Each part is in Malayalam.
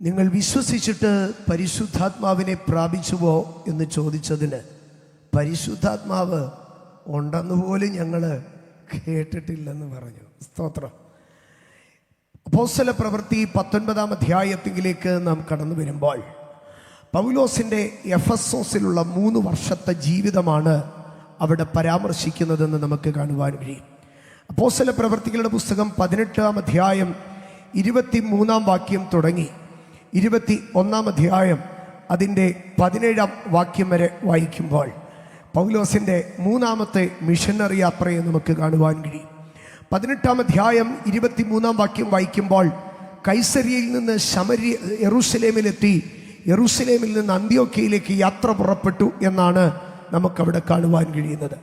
നിങ്ങൾ വിശ്വസിച്ചിട്ട് പരിശുദ്ധാത്മാവിനെ പ്രാപിച്ചുവോ എന്ന് ചോദിച്ചതിന് പരിശുദ്ധാത്മാവ് ഉണ്ടെന്ന് പോലും ഞങ്ങൾ കേട്ടിട്ടില്ലെന്ന് പറഞ്ഞു. സ്തോത്രം. അപ്പോസ്തല പ്രവൃത്തി 19-ാം അധ്യായത്തിലേക്ക് നാം കടന്നു വരുമ്പോൾ പൗലോസിൻ്റെ എഫെസോസിലുള്ള 3 വർഷത്തെ ജീവിതമാണ് അവിടെ പരാമർശിക്കുന്നതെന്ന് നമുക്ക് കാണുവാൻ കഴിയും. അപ്പോസ്തല പ്രവൃത്തികളുടെ പുസ്തകം 18-ാം അധ്യായം 23-ാം വാക്യം തുടങ്ങി 21-ാം അധ്യായം അതിൻ്റെ 17-ാം വാക്യം വരെ വായിക്കുമ്പോൾ പൗലോസിൻ്റെ 3ാമത്തെ മിഷനറി യാത്രയെ നമുക്ക് കാണുവാൻ കഴിയും. 18-ാം അധ്യായം 23-ാം വാക്യം വായിക്കുമ്പോൾ കൈസരിയയിൽ നിന്ന് യെറൂശലേമിലെത്തി, യെറൂശലേമിൽ നിന്ന് അന്ത്യോക്യയിലേക്ക് യാത്ര പുറപ്പെട്ടു എന്നാണ് നമുക്കവിടെ കാണുവാൻ കഴിയുന്നത്.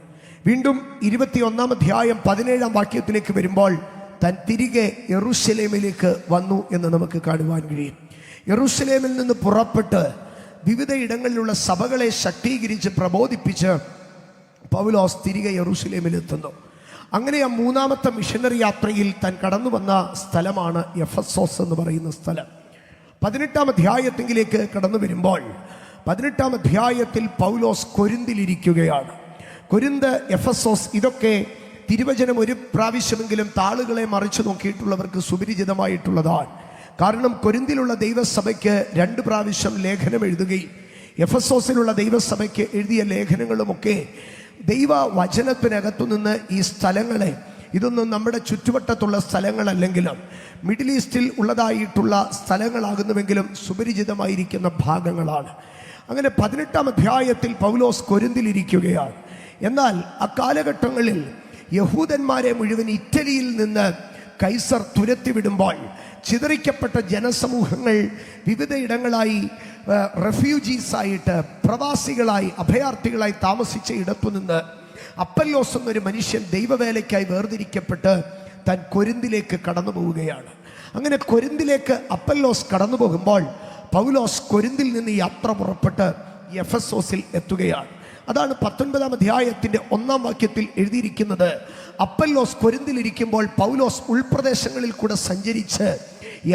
വീണ്ടും 21-ാം അധ്യായം 17-ാം വാക്യത്തിലേക്ക് വരുമ്പോൾ താൻ തിരികെ യെറൂശലേമിലേക്ക് വന്നു എന്ന് നമുക്ക് കാണുവാൻ കഴിയും. യെറൂശലേമിൽ നിന്ന് പുറപ്പെട്ട് വിവിധ ഇടങ്ങളിലുള്ള സഭകളെ ശക്തീകരിച്ച് പ്രബോധിപ്പിച്ച് പൗലോസ് തിരികെ യെറൂശലേമിലെത്തുന്നു. അങ്ങനെ ആ 3ാമത്തെ മിഷനറി യാത്രയിൽ താൻ കടന്നു വന്ന സ്ഥലമാണ് എഫെസോസ് എന്ന് പറയുന്ന സ്ഥലം. 18-ാം അധ്യായത്തിലേക്ക് കടന്നു വരുമ്പോൾ 18-ാം അധ്യായത്തിൽ പൗലോസ് കൊരിന്തിലിരിക്കുകയാണ്. കൊരിന്ത്, എഫെസോസ്, ഇതൊക്കെ തിരുവചനം ഒരു പ്രാവശ്യമെങ്കിലും താളുകളെ മറിച്ചു നോക്കിയിട്ടുള്ളവർക്ക് സുപരിചിതമായിട്ടുള്ളതാണ്. കാരണം കൊരിന്തിലുള്ള ദൈവസഭയ്ക്ക് 2 പ്രാവശ്യം ലേഖനം എഴുതുകയും എഫെസോസിലുള്ള ദൈവസഭയ്ക്ക് എഴുതിയ ലേഖനങ്ങളുമൊക്കെ ദൈവവചനത്തിനകത്തു നിന്ന് ഈ സ്ഥലങ്ങളെ, ഇതൊന്നും നമ്മുടെ ചുറ്റുവട്ടത്തുള്ള സ്ഥലങ്ങളല്ലെങ്കിലും മിഡിൽ ഈസ്റ്റിൽ ഉള്ളതായിട്ടുള്ള സ്ഥലങ്ങളാകുന്നുവെങ്കിലും സുപരിചിതമായിരിക്കുന്ന ഭാഗങ്ങളാണ്. അങ്ങനെ 18-ാം അധ്യായത്തിൽ പൗലോസ് കൊരിന്തിലിരിക്കുകയാണ്. എന്നാൽ അക്കാലഘട്ടങ്ങളിൽ യഹൂദന്മാരെ മുഴുവൻ ഇറ്റലിയിൽ നിന്ന് കൈസർ തുരത്തിവിടുമ്പോൾ ചിതറിക്കപ്പെട്ട ജനസമൂഹങ്ങൾ വിവിധ ഇടങ്ങളായി റെഫ്യൂജീസായിട്ട്, പ്രവാസികളായി, അഭയാർത്ഥികളായി താമസിച്ച ഇടത്തുനിന്ന് അപ്പല്ലോസ് എന്നൊരു മനുഷ്യൻ ദൈവവേലയ്ക്കായി വേർതിരിക്കപ്പെട്ട് താൻ കൊരിന്തിലേക്ക് കടന്നു പോവുകയാണ്. അങ്ങനെ കൊരിന്തിലേക്ക് അപ്പല്ലോസ് കടന്നു പോകുമ്പോൾ പൗലോസ് കൊരിന്തിൽ നിന്ന് യാത്ര പുറപ്പെട്ട് എഫെസോസിൽ എത്തുകയാണ്. അതാണ് 19-ാം അധ്യായത്തിൻ്റെ 1-ാം വാക്യത്തിൽ എഴുതിയിരിക്കുന്നത്. അപ്പല്ലോസ് കൊരിന്തിലിരിക്കുമ്പോൾ പൗലോസ് ഉൾപ്രദേശങ്ങളിൽ കൂടെ സഞ്ചരിച്ച്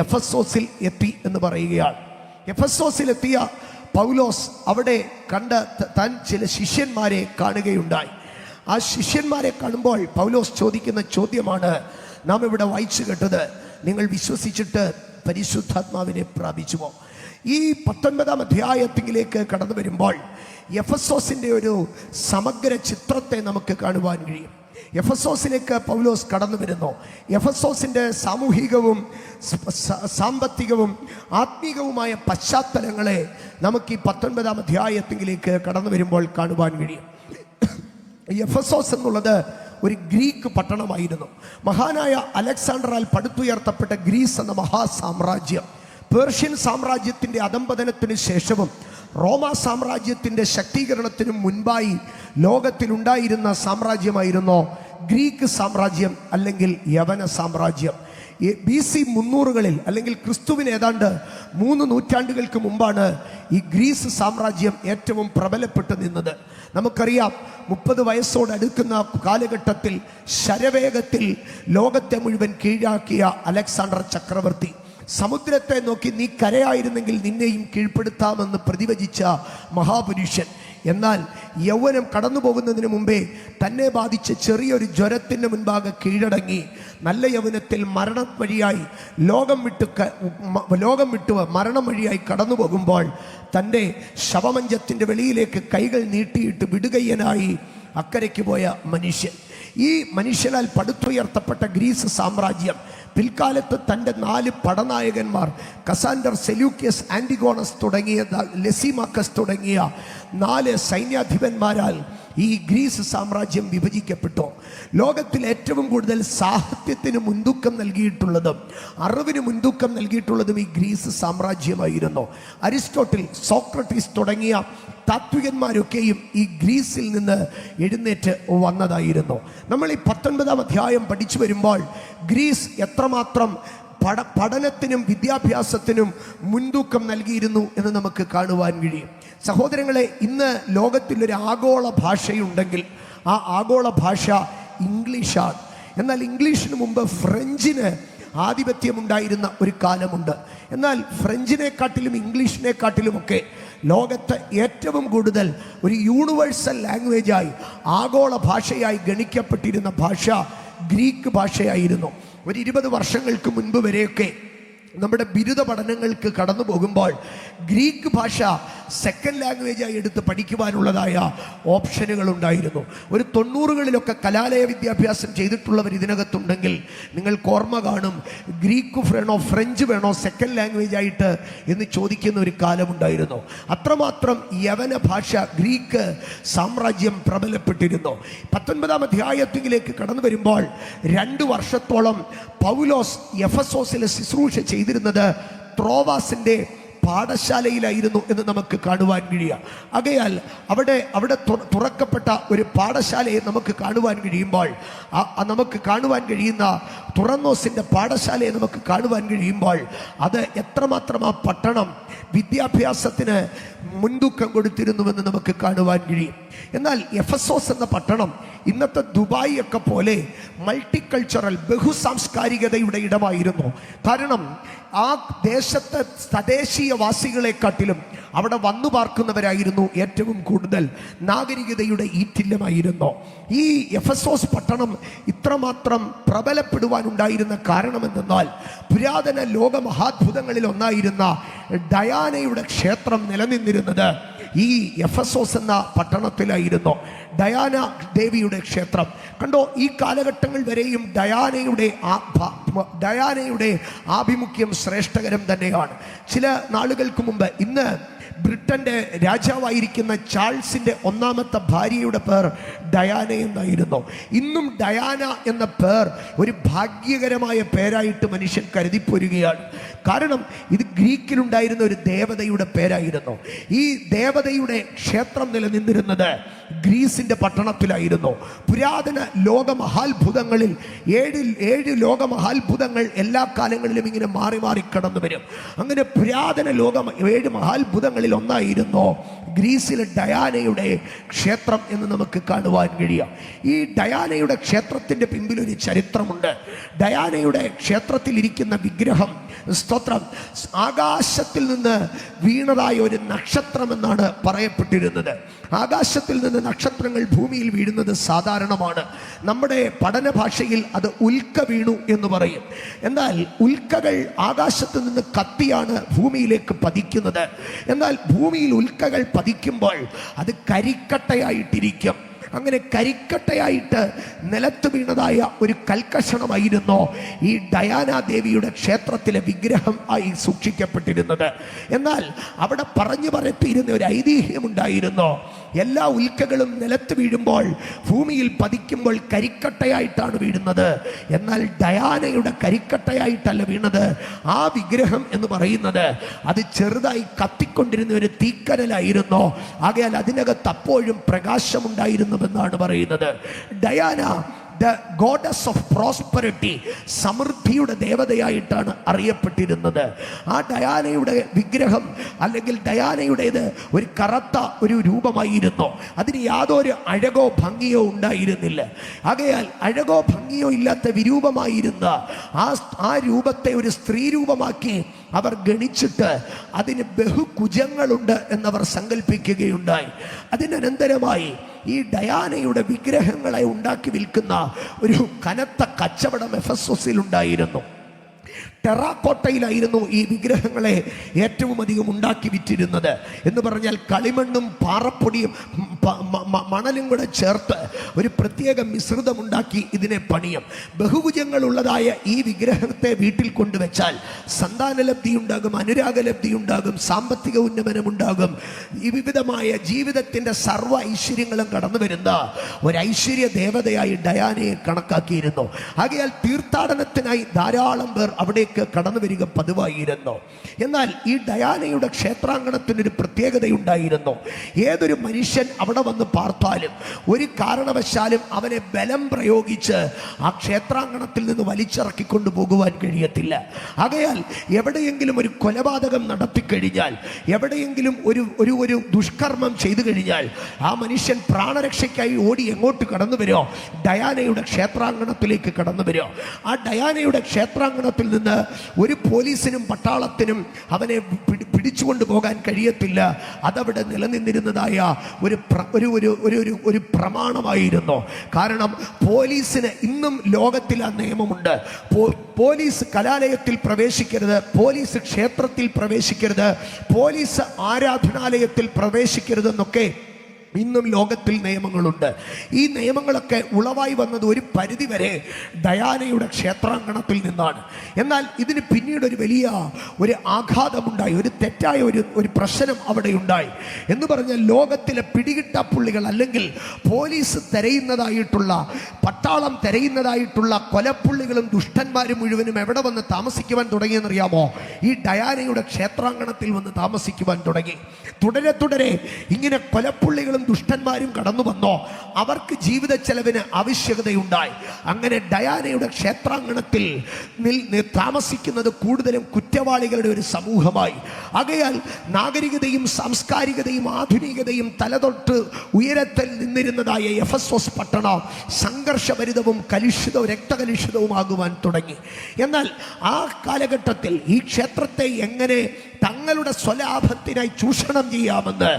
എഫെസോസിൽ എത്തി എന്ന് പറയുകയാണ്. എഫെസോസിലെത്തിയ പൗലോസ് അവിടെ കണ്ട താൻ ചില ശിഷ്യന്മാരെ കാണുകയുണ്ടായി. ആ ശിഷ്യന്മാരെ കാണുമ്പോൾ പൗലോസ് ചോദിക്കുന്ന ചോദ്യമാണ് നാം ഇവിടെ വായിച്ചു കേട്ടത്, നിങ്ങൾ വിശ്വസിച്ചിട്ട് പരിശുദ്ധാത്മാവിനെ പ്രാപിച്ചുമോ? ഈ 19-ാം അധ്യായത്തിലേക്ക് കടന്നു വരുമ്പോൾ എഫെസോസിൻ്റെ ഒരു സമഗ്ര ചിത്രത്തെ നമുക്ക് കാണുവാൻ കഴിയും. എഫെസോസിലേക്ക് പൗലോസ് കടന്നു വരുന്നു. എഫെസോസിൻ്റെ സാമൂഹികവും സാമ്പത്തികവും ആത്മീകവുമായ പശ്ചാത്തലങ്ങളെ നമുക്ക് ഈ 19-ാം അധ്യായത്തിലേക്ക് കടന്നു വരുമ്പോൾ കാണുവാൻ കഴിയും. എഫെസോസ് എന്നുള്ളത് ഒരു ഗ്രീക്ക് പട്ടണമായിരുന്നു. മഹാനായ അലക്സാണ്ടറാൽ പടുത്തുയർത്തപ്പെട്ട ഗ്രീസ് എന്ന മഹാസാമ്രാജ്യം പേർഷ്യൻ സാമ്രാജ്യത്തിൻ്റെ അധംപതനത്തിന് ശേഷവും റോമാ സാമ്രാജ്യത്തിൻ്റെ ശക്തീകരണത്തിനും മുൻപായി ലോകത്തിലുണ്ടായിരുന്ന സാമ്രാജ്യമായിരുന്നു ഗ്രീക്ക് സാമ്രാജ്യം അല്ലെങ്കിൽ യവന സാമ്രാജ്യം. BC 300-കളിൽ അല്ലെങ്കിൽ ക്രിസ്തുവിന് ഏതാണ്ട് 3 നൂറ്റാണ്ടുകൾക്ക് മുമ്പാണ് ഈ ഗ്രീസ് സാമ്രാജ്യം ഏറ്റവും പ്രബലപ്പെട്ടു നിന്നത്. നമുക്കറിയാം, 30 വയസ്സോടടുക്കുന്ന കാലഘട്ടത്തിൽ ശരവേഗത്തിൽ ലോകത്തെ മുഴുവൻ കീഴാക്കിയ അലക്സാണ്ടർ ചക്രവർത്തി സമുദ്രത്തെ നോക്കി നീ കരയായിരുന്നെങ്കിൽ നിന്നെയും കീഴ്പ്പെടുത്താമെന്ന് പ്രതിവചിച്ച മഹാപുരുഷൻ. എന്നാൽ യൗവനം കടന്നു പോകുന്നതിന് മുമ്പേ തന്നെ ബാധിച്ച ചെറിയൊരു ജ്വരത്തിന് മുൻപാകെ കീഴടങ്ങി നല്ല യൗവനത്തിൽ മരണം വഴിയായി ലോകം വിട്ടു മരണം വഴിയായി കടന്നു പോകുമ്പോൾ തൻ്റെ ശവമഞ്ചത്തിൻ്റെ വെളിയിലേക്ക് കൈകൾ നീട്ടിയിട്ട് വിടുകയ്യനായി അക്കരയ്ക്ക് പോയ മനുഷ്യൻ. ഈ മനുഷ്യനാൽ പടുത്തുയർത്തപ്പെട്ട ഗ്രീസ് സാമ്രാജ്യം പിൽക്കാലത്ത് തൻ്റെ 4 പടനായകന്മാർ കസാൻഡർ, സെലൂക്കിയസ്, ആൻറ്റിഗോണസ് തുടങ്ങിയ ലെസിമാക്കസ് തുടങ്ങിയ 4 സൈന്യാധിപന്മാരാൽ ഈ ഗ്രീസ് സാമ്രാജ്യം വിഭജിക്കപ്പെട്ടു. ലോകത്തിൽ ഏറ്റവും കൂടുതൽ സാഹിത്യത്തിന് മുൻതൂക്കം നൽകിയിട്ടുള്ളതും അറിവിന് മുൻതൂക്കം നൽകിയിട്ടുള്ളതും ഈ ഗ്രീസ് സാമ്രാജ്യമായിരുന്നു. അരിസ്റ്റോട്ടിൽ, സോക്രട്ടീസ് തുടങ്ങിയ താത്വികന്മാരൊക്കെയും ഈ ഗ്രീസിൽ നിന്ന് എഴുന്നേറ്റ് വന്നതായിരുന്നു. നമ്മൾ ഈ 19-ാം അധ്യായം പഠിച്ചു വരുമ്പോൾ ഗ്രീസ് എത്രമാത്രം പഠനത്തിനും വിദ്യാഭ്യാസത്തിനും മുൻതൂക്കം നൽകിയിരുന്നു എന്ന് നമുക്ക് കാണുവാൻ കഴിയും. സഹോദരങ്ങളെ, ഇന്ന് ലോകത്തിലൊരു ആഗോള ഭാഷയുണ്ടെങ്കിൽ ആ ആഗോള ഭാഷ ഇംഗ്ലീഷാണ്. എന്നാൽ ഇംഗ്ലീഷിന് മുമ്പ് ഫ്രഞ്ചിന് ആധിപത്യമുണ്ടായിരുന്ന ഒരു കാലമുണ്ട്. എന്നാൽ ഫ്രഞ്ചിനെക്കാട്ടിലും ഇംഗ്ലീഷിനെക്കാട്ടിലുമൊക്കെ ലോകത്ത് ഏറ്റവും കൂടുതൽ ഒരു യൂണിവേഴ്സൽ ലാംഗ്വേജായി, ആഗോള ഭാഷയായി ഗണിക്കപ്പെട്ടിരുന്ന ഭാഷ ഗ്രീക്ക് ഭാഷയായിരുന്നു. ഒരു 20 വർഷങ്ങൾക്ക് മുൻപ് വരെയൊക്കെ നമ്മുടെ ബിരുദ പഠനങ്ങൾക്ക് കടന്നു പോകുമ്പോൾ ഗ്രീക്ക് ഭാഷ സെക്കൻഡ് ലാംഗ്വേജായി എടുത്ത് പഠിക്കുവാനുള്ളതായ ഓപ്ഷനുകൾ ഉണ്ടായിരുന്നു. ഒരു 90കളിലൊക്കെ കലാലയ വിദ്യാഭ്യാസം ചെയ്തിട്ടുള്ളവർ ഇതിനകത്തുണ്ടെങ്കിൽ നിങ്ങൾക്ക് ഓർമ്മ കാണും, ഗ്രീക്ക് വേണോ ഫ്രഞ്ച് വേണോ സെക്കൻഡ് ലാംഗ്വേജ് ആയിട്ട് എന്ന് ചോദിക്കുന്ന ഒരു കാലമുണ്ടായിരുന്നു. അത്രമാത്രം യവന ഭാഷ ഗ്രീക്ക് സാമ്രാജ്യം പ്രബലപ്പെട്ടിരുന്നു. 19-ാം അധ്യായത്തിലേക്ക് കടന്നു വരുമ്പോൾ 2 വർഷത്തോളം പൗലോസ് എഫെസോസിൽ ശുശ്രൂഷ ചെയ്തിരുന്നത് ത്രോവാസിന്റെ പാഠശാലയിലായിരുന്നു എന്ന് നമുക്ക് കാണുവാൻ കഴിയുക. ആകയാൽ അവിടെ തുറക്കപ്പെട്ട ഒരു പാഠശാലയെ നമുക്ക് കാണുവാൻ കഴിയുമ്പോൾ, നമുക്ക് കാണുവാൻ കഴിയുന്ന തുറന്നോസിൻ്റെ പാഠശാലയെ നമുക്ക് കാണുവാൻ കഴിയുമ്പോൾ അത് എത്രമാത്രം ആ പട്ടണം വിദ്യാഭ്യാസത്തിന് മുൻതൂക്കം കൊടുത്തിരുന്നുവെന്ന് നമുക്ക് കാണുവാൻ കഴിയും. എന്നാൽ എഫെസോസ് എന്ന പട്ടണം ഇന്നത്തെ ദുബായ് ഒക്കെ പോലെ മൾട്ടിക്കൾച്ചറൽ ബഹുസാംസ്കാരികതയുടെ ഇടമായിരുന്നു. കാരണം ആ ദേശത്തെ തദ്ദേശീയവാസികളെക്കാട്ടിലും അവിടെ വന്നു പാർക്കുന്നവരായിരുന്നു ഏറ്റവും കൂടുതൽ. നാഗരികതയുടെ ഈറ്റില്ലമായിരുന്നു. ഈ എഫെസോസ് പട്ടണം ഇത്രമാത്രം പ്രബലപ്പെടുവാനുണ്ടായിരുന്ന കാരണമെന്നാൽ പുരാതന ലോകമഹാത്ഭുതങ്ങളിൽ ഒന്നായിരുന്ന ഡയാനയുടെ ക്ഷേത്രം നിലനിന്നിരുന്നത് ഈ എഫെസോസ് എന്ന പട്ടണത്തിലായിരുന്നു. ഡയാന ദേവിയുടെ ക്ഷേത്രം കണ്ടോ, ഈ കാലഘട്ടങ്ങൾ വരെയും ഡയാനയുടെ ആഭിമുഖ്യം ശ്രേഷ്ഠകരം തന്നെയാണ്. ചില നാളുകൾക്ക് മുമ്പ്, ഇന്ന് ബ്രിട്ടന്റെ രാജാവായിരിക്കുന്ന ചാൾസിന്റെ 1ാമത്തെ ഭാര്യയുടെ പേർ ഡയാന എന്നായിരുന്നു. ഇന്നും ഡയാന എന്ന പേർ ഒരു ഭാഗ്യകരമായ പേരായിട്ട് മനുഷ്യൻ കരുതിപ്പോരുകയാണ്. കാരണം ഇത് ഗ്രീക്കിലുണ്ടായിരുന്ന ഒരു ദേവതയുടെ പേരായിരുന്നു. ഈ ദേവതയുടെ ക്ഷേത്രം നിലനിന്നിരുന്നത് ഗ്രീസിന്റെ പട്ടണത്തിലായിരുന്നു. പുരാതന ലോകമഹാത്ഭുതങ്ങളിൽ 7 ലോകമഹാത്ഭുതങ്ങൾ എല്ലാ കാലങ്ങളിലും ഇങ്ങനെ മാറി മാറി കടന്നു വരും. അങ്ങനെ പുരാതന 7 മഹാത്ഭുതങ്ങളിൽ ഒന്നായിരുന്നു ഗ്രീസിലെ ഡയാനയുടെ ക്ഷേത്രം എന്ന് നമുക്ക് കാണുവാൻ കഴിയാം. ഈ ഡയാനയുടെ ക്ഷേത്രത്തിന്റെ പിമ്പിൽ ഒരു ചരിത്രമുണ്ട്. ഡയാനയുടെ ക്ഷേത്രത്തിൽ ഇരിക്കുന്ന വിഗ്രഹം, സ്തോത്രം, ആകാശത്തിൽ നിന്ന് വീണതായ ഒരു നക്ഷത്രം എന്നാണ് പറയപ്പെട്ടിരുന്നത്. ആകാശത്തിൽ നിന്ന് നക്ഷത്രങ്ങൾ ഭൂമിയിൽ വീഴുന്നത് സാധാരണമാണ്. നമ്മുടെ പഠന ഭാഷയിൽ അത് ഉൽക്ക വീണു എന്ന് പറയും. എന്നാൽ ഉൽക്കകൾ ആകാശത്ത് നിന്ന് കത്തിയാണ് ഭൂമിയിലേക്ക് പതിക്കുന്നത്. എന്നാൽ ഭൂമിയിൽ ഉൽക്കകൾ പതിക്കുമ്പോൾ അത് കരിക്കട്ടയായിട്ടിരിക്കും. അങ്ങനെ കരിക്കട്ടയായിട്ട് നിലത്ത് വീണതായ ഒരു കൽക്കഷണമായിരുന്നു ഈ ഡയാന ദേവിയുടെ ക്ഷേത്രത്തിലെ വിഗ്രഹം ആയി സൂക്ഷിക്കപ്പെട്ടിരുന്നത്. എന്നാൽ അവിടെ പറഞ്ഞു പരത്തിയിരുന്ന ഒരു ഐതിഹ്യമുണ്ടായിരുന്നു. എല്ലാ ഉൽക്കകളും നിലത്ത് വീഴുമ്പോൾ, ഭൂമിയിൽ പതിക്കുമ്പോൾ കരിക്കട്ടയായിട്ടാണ് വീഴുന്നത്. എന്നാൽ ഡയാനയുടെ കരിക്കട്ടയായിട്ടല്ല വീണത്. ആ വിഗ്രഹം എന്ന് പറയുന്നത് അത് ചെറുതായി കത്തിക്കൊണ്ടിരുന്ന ഒരു തീക്കനലായിരുന്നു. ആകയാൽ അതിനകത്ത് അപ്പോഴും പ്രകാശമുണ്ടായിരുന്നുവെന്നാണ് പറയുന്നത്. Diana the goddess of prosperity, സമൃദ്ധിയുടെ ദേവതയായിട്ടാണ് അറിയപ്പെട്ടിരുന്നത്. ആ ഡയാനയുടെ വിഗ്രഹം അല്ലെങ്കിൽ ഡയാനയുടേത് ഒരു കറുത്ത ഒരു രൂപമായിരുന്നു. അതിന് യാതൊരു അഴകോ ഭംഗിയോ ഉണ്ടായിരുന്നില്ല. ആകയാൽ അഴകോ ഭംഗിയോ ഇല്ലാത്ത വിരൂപമായിരുന്ന ആ രൂപത്തെ ഒരു സ്ത്രീ രൂപമാക്കി അവർ ഗണിച്ചിട്ട് അതിന് ബഹുകുജങ്ങളുണ്ട് എന്നവർ സങ്കല്പിക്കുകയുണ്ടായി. അതിനനന്തരമായി ഈ ഡയാനയുടെ വിഗ്രഹങ്ങളെ ഉണ്ടാക്കി വിൽക്കുന്ന ഒരു കനത്ത കച്ചവടം എഫെസോസിൽ ഉണ്ടായിരുന്നു. ടെറാക്കോട്ടയിലായിരുന്നു ഈ വിഗ്രഹങ്ങളെ ഏറ്റവും അധികം ഉണ്ടാക്കി വിറ്റിരുന്നത്. എന്ന് പറഞ്ഞാൽ കളിമണ്ണും പാറപ്പൊടിയും മണലും കൂടെ ചേർത്ത് ഒരു പ്രത്യേക മിശ്രിതമുണ്ടാക്കി ഇതിനെ പണിയും. ബഹുഭുജങ്ങളുള്ളതായ ഈ വിഗ്രഹത്തെ വീട്ടിൽ കൊണ്ടുവച്ചാൽ സന്താനലബ്ധി ഉണ്ടാകും, അനുരാഗലബ്ധി ഉണ്ടാകും, സാമ്പത്തിക ഉന്നമനമുണ്ടാകും. ഈ വിവിധമായ ജീവിതത്തിൻ്റെ സർവ്വ ഐശ്വര്യങ്ങളും കടന്നു വരുന്ന ഒരു ഐശ്വര്യ ദേവതയായി ഡയാനയെ കണക്കാക്കിയിരുന്നു. ആകയാൽ തീർത്ഥാടനത്തിനായി ധാരാളം പേർ അവിടേക്ക് കടന്നു വരിക പതിവായിരുന്നു. എന്നാൽ ഈ ഡയാനയുടെ ക്ഷേത്രാങ്കണത്തിനൊരു പ്രത്യേകതയുണ്ടായിരുന്നു. ഏതൊരു മനുഷ്യൻ അവിടെ വന്ന് പാർത്താലും ഒരു കാരണവശാലും അവനെ ബലം പ്രയോഗിച്ച് ആ ക്ഷേത്രാങ്കണത്തിൽ നിന്ന് വലിച്ചിറക്കിക്കൊണ്ടു പോകുവാൻ കഴിയത്തില്ല. ആകയാൽ എവിടെയെങ്കിലും ഒരു കൊലപാതകം നടത്തിക്കഴിഞ്ഞാൽ, എവിടെയെങ്കിലും ഒരു ദുഷ്കർമ്മം ചെയ്തു കഴിഞ്ഞാൽ ആ മനുഷ്യൻ പ്രാണരക്ഷയ്ക്കായി ഓടി എങ്ങോട്ട് കടന്നു വരുമോ? ഡയാനയുടെ ക്ഷേത്രാങ്കണത്തിലേക്ക് കടന്നു വരുമോ? ആ ഡയാനയുടെ ക്ഷേത്രാങ്കണത്തിൽ നിന്ന് ഒരു പോലീസിനും പട്ടാളത്തിനും അവനെ പിടിച്ചുകൊണ്ട് പോകാൻ കഴിയത്തില്ല. അതവിടെ നിലനിന്നിരുന്നതായ ഒരു പ്രമാണമായിരുന്നു. കാരണം പോലീസിന് ഇന്നും ലോകത്തിൽ ആ നിയമമുണ്ട്. പോലീസ് കലാലയത്തിൽ പ്രവേശിക്കരുത്, പോലീസ് ക്ഷേത്രത്തിൽ പ്രവേശിക്കരുത്, പോലീസ് ആരാധനാലയത്തിൽ പ്രവേശിക്കരുതെന്നൊക്കെ ഇന്നും ലോകത്തിൽ നിയമങ്ങളുണ്ട്. ഈ നിയമങ്ങളൊക്കെ ഉളവായി വന്നത് ഒരു പരിധിവരെ ഡയാനയുടെ ക്ഷേത്രാങ്കണത്തിൽ നിന്നാണ്. എന്നാൽ ഇതിന് പിന്നീട് ഒരു വലിയ ആഘാതമുണ്ടായി, ഒരു തെറ്റായ ഒരു പ്രശ്നം അവിടെ ഉണ്ടായി. എന്ന് പറഞ്ഞാൽ ലോകത്തിലെ പിടികിട്ടാപ്പുള്ളികൾ അല്ലെങ്കിൽ പോലീസ് തിരയുന്നതായിട്ടുള്ള, പട്ടാളം തിരയുന്നതായിട്ടുള്ള കൊലപ്പുള്ളികളും ദുഷ്ടന്മാരും മുഴുവനും എവിടെ വന്ന് താമസിക്കുവാൻ തുടങ്ങിയെന്നറിയാമോ? ഈ ഡയാനയുടെ ക്ഷേത്രാങ്കണത്തിൽ വന്ന് താമസിക്കുവാൻ തുടങ്ങി. തുടരെ ഇങ്ങനെ കൊലപ്പുള്ളികളും ദുഷ്ടന്മാരും കടന്നു വന്നോ അവർക്ക് ജീവിത ചെലവിന് ആവശ്യകതയുണ്ടായി. അങ്ങനെ ഡയാനയുടെ ക്ഷേത്രാങ്കണത്തിൽ താമസിക്കുന്നത് കൂടുതലും കുറ്റവാളികളുടെ ഒരു സമൂഹമായി. ആകയാൽ നാഗരികതയും സാംസ്കാരികതയും ആധുനികതയും തലതൊട്ട് ഉയരത്തിൽ നിന്നിരുന്നതായ എഫെസോസ് പട്ടണം സംഘർഷഭരിതവും രക്തകലുഷിതവുമാകുവാൻ തുടങ്ങി. എന്നാൽ ആ കാലഘട്ടത്തിൽ ഈ ക്ഷേത്രത്തെ എങ്ങനെ തങ്ങളുടെ സ്വലാഭത്തിനായി ചൂഷണം ചെയ്യാമെന്ന്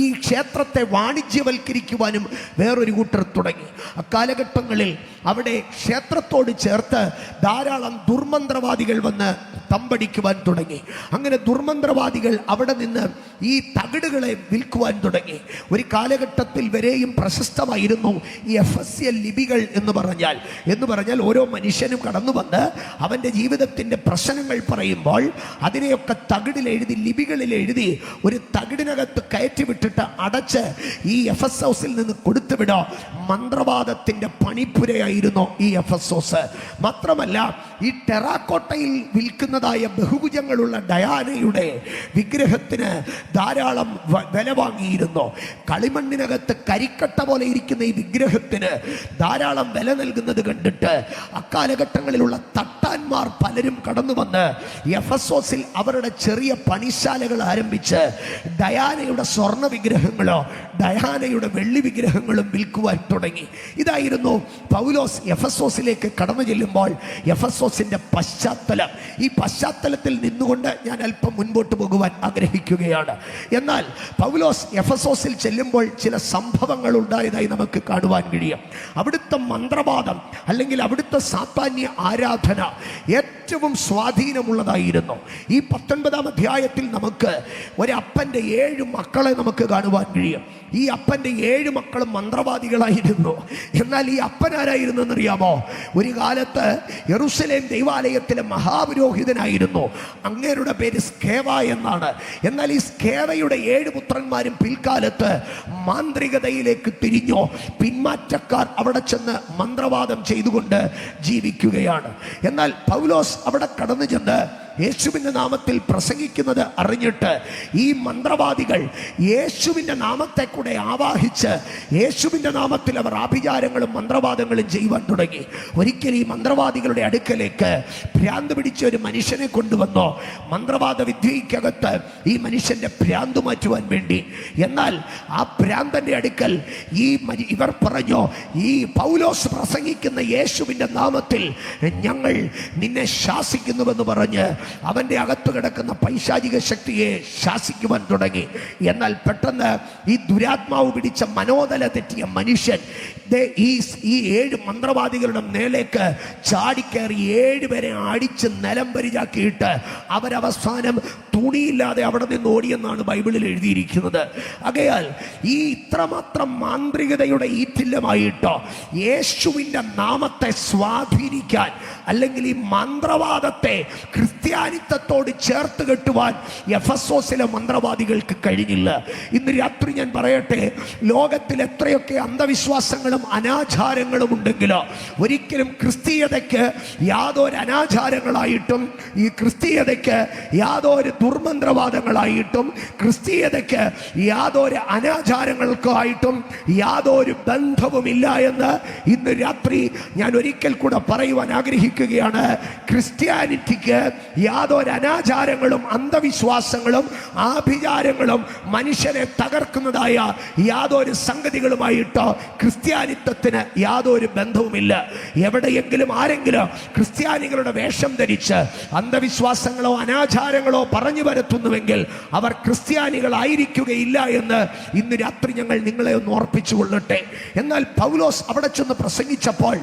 ഈ ക്ഷേത്രത്തെ വാണിജ്യവൽക്കരിക്കുവാനും വേറൊരു കൂട്ടർ തുടങ്ങി. അക്കാലഘട്ടങ്ങളിൽ അവിടെ ക്ഷേത്രത്തോട് ചേർത്ത് ധാരാളം ദുർമന്ത്രവാദികൾ വന്ന് തമ്പടിക്കുവാൻ തുടങ്ങി. അങ്ങനെ ദുർമന്ത്രവാദികൾ അവിടെ നിന്ന് ഈ തകിടുകളെ വിൽക്കുവാൻ തുടങ്ങി. ഒരു കാലഘട്ടത്തിൽ വരെയും പ്രശസ്തമായിരുന്നു ഈ എഫെസ്യൻ ലിപികൾ എന്ന് പറഞ്ഞാൽ ഓരോ മനുഷ്യനും കടന്നു വന്ന് അവൻ്റെ ജീവിതത്തിൻ്റെ പ്രശ്നങ്ങൾ പറയുമ്പോൾ അതിനെയൊക്കെ തകിടിൽ എഴുതി, ലിപികളിൽ എഴുതി ഒരു തകിടിനകത്ത് കയറ്റിവിട്ടിട്ട് അടച്ച് ഈ എഫെസോസിൽ നിന്ന് കൊടുത്തുവിടോ. മന്ത്രവാദത്തിൻ്റെ പണിപ്പുരയായിരുന്നു ഈ എഫെസോസ്. മാത്രമല്ല ഈ ടെറാക്കോട്ടയിൽ വിൽക്കുന്നതായ ബഹുഭുജങ്ങളുള്ള ഡയാനയുടെ വിഗ്രഹത്തിന് ധാരാളം വില വാങ്ങിയിരുന്നു. കളിമണ്ണിനകത്ത് കരിക്കട്ട പോലെ ഇരിക്കുന്ന ഈ വിഗ്രഹത്തിന് ധാരാളം വില നൽകുന്നത് കണ്ടിട്ട് അക്കാലഘട്ടങ്ങളിലുള്ള തട്ടാന്മാർ പലരും കടന്നു വന്ന് എഫെസോസിൽ അവരുടെ ചെറിയ പണിശാലകൾ ആരംഭിച്ച് ഡയാനയുടെ സ്വർണ്ണ വിഗ്രഹങ്ങളോ ഡയാനയുടെ വെള്ളി വിഗ്രഹങ്ങളും വിൽക്കുവാൻ തുടങ്ങി. ഇതായിരുന്നു പൗലോസ് എഫെസോസിലേക്ക് കടന്നു ചെല്ലുമ്പോൾ എഫെസോസിന്റെ പശ്ചാത്തലം. ഈ പശ്ചാത്തലത്തിൽ നിന്നുകൊണ്ട് ഞാൻ അല്പം മുൻപോട്ട് പോകുവാൻ ആഗ്രഹിക്കുകയാണ്. എന്നാൽ പൗലോസ് എഫെസോസിൽ ചെല്ലുമ്പോൾ ചില സംഭവങ്ങൾ ഉണ്ടായതായി നമുക്ക് കാണുവാൻ കഴിയും. അവിടുത്തെ മന്ത്രവാദം അല്ലെങ്കിൽ അവിടുത്തെ സാത്താന്യ ആരാധന ഏറ്റവും സ്വാധീനമുള്ളതായിരുന്നു. ഈ 19-ാം അധ്യായത്തിൽ നമുക്ക് ഒരപ്പൻ്റെ 7 മക്കളെ നമുക്ക് കാണുവാൻ കഴിയും. ഈ അപ്പൻ്റെ 7 മക്കളും മന്ത്രവാദികളായിരുന്നു. എന്നാൽ ഈ അപ്പനാരായിരുന്നു എന്നറിയാമോ? ഒരു കാലത്ത് യെരൂശലേം ദൈവാലയത്തിലെ മഹാപുരോഹിതനായിരുന്നു. അങ്ങേരുടെ പേര് സ്കേവ എന്നാണ്. എന്നാൽ ഈ സ്കേവയുടെ 7 പുത്രന്മാരും പിൽക്കാലത്ത് മാന്ത്രികതയിലേക്ക് തിരിഞ്ഞു. പിന്മാറ്റക്കാർ അവിടെ ചെന്ന് മന്ത്രവാദം ചെയ്തുകൊണ്ട് ജീവിക്കുകയാണ്. എന്നാൽ പൗലോസ് അവിടെ കടന്നു ചെന്ന് യേശുവിൻ്റെ നാമത്തിൽ പ്രസംഗിക്കുന്നത് അറിഞ്ഞിട്ട് ഈ മന്ത്രവാദികൾ യേശുവിൻ്റെ നാമത്തെ കൂടെ ആവാഹിച്ച് യേശുവിൻ്റെ നാമത്തിൽ അവർ ആഭിചാരങ്ങളും മന്ത്രവാദങ്ങളും ചെയ്യുവാൻ തുടങ്ങി. ഒരിക്കൽ ഈ മന്ത്രവാദികളുടെ അടുക്കലേക്ക് ഭ്രാന്ത് പിടിച്ച ഒരു മനുഷ്യനെ കൊണ്ടുവന്നോ മന്ത്രവാദ വിദ്യയ്ക്കകത്ത് ഈ മനുഷ്യൻ്റെ ഭ്രാന്ത് മാറ്റുവാൻ വേണ്ടി. എന്നാൽ ആ ഭ്രാന്തൻ്റെ അടുക്കൽ ഇവർ പറഞ്ഞോ, ഈ പൗലോസ് പ്രസംഗിക്കുന്ന യേശുവിൻ്റെ നാമത്തിൽ ഞങ്ങൾ നിന്നെ ശാസിക്കുന്നുവെന്ന് പറഞ്ഞ് അവൻ്റെ അകത്ത് കിടക്കുന്ന പൈശാചിക ശക്തിയെ ശാസിക്കുവാൻ തുടങ്ങി. എന്നാൽ പെട്ടെന്ന് ഈ ദുരാത്മാവ് പിടിച്ച മനോദല തെറ്റിയ മനുഷ്യൻ ഈ 7 മന്ത്രവാദികളുടെ മേലേക്ക് ചാടിക്കയറി 7 പേരെ അടിച്ച് നിലം പരിചാക്കിയിട്ട് അവരവസാനം തുണിയില്ലാതെ അവിടെ നിന്ന് ഓടിയെന്നാണ് ബൈബിളിൽ എഴുതിയിരിക്കുന്നത്. ആകയാൽ ഈ ഇത്രമാത്രം മാന്ത്രികതയുടെ ഈറ്റില്ലമായിട്ടോ യേശുവിൻ്റെ നാമത്തെ സ്വാധീനിക്കാൻ അല്ലെങ്കിൽ ഈ മന്ത്രവാദത്തെ ക്രിസ്ത്യാനിത്വത്തോട് ചേർത്ത് കെട്ടുവാൻ എഫെസോസിലെ മന്ത്രവാദികൾക്ക് കഴിഞ്ഞില്ല. ഇന്ന് രാത്രി ഞാൻ പറയട്ടെ, ലോകത്തിൽ എത്രയൊക്കെ അന്ധവിശ്വാസങ്ങളും അനാചാരങ്ങളും ഉണ്ടെങ്കിലോ ഒരിക്കലും ക്രിസ്തീയതയ്ക്ക് യാതൊരു അനാചാരങ്ങളായിട്ടും ഈ ക്രിസ്തീയതയ്ക്ക് യാതൊരു ദുർമന്ത്രവാദങ്ങളായിട്ടും ക്രിസ്തീയതയ്ക്ക് യാതൊരു അനാചാരങ്ങൾക്കായിട്ടും യാതൊരു ബന്ധവുമില്ല എന്ന് ഇന്ന് രാത്രി ഞാൻ ഒരിക്കൽ കൂടെ പറയുവാൻ ആഗ്രഹിക്കുകയാണ്. ക്രിസ്ത്യാനിറ്റിക്ക് യാതൊരു അനാചാരങ്ങളും അന്ധവിശ്വാസങ്ങളും ആഭിചാരങ്ങളും മനുഷ്യനെ തകർക്കുന്നതായ യാതൊരു സംഗതികളുമായിട്ടോ ക്രിസ്ത്യാനിത്വത്തിന് യാതൊരു ബന്ധവുമില്ല. എവിടെയെങ്കിലും ആരെങ്കിലും ക്രിസ്ത്യാനികളുടെ വേഷം ധരിച്ച് അന്ധവിശ്വാസങ്ങളോ അനാചാരങ്ങളോ പറഞ്ഞു വരുത്തുന്നുവെങ്കിൽ അവർ ക്രിസ്ത്യാനികളായിരിക്കുകയില്ല എന്ന് ഇന്ന് രാത്രി ഞങ്ങൾ നിങ്ങളെ ഒന്ന് ഓർപ്പിച്ചു കൊള്ളട്ടെ. എന്നാൽ പൗലോസ് അവിടെ ചെന്ന് പ്രസംഗിച്ചപ്പോൾ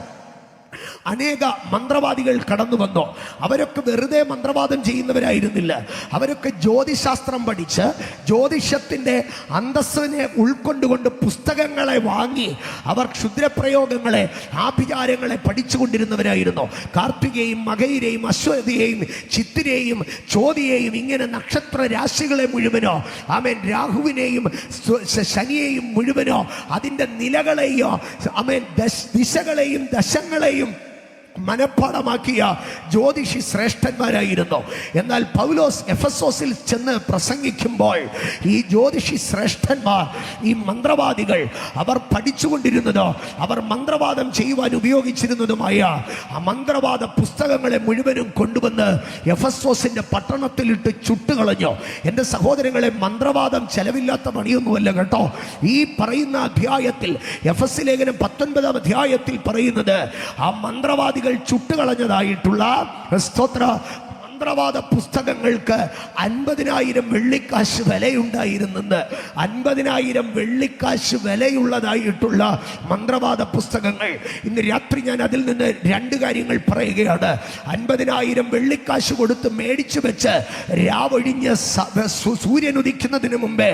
അനേക മന്ത്രവാദികൾ കടന്നു വന്നു. അവരൊക്കെ വെറുതെ മന്ത്രവാദം ചെയ്യുന്നവരായിരുന്നില്ല. അവരൊക്കെ ജ്യോതിശാസ്ത്രം പഠിച്ച് ജ്യോതിഷത്തിന്റെ അന്തസ്സിനെ ഉൾക്കൊണ്ടുകൊണ്ട് പുസ്തകങ്ങളെ വാങ്ങി അവർ ക്ഷുദ്രപ്രയോഗങ്ങളെ ആഭിചാരങ്ങളെ പഠിച്ചുകൊണ്ടിരുന്നവരായിരുന്നു. കാർത്തികയെയും മകയിരെയും അശ്വതിയെയും ചിത്തിരെയും ചോതിയെയും ഇങ്ങനെ നക്ഷത്ര രാശികളെ മുഴുവനോ ആമേൻ രാഹുവിനെയും ശനിയെയും മുഴുവനോ അതിൻ്റെ നിലകളെയോ ആമേൻ ദിശകളെയും ദശങ്ങളെയും മനഃപ്പാടമാക്കിയ ജ്യോതിഷി ശ്രേഷ്ഠന്മാരായിരുന്നു. എന്നാൽ പൗലോസ് എഫെസോസിൽ ചെന്ന് പ്രസംഗിക്കുമ്പോൾ ഈ ജ്യോതിഷി ശ്രേഷ്ഠന്മാർ, ഈ മന്ത്രവാദികൾ, അവർ പഠിച്ചുകൊണ്ടിരുന്നതോ അവർ മന്ത്രവാദം ചെയ്യുവാൻ ഉപയോഗിച്ചിരുന്നതുമായ ആ മന്ത്രവാദ പുസ്തകങ്ങളെ മുഴുവനും കൊണ്ടുവന്ന് എഫെസോസിന്റെ പട്ടണത്തിലിട്ട് ചുട്ടുകളഞ്ഞു. എൻ്റെ സഹോദരങ്ങളെ, മന്ത്രവാദം ചെലവില്ലാത്ത പണിയൊന്നുമല്ല കേട്ടോ. ഈ പറയുന്ന അധ്യായത്തിൽ എഫെസ് ലേഖനം 19 അധ്യായത്തിൽ പറയുന്നത് ആ മന്ത്രവാദികൾ ചുട്ടുകളഞ്ഞതായിട്ടുള്ള സ്തോത്ര മന്ത്രവാദ പുസ്തകങ്ങൾക്ക് 50,000 വെള്ളിക്കാശ് വിലയുണ്ടായിരുന്നെന്ന്. 50,000 വെള്ളിക്കാശ് വിലയുള്ളതായിട്ടുള്ള മന്ത്രവാദ പുസ്തകങ്ങൾ. ഇന്ന് രാത്രി ഞാൻ അതിൽ നിന്ന് 2 കാര്യങ്ങൾ പറയുകയാണ്. 50,000 വെള്ളിക്കാശ് കൊടുത്ത് മേടിച്ചു വെച്ച് രാവൊഴിഞ്ഞ് സൂര്യൻ ഉദിക്കുന്നതിന് മുമ്പേ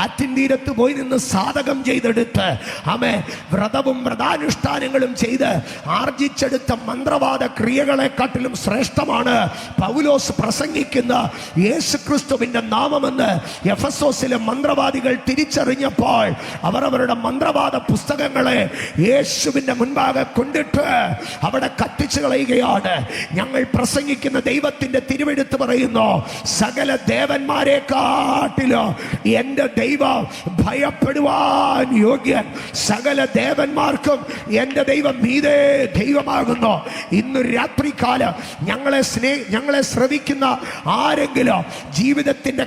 ആറ്റിൻ തീരത്ത് പോയി നിന്ന് സാധകം ചെയ്തെടുത്ത് ആമേ വ്രതവും വ്രതാനുഷ്ഠാനങ്ങളും ചെയ്ത് ആർജിച്ചെടുത്ത മന്ത്രവാദ ക്രിയകളെക്കാട്ടിലും ശ്രേഷ്ഠമാണ് പൗലോസ് പ്രസംഗിക്കുന്ന യേശുക്രിസ്തുവിന്റെ നാമമെന്ന് എഫെസോസിലെ മന്ത്രവാദികൾ തിരിച്ചറിഞ്ഞപ്പോൾ അവർ അവരുടെ മന്ത്രവാദ പുസ്തകങ്ങളെ യേശുവിന്റെ മുൻപാകെ കൊണ്ടിട്ട് അവിടെ കത്തിച്ചു കളയുകയാണ്. ഞങ്ങൾ പ്രസംഗിക്കുന്ന ദൈവത്തിന്റെ തിരുവെഴുത്ത് പറയുന്നു, സകല ദേവന്മാരെക്കാട്ടിലും എൻ്റെ ദൈവം ഭയപ്പെടുവാൻ യോഗ്യൻ. സകല ദേവന്മാർക്കും എൻ്റെ ദൈവം മീതെ ദൈവമാകുന്നു. ഇന്ന് രാത്രികാലം ഞങ്ങളെ ശ്രവിക്കുന്ന ആരെങ്കിലും ജീവിതത്തിന്റെ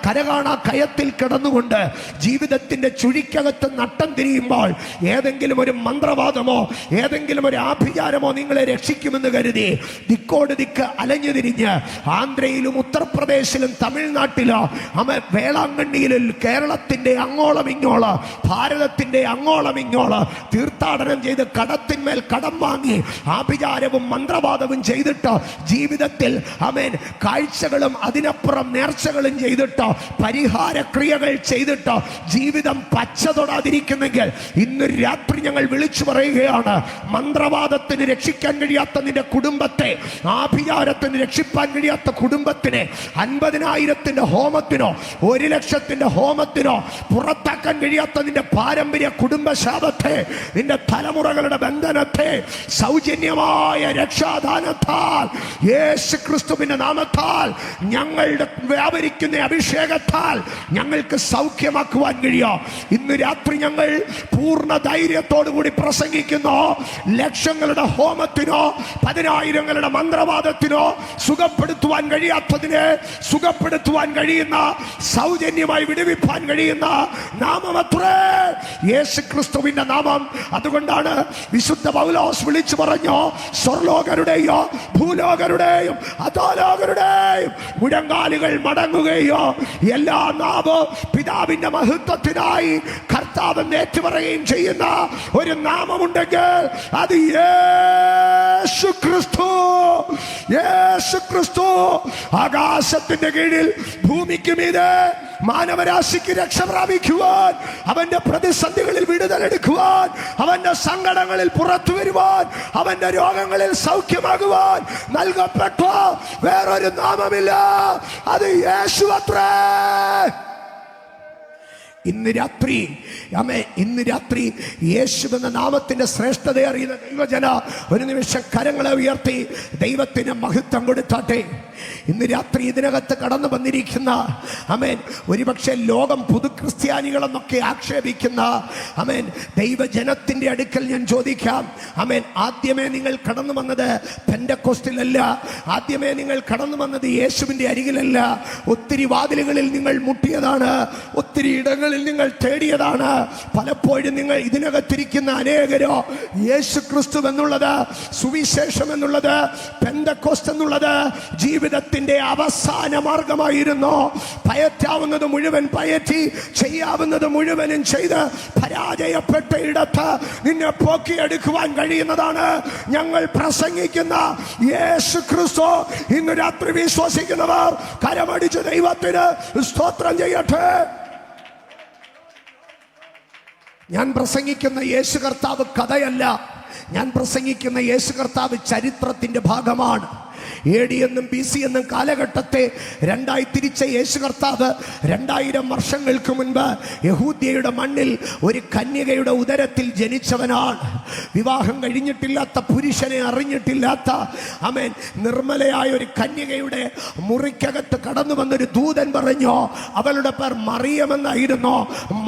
കരകാണാ കയത്തിൽ കിടന്നുകൊണ്ട് ജീവിതത്തിന്റെ ചുഴിക്കകത്ത് നട്ടം തിരിയുമ്പോൾ ഏതെങ്കിലും ഒരു മന്ത്രവാദമോ ഏതെങ്കിലും ഒരു ആഭിചാരമോ നിങ്ങളെ രക്ഷിക്കുമെന്ന് കരുതി ദിക്കോട് ദിക്ക് അലഞ്ഞു തിരിഞ്ഞ് ആന്ധ്രയിലും ഉത്തർപ്രദേശിലും തമിഴ്നാട്ടിലോ വേളാങ്കണ്ണിയിലും കേരളത്തിന്റെ അങ്ങോളം ഇങ്ങോളം ഭാരതത്തിന്റെ അങ്ങോളം ഇങ്ങോളം തീർത്ഥാടനം ചെയ്ത് കടത്തിന്മേൽ കടം വാങ്ങി ആഭിചാരവും മന്ത്രവാദവും ചെയ്തിട്ട് ജീവിതത്തിൽ ആമേൻ കാഴ്ചകളും അതിനപ്പുറം നേർച്ചകളും ചെയ്തിട്ടോ പരിഹാര ക്രിയകൾ ചെയ്തിട്ടോ ജീവിതം പച്ച തൊടാതിരിക്കുന്നെങ്കിൽ ഇന്ന് രാത്രി ഞങ്ങൾ വിളിച്ചു പറയുകയാണ്, മന്ത്രവാദത്തിന് രക്ഷിക്കാൻ കഴിയാത്ത നിന്റെ കുടുംബത്തെ, ആഭിചാരത്തിന് രക്ഷിപ്പാൻ കഴിയാത്ത കുടുംബത്തിനെ 50,000 ഹോമത്തിനോ 1,00,000 ഹോമത്തിനോ പുറത്താക്കാൻ കഴിയാത്ത നിന്റെ പാരമ്പര്യ കുടുംബശാപത്തെ, നിന്റെ തലമുറകളുടെ ബന്ധനത്തെ സൗജന്യമായ രക്ഷാദാനത്താൽ യേശു ക്രിസ്തുവിന്റെ നാമത്താൽ ഞങ്ങളുടെ വ്യാപരിക്കുന്ന അഭിഷേകത്താൽ ഞങ്ങൾക്ക് സൗഖ്യമാക്കുവാൻ കഴിയും. ഇന്ന് രാത്രി ഞങ്ങൾ പൂർണ്ണ ധൈര്യത്തോടു കൂടി പ്രസംഗിക്കുന്നു. ലക്ഷങ്ങളുടെ ഹോമത്തിനോ 10,000 മന്ത്രവാദത്തിനോ സുഖപ്പെടുത്തുവാൻ കഴിയാത്തതിനെ സുഖപ്പെടുത്തുവാൻ കഴിയുന്ന, സൗജന്യമായി വിടുവിപ്പാൻ കഴിയുന്ന നാമമത്രേ യേശു ക്രിസ്തുവിന്റെ നാമം. അതുകൊണ്ടാണ് വിശുദ്ധ പൗലോസ് വിളിച്ചു പറഞ്ഞു, സ്വർലോകരുടെയോ ഭൂലോകരുടെയും അധോലോകരുടെയും മുഴങ്കാലുകൾ മടങ്ങുകയോ എല്ലാ നാമവും പിതാവിന്റെ മഹത്വത്തിനായി കർത്താവ് ഏറ്റുപറയുകയും ചെയ്യുന്ന ഒരു നാമമുണ്ടെങ്കിൽ അത് യേശു ക്രിസ്തു. യേശു ക്രിസ്തു ആകാശത്തിന്റെ കീഴിൽ ഭൂമിക്ക് മീതെ മാനവരാശിക്ക് രക്ഷ പ്രാപിക്കുവാൻ, അവന്റെ പ്രതിസന്ധികളിൽ വിടുതലെടുക്കുവാൻ, അവന്റെ സങ്കടങ്ങളിൽ പുറത്തു വരുവാൻ, അവന്റെ രോഗങ്ങളിൽ സൗഖ്യമാകുവാൻ നൽകപ്പെട്ട വേറൊരു നാമമില്ല, അത് യേശു അത്രേ. ഇന്ന് രാത്രി യേശുവെന്ന നാമത്തിന്റെ ശ്രേഷ്ഠത അറിയുന്ന ദൈവജന ഒരു നിമിഷം കരങ്ങളെ ഉയർത്തി ദൈവത്തിന് മഹത്വം കൊടുത്താട്ടെ. ഇന്ന് രാത്രി ഇതിനകത്ത് കടന്നു വന്നിരിക്കുന്ന ഒരുപക്ഷെ ലോകം പുതു ക്രിസ്ത്യാനികളെന്നൊക്കെ ആക്ഷേപിക്കുന്ന ദൈവജനത്തിന്റെ അടുക്കൽ ഞാൻ ചോദിക്കാം, ആദ്യമേ നിങ്ങൾ കടന്നു വന്നത് പെന്തക്കോസ്തിലല്ല, ആദ്യമേ നിങ്ങൾ കടന്നു വന്നത് യേശുവിന്റെ അരികിലല്ല. ഒത്തിരി വാതിലുകളിൽ നിങ്ങൾ മുട്ടിയതാണ്, ഒത്തിരി ഇടങ്ങളിൽ നിങ്ങൾ തേടിയതാണ്. പലപ്പോഴും നിങ്ങൾ ഇതിനകത്തിരിക്കുന്ന അനേകരോ യേശു ക്രിസ്തു എന്നുള്ളത്, സുവിശേഷം എന്നുള്ളത്, പെന്തക്കോസ്ത് എന്നുള്ളത് ജീവിതത്തിന്റെ അവസാന മാർഗമായിരുന്നു. പയറ്റാവുന്നത് മുഴുവൻ പയറ്റി, ചെയ്യാവുന്നത് മുഴുവനും ചെയ്ത് പരാജയപ്പെട്ട ഇടത്ത് നിന്നെ പൊക്കിയെടുക്കുവാൻ കഴിയുന്നതാണ് ഞങ്ങൾ പ്രസംഗിക്കുന്ന യേശു ക്രിസ്തു. ഇന്ന് രാത്രി വിശ്വസിക്കുന്നവർ കരമടിച്ച് ദൈവത്തിന് സ്തോത്രം ചെയ്യട്ടെ. ഞാൻ പ്രസംഗിക്കുന്ന യേശു കർത്താവ് കഥയല്ല, ഞാൻ പ്രസംഗിക്കുന്ന യേശു കർത്താവ് ചരിത്രത്തിന്റെ ഭാഗമാണ്. AD എന്നും BC എന്നും കാലഘട്ടത്തെ രണ്ടായി തിരിച്ച യേശു കർത്താവ് 2000 വർഷങ്ങൾക്ക് മുൻപ് യഹൂദ്യയുടെ മണ്ണിൽ ഒരു കന്യകയുടെ ഉദരത്തിൽ ജനിച്ചവനാണ്. വിവാഹം കഴിഞ്ഞിട്ടില്ലാത്ത, പുരുഷനെ അറിഞ്ഞിട്ടില്ലാത്ത നിർമ്മലയായ ഒരു കന്യകയുടെ മുറിക്കകത്ത് കടന്നു വന്നൊരു ദൂതൻ പറഞ്ഞു, അവളുടെ പേർ മറിയമെന്നായിരുന്നു.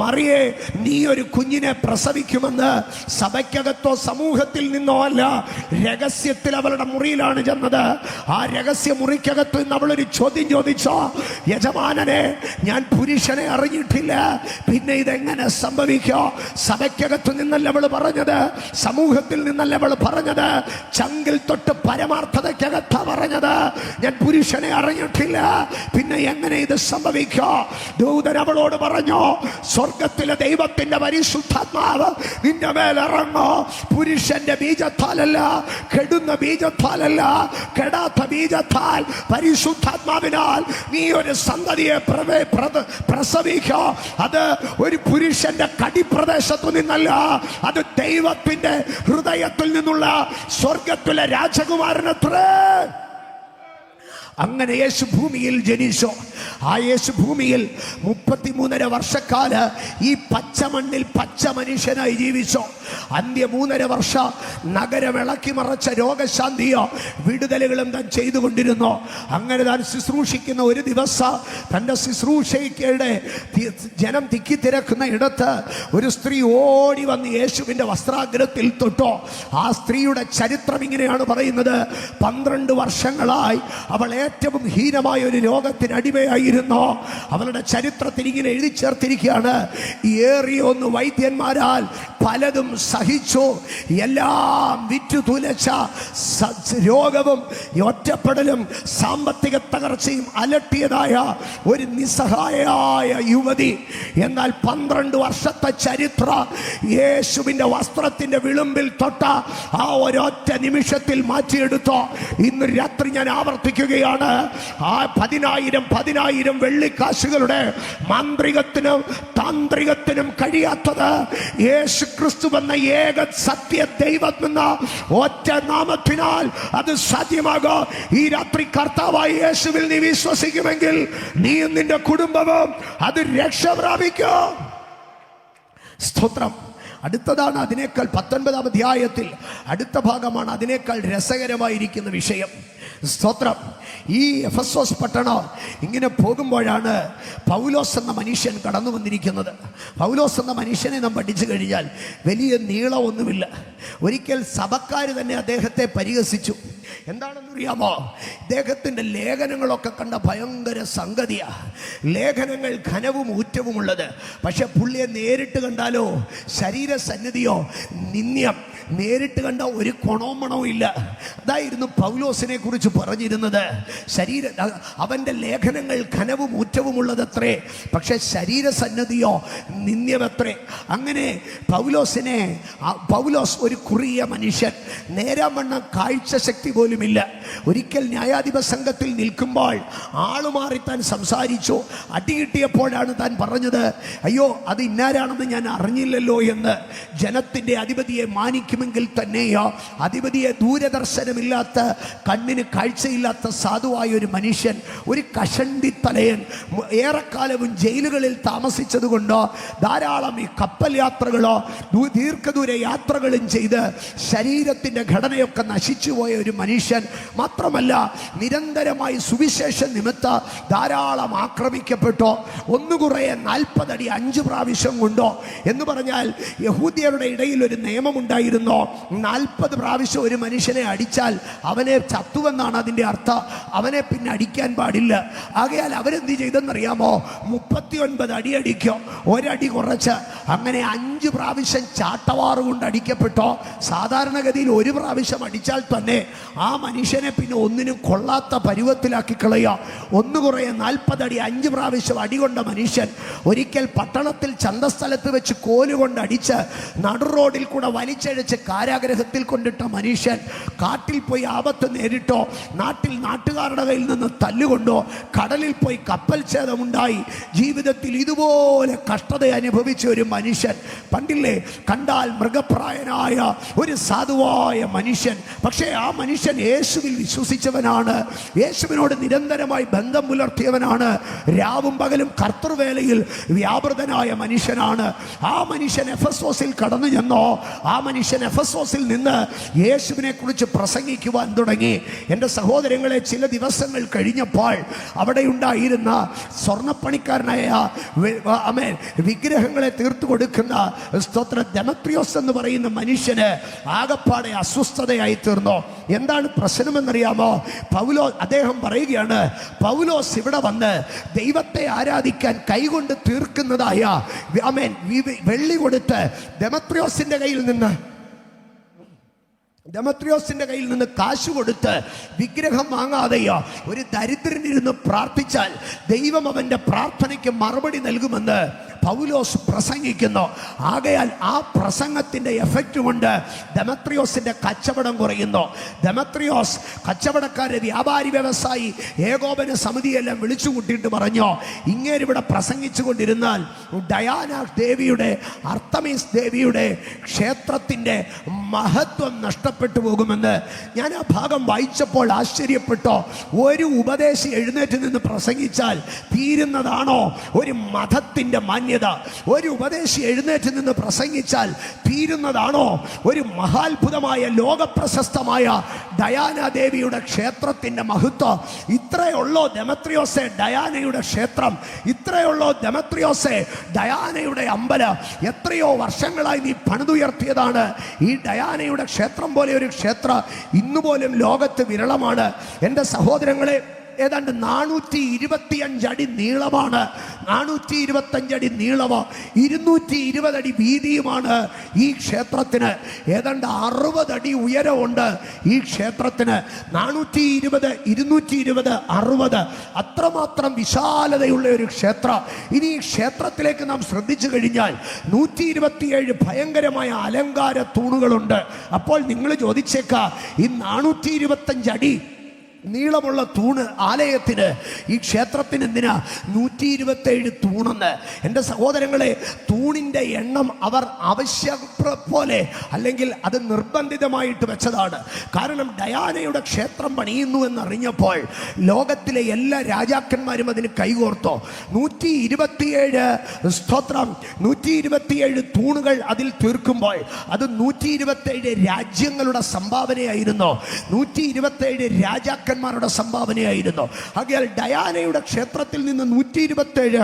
മറിയെ, നീ ഒരു കുഞ്ഞിനെ പ്രസവിക്കുമെന്ന്. സഭയ്ക്കകത്തോ സമൂഹത്തിൽ നിന്നോ അല്ല, രഹസ്യത്തിൽ അവളുടെ മുറിയിലാണ് ചെന്നത്. ആ രഹസ്യ മുറിക്കകത്ത് നിന്ന് അവളൊരു ചോദ്യം ചോദിച്ചോ, യജമാനനെ, ഞാൻ പുരുഷനെ അറിഞ്ഞിട്ടില്ല, പിന്നെ ഇതെങ്ങനെ സംഭവിക്കോ? സഭയ്ക്കകത്ത് നിന്നല്ല അവൾ പറഞ്ഞത്, സമൂഹത്തിൽ നിന്നല്ല അവൾ പറഞ്ഞത്, ചങ്കിൽ തൊട്ട് പരമാർത്ഥതയ്ക്കകത്താ പറഞ്ഞത്. ഞാൻ പുരുഷനെ അറിഞ്ഞിട്ടില്ല, പിന്നെ എങ്ങനെ ഇത് സംഭവിക്കോ? ദൂതൻ അവളോട് പറഞ്ഞു, സ്വർഗത്തിലെ ദൈവത്തിന്റെ പരിശുദ്ധാത്മാവ് നിന്റെ മേലിറങ്ങോ. പുരുഷന്റെ ബീജത്താലല്ല, കെടുന്ന ബീജത്താലല്ല, കെടാത്ത ബീജത്താൽ, പരിശുദ്ധാത്മാവിനാൽ നീ ഒരു സന്തതിയെ പ്രസവിക്കോ. അത് ഒരു പുരുഷന്റെ കടിപ്രദേശത്തു നിന്നല്ല, അത് ദൈവത്തിന്റെ ഹൃദയത്തിൽ നിന്നുള്ള സ്വർഗത്തിലെ രാജകുമാരനത്രേ. അങ്ങനെ യേശു ഭൂമിയിൽ ജനിച്ചു. ആ യേശു ഭൂമിയിൽ 33.5 വർഷക്കാല ഈ പച്ചമണ്ണിൽ പച്ച മനുഷ്യനായി ജീവിച്ചു. 3.5 വർഷം നഗരം ഇളക്കി മറച്ച രോഗശാന്തിയോ വിടുതലുകളും താൻ ചെയ്തുകൊണ്ടിരുന്നു. അങ്ങനെ താൻ ശുശ്രൂഷിക്കുന്ന ഒരു ദിവസം തൻ്റെ ശുശ്രൂഷയ്ക്കിടെ ജനം തിക്കിത്തിരക്കുന്ന ഇടത്ത് ഒരു സ്ത്രീ ഓടി വന്ന് യേശുവിൻ്റെ വസ്ത്രാഗ്രത്തിൽ തൊട്ടോ. ആ സ്ത്രീയുടെ ചരിത്രം ഇങ്ങനെയാണ് പറയുന്നത്, 12 വർഷങ്ങളായി അവൾ ഏറ്റവും ഹീനമായ ഒരു രോഗത്തിന് അടിമയായിരുന്നു. അവളുടെ ചരിത്രത്തിൽ ഇങ്ങനെ എഴുതി ചേർത്തിരിക്കുകയാണ്, ഏറിയൊന്ന് വൈദ്യന്മാരാൽ പലതും സഹിച്ചു, എല്ലാം വിറ്റു തുലച്ച രോഗവും ഒറ്റപ്പെടലും സാമ്പത്തിക തകർച്ചയും അലട്ടിയതായ ഒരു നിസ്സഹായയായ യുവതി. എന്നാൽ 12 വർഷത്തെ ചരിത്ര യേശുവിൻ്റെ വസ്ത്രത്തിന്റെ വിളുമ്പിൽ തൊട്ട ആ ഒരൊറ്റ നിമിഷത്തിൽ മാറ്റിയെടുത്തോ. ഇന്ന് രാത്രി ഞാൻ ആവർത്തിക്കുകയാണ്, ആ 10,000 വെള്ളിക്കാശുകളുടെ മാന്ത്രികത്തിനും താന്ത്രികത്തിനും കഴിയാത്തത് യേശു ക്രിസ്തു എന്ന ഏക സത്യ ദൈവം എന്ന ഒറ്റ നാമത്തിനാൽ അത് സാധ്യമാകും. ഈ രാത്രി കർത്താവായ യേശുവിൽ നീ വിശ്വസിക്കുമെങ്കിൽ നീയും നിന്റെ കുടുംബവും അത് രക്ഷ പ്രാപിക്കും. സ്തോത്രം. അടുത്തതാണ് അതിനേക്കാൾ 19-ാം അധ്യായത്തിൽ അടുത്ത ഭാഗമാണ് അതിനേക്കാൾ രസകരമായിരിക്കുന്ന വിഷയം. സ്തോത്രം. ഈ എഫെസോസ് പട്ടണം ഇങ്ങനെ പോകുമ്പോഴാണ് പൗലോസ് എന്ന മനുഷ്യൻ കടന്നു വന്നിരിക്കുന്നത്. പൗലോസ് എന്ന മനുഷ്യനെ നാം പഠിച്ചു കഴിഞ്ഞാൽ വലിയ നീളമൊന്നുമില്ല. ഒരിക്കൽ സഭക്കാർ തന്നെ അദ്ദേഹത്തെ പരിഹസിച്ചു. എന്താണെന്നറിയാമോ? ഇദ്ദേഹത്തിൻ്റെ ലേഖനങ്ങളൊക്കെ കണ്ട ഭയങ്കര സംഗതിയാ. ലേഖനങ്ങൾ ഘനവും ഊറ്റവുമുള്ളത്. പക്ഷെ പുള്ളിയെ നേരിട്ട് കണ്ടാലോ ശരീരസന്നിധിയോ നിന്ദ്യം. നേരിട്ട് കണ്ട ഒരു കൊണോമണവും ഇല്ല. അതായിരുന്നു പൗലോസിനെ കുറിച്ച് പറഞ്ഞിരുന്നത്. അവൻ്റെ ലേഖനങ്ങൾ ഘനവും ഊറ്റവുമുള്ളതത്രേ, പക്ഷെ ശരീരസന്നദ്ധിയോ നിന്ദ്യമത്രേ. അങ്ങനെ പൗലോസ് ഒരു കുറിയ മനുഷ്യൻ, നേരാവണ്ണം കാഴ്ച ശക്തി പോലുമില്ല. ഒരിക്കൽ ന്യായാധിപ സംഘത്തിൽ നിൽക്കുമ്പോൾ ആളുമാറി താൻ സംസാരിച്ചു. അടികിട്ടിയപ്പോഴാണ് താൻ പറഞ്ഞത്, അയ്യോ അത് ഇന്നാരാണെന്ന് ഞാൻ അറിഞ്ഞില്ലല്ലോ എന്ന്. ജനത്തിൻ്റെ അധിപതിയെ മാനിക്കും ആയിരിക്കുമെങ്കിൽ തന്നെയോ അധിപതിയെ ദൂരദർശനമില്ലാത്ത കണ്ണിന് കാഴ്ചയില്ലാത്ത സാധുവായ ഒരു മനുഷ്യൻ, ഒരു കഷണ്ടി തലയൻ, ഏറെക്കാലവും ജയിലുകളിൽ താമസിച്ചതുകൊണ്ടോ ധാരാളം ഈ കപ്പൽ യാത്രകളോ ദീർഘദൂര യാത്രകളും ചെയ്ത് ശരീരത്തിൻ്റെ ഘടനയൊക്കെ നശിച്ചുപോയ ഒരു മനുഷ്യൻ. മാത്രമല്ല നിരന്തരമായി സുവിശേഷ നിമിത്ത ധാരാളം ആക്രമിക്കപ്പെട്ടോ. ഒന്നുകുറേ 40 അടി 5 പ്രാവശ്യം കൊണ്ടോ എന്ന് പറഞ്ഞാൽ യഹൂദ്യരുടെ ഇടയിൽ ഒരു നിയമമുണ്ടായിരുന്നോ, 40 പ്രാവശ്യം ഒരു മനുഷ്യനെ അടിച്ചാൽ അവനെ ചത്തുവെന്നാണ് അതിൻ്റെ അർത്ഥം. അവനെ പിന്നെ അടിക്കാൻ പാടില്ല. ആകയാൽ അവരെന്ത് ചെയ്തെന്നറിയാമോ? 39 അടി അടിക്കോ, ഒരടി കുറച്ച്. അങ്ങനെ 5 പ്രാവശ്യം ചാട്ടവാറ് കൊണ്ട് അടിക്കപ്പെട്ടോ. സാധാരണഗതിയിൽ 1 പ്രാവശ്യം അടിച്ചാൽ തന്നെ ആ മനുഷ്യനെ പിന്നെ ഒന്നിനും കൊള്ളാത്ത പരുവത്തിലാക്കി കളയുക. ഒന്നുകുറേ 40 അടി 5 പ്രാവശ്യം അടികൊണ്ട മനുഷ്യൻ ഒരിക്കൽ പട്ടണത്തിൽ ചന്തസ്ഥലത്ത് വെച്ച് കോലുകൊണ്ട് അടിച്ച് നടു റോഡിൽ കൂടെ വലിച്ചഴച്ച് കാരാഗ്രഹത്തിൽ കൊണ്ടിട്ട മനുഷ്യൻ കാട്ടിൽ പോയി ആപത്ത് നേരിട്ടോ, നാട്ടുകാരുടെ കയ്യിൽ നിന്ന് തല്ലുകൊണ്ടോ, കടലിൽ പോയി കപ്പൽ ഛേദമുണ്ടായി ജീവിതത്തിൽ ഇതുപോലെ കഷ്ടത അനുഭവിച്ച ഒരു മനുഷ്യൻ. പണ്ടില്ലേ, കണ്ടാൽ മൃഗപ്രായനായ ഒരു സാധുവായ മനുഷ്യൻ. പക്ഷേ ആ മനുഷ്യൻ യേശുവിൽ വിശ്വസിച്ചവനാണ്, യേശുവിനോട് നിരന്തരമായി ബന്ധം പുലർത്തിയവനാണ്, രാവും പകലും കർത്തൃവേലയിൽ വ്യാപൃതനായ മനുഷ്യനാണ്. ആ മനുഷ്യൻ എഫെസോസിൽ കടന്നു ചെന്നോ, ആ മനുഷ്യൻ എഫെസോസിൽ നിന്ന് യേശുവിനെ കുറിച്ച് പ്രസംഗിക്കുവാൻ തുടങ്ങി. എൻ്റെ സഹോദരങ്ങളെ, ചില ദിവസങ്ങൾ കഴിഞ്ഞപ്പോൾ അവിടെ ഉണ്ടായിരുന്ന സ്വർണ്ണപ്പണിക്കാരനായ വിഗ്രഹങ്ങളെ തീർത്തു കൊടുക്കുന്ന ദെമത്രിയോസ് എന്ന് പറയുന്ന മനുഷ്യന് ആകപ്പാടെ അസ്വസ്ഥതയായി തീർന്നു. എന്താണ് പ്രശ്നമെന്നറിയാമോ? അദ്ദേഹം പറയുകയാണ്, പൗലോസ് ഇവിടെ വന്ന് ദൈവത്തെ ആരാധിക്കാൻ കൈകൊണ്ട് തീർക്കുന്നതായ വെള്ളി കൊടുത്ത് ദെമത്രിയോസിന്റെ കയ്യിൽ നിന്ന് കാശ് കൊടുത്ത് വിഗ്രഹം വാങ്ങാതെയോ ഒരു ദരിദ്രനിരുന്ന് പ്രാർത്ഥിച്ചാൽ ദൈവം അവൻ്റെ പ്രാർത്ഥനയ്ക്ക് മറുപടി നൽകുമെന്ന് പൗലോസ് പ്രസംഗിക്കുന്നു. ആകയാൽ ആ പ്രസംഗത്തിൻ്റെ എഫക്റ്റ് കൊണ്ട് ദെമത്രിയോസിൻ്റെ കച്ചവടം കുറയുന്നു. ദെമത്രിയോസ് കച്ചവടക്കാരെ, വ്യാപാരി വ്യവസായി ഏകോപന സമിതിയെല്ലാം വിളിച്ചു കൂട്ടിയിട്ട് പറഞ്ഞു, ഇങ്ങേരിവിടെ പ്രസംഗിച്ചു കൊണ്ടിരുന്നാൽ ഡയാന ദേവിയുടെ, അർത്തമീസ് ദേവിയുടെ ക്ഷേത്രത്തിൻ്റെ മഹത്വം നഷ്ടപ്പെട്ടു പോകുമെന്ന്. ഞാൻ ആ ഭാഗം വായിച്ചപ്പോൾ ആശ്ചര്യപ്പെട്ടോ. ഒരു ഉപദേശി എഴുന്നേറ്റ് നിന്ന് പ്രസംഗിച്ചാൽ തീരുന്നതാണോ ഒരു മതത്തിൻ്റെ മാന്യത? ഒരു ഉപദേശി എഴുന്നേറ്റ് നിന്ന് പ്രസംഗിച്ചാൽ തീരുന്നതാണോ ഒരു മഹാത്ഭുതമായ ലോകപ്രശസ്തമായ ഡയാന ദേവിയുടെ ക്ഷേത്രത്തിൻ്റെ മഹത്വം? ഇത്രയുള്ളോ ദെമത്രിയോസെ ഡയാനയുടെ ക്ഷേത്രം? ഇത്രയുള്ളോ ദെമത്രിയോസെ ഡയാനയുടെ അമ്പലം? എത്രയോ വർഷങ്ങളായി നീ പണിതുയർത്തിയതാണ് ഈ ഡയാനയുടെ ക്ഷേത്രം പോലെ ഒരു ക്ഷേത്രം ഇന്നുപോലും ലോകത്ത് വിരളമാണ്. എൻ്റെ സഹോദരങ്ങളെ, ഏതാണ്ട് 425 അടി നീളമാണ്, 425 അടി നീളമോ 220 അടി വീതിയുമാണ് ഈ ക്ഷേത്രത്തിന്. ഏതാണ്ട് 60 അടി ഉയരമുണ്ട് ഈ ക്ഷേത്രത്തിന്. 420, 220, 60 അത്രമാത്രം വിശാലതയുള്ള ഒരു ക്ഷേത്രം. ഇനി ഈ ക്ഷേത്രത്തിലേക്ക് നാം ശ്രദ്ധിച്ചു കഴിഞ്ഞാൽ 127 ഭയങ്കരമായ അലങ്കാര തൂണുകളുണ്ട്. അപ്പോൾ നിങ്ങൾ ചോദിച്ചേക്കാം, ഈ 425 അടി നീളമുള്ള തൂണ് ആലയത്തിന്, ഈ ക്ഷേത്രത്തിന് എന്തിനാ 127 തൂണെന്ന്? എൻ്റെ സഹോദരങ്ങളെ, തൂണിൻ്റെ എണ്ണം അവർ ആവശ്യം പോലെ അല്ലെങ്കിൽ അത് നിർബന്ധിതമായിട്ട് വെച്ചതാണ്. കാരണം ഡയാനയുടെ ക്ഷേത്രം പണിയുന്നു എന്നറിഞ്ഞപ്പോൾ ലോകത്തിലെ എല്ലാ രാജാക്കന്മാരും അതിന് കൈകോർത്തോ. 127 തൂണുകൾ അതിൽ തീർക്കുമ്പോൾ അത് 127 രാജ്യങ്ങളുടെ സംഭാവനയായിരുന്നു, 127 രാജാക്കന്മാരുടെ സംഭാവനയായിരുന്നു. ആകയാൽ ഡയാനയുടെ ക്ഷേത്രത്തിൽ നിന്ന് 127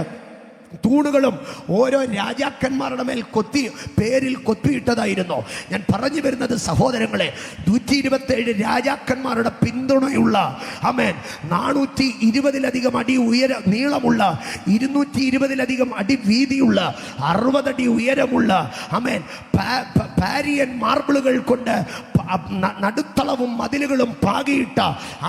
തൂണുകളും ഓരോ രാജാക്കന്മാരുടെ മേൽ പേരിൽ കൊത്തിയിട്ടതായിരുന്നു. ഞാൻ പറഞ്ഞു വരുന്നത് സഹോദരങ്ങളെ, 127 രാജാക്കന്മാരുടെ പിന്തുണയുള്ള 420 അടി നീളമുള്ള 220 അടി വീതിയുള്ള 60 അടി ഉയരമുള്ള പാരിയൻ മാർബിളുകൾ കൊണ്ട് നടുത്തളവും മതിലുകളും പാകിയിട്ട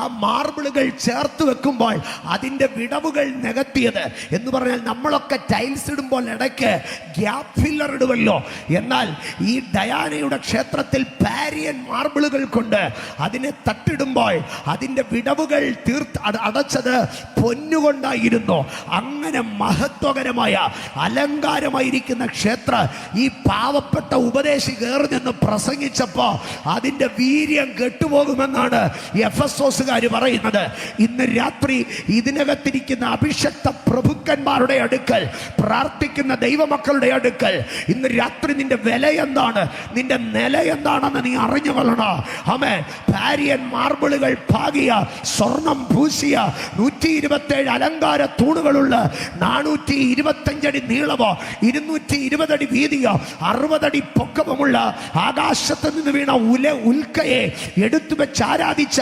ആ മാർബിളുകൾ ചേർത്ത് വെക്കുമ്പോൾ അതിൻ്റെ വിടവുകൾ നികത്തിയത് എന്ന് പറഞ്ഞാൽ നമ്മളൊക്കെ ടൈൽസ് ഇടുമ്പോൾ ഇടയ്ക്ക് ഗ്യാപ്പ് ഫില്ലർ ഇടുമല്ലോ. എന്നാൽ ഈ ഡയാനയുടെ ക്ഷേത്രത്തിൽ പാരിയൻ മാർബിളുകൾ കൊണ്ട് അതിനെ തട്ടിടുമ്പോൾ അതിൻ്റെ വിടവുകൾ അടച്ചത് പൊന്നുകൊണ്ടായിരുന്നു. അങ്ങനെ മഹത്വകരമായ അലങ്കാരമായിരിക്കുന്ന ക്ഷേത്രം ഈ പാവപ്പെട്ട ഉപദേശി കയറി നിന്ന് പ്രസംഗിച്ചപ്പോ അതിന്റെ വീര്യം കെട്ടുപോകുമെന്നാണ് എഫെസോസുകാർ പറയുന്നത്. ഇന്ന് രാത്രി ഇതിനകത്തിരിക്കുന്ന അഭിഷക്ത പ്രഭുക്കന്മാരുടെ അടുക്കൽ, പ്രാർത്ഥിക്കുന്ന ദൈവമക്കളുടെ അടുക്കൽ ഇന്ന് രാത്രി നിന്റെ വില എന്താണ്, നിന്റെ നില എന്താണെന്ന് നീ അറിഞ്ഞുകൊള്ളണം. ആമേൻ. പാരിയൻ മാർബിളുകൾ പാകിയ, സ്വർണം പൂശിയ, 127 അലങ്കാര തൂണുകളുള്ള, 425 അടി നീളമോ 220 അടി വീതിയോ 60 അടി പൊക്കവുമുള്ള, ആകാശത്ത് നിന്ന് വീണ ഉൽക്കയെ എടുത്തു വെച്ച് ആരാധിച്ച,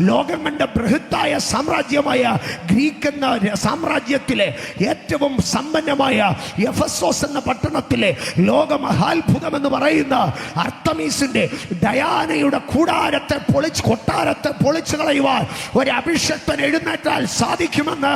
ലോകം കണ്ട ബൃഹത്തായ സാമ്രാജ്യമായ ഗ്രീക്ക് എന്ന സാമ്രാജ്യത്തിലെ ഏറ്റവും സമ്പന്നമായ എഫെസോസ് എന്ന പട്ടണത്തിലെ ലോകമഹാത്ഭുതം എന്ന് പറയുന്ന അർത്തമീസിന്റെ, ഡയാനയുടെ കൊട്ടാരത്തെ പൊളിച്ചു കളയുവാൻ ഒരു അഭിഷക്തൻ എഴുന്നേറ്റാൽ സാധിക്കുമെന്ന്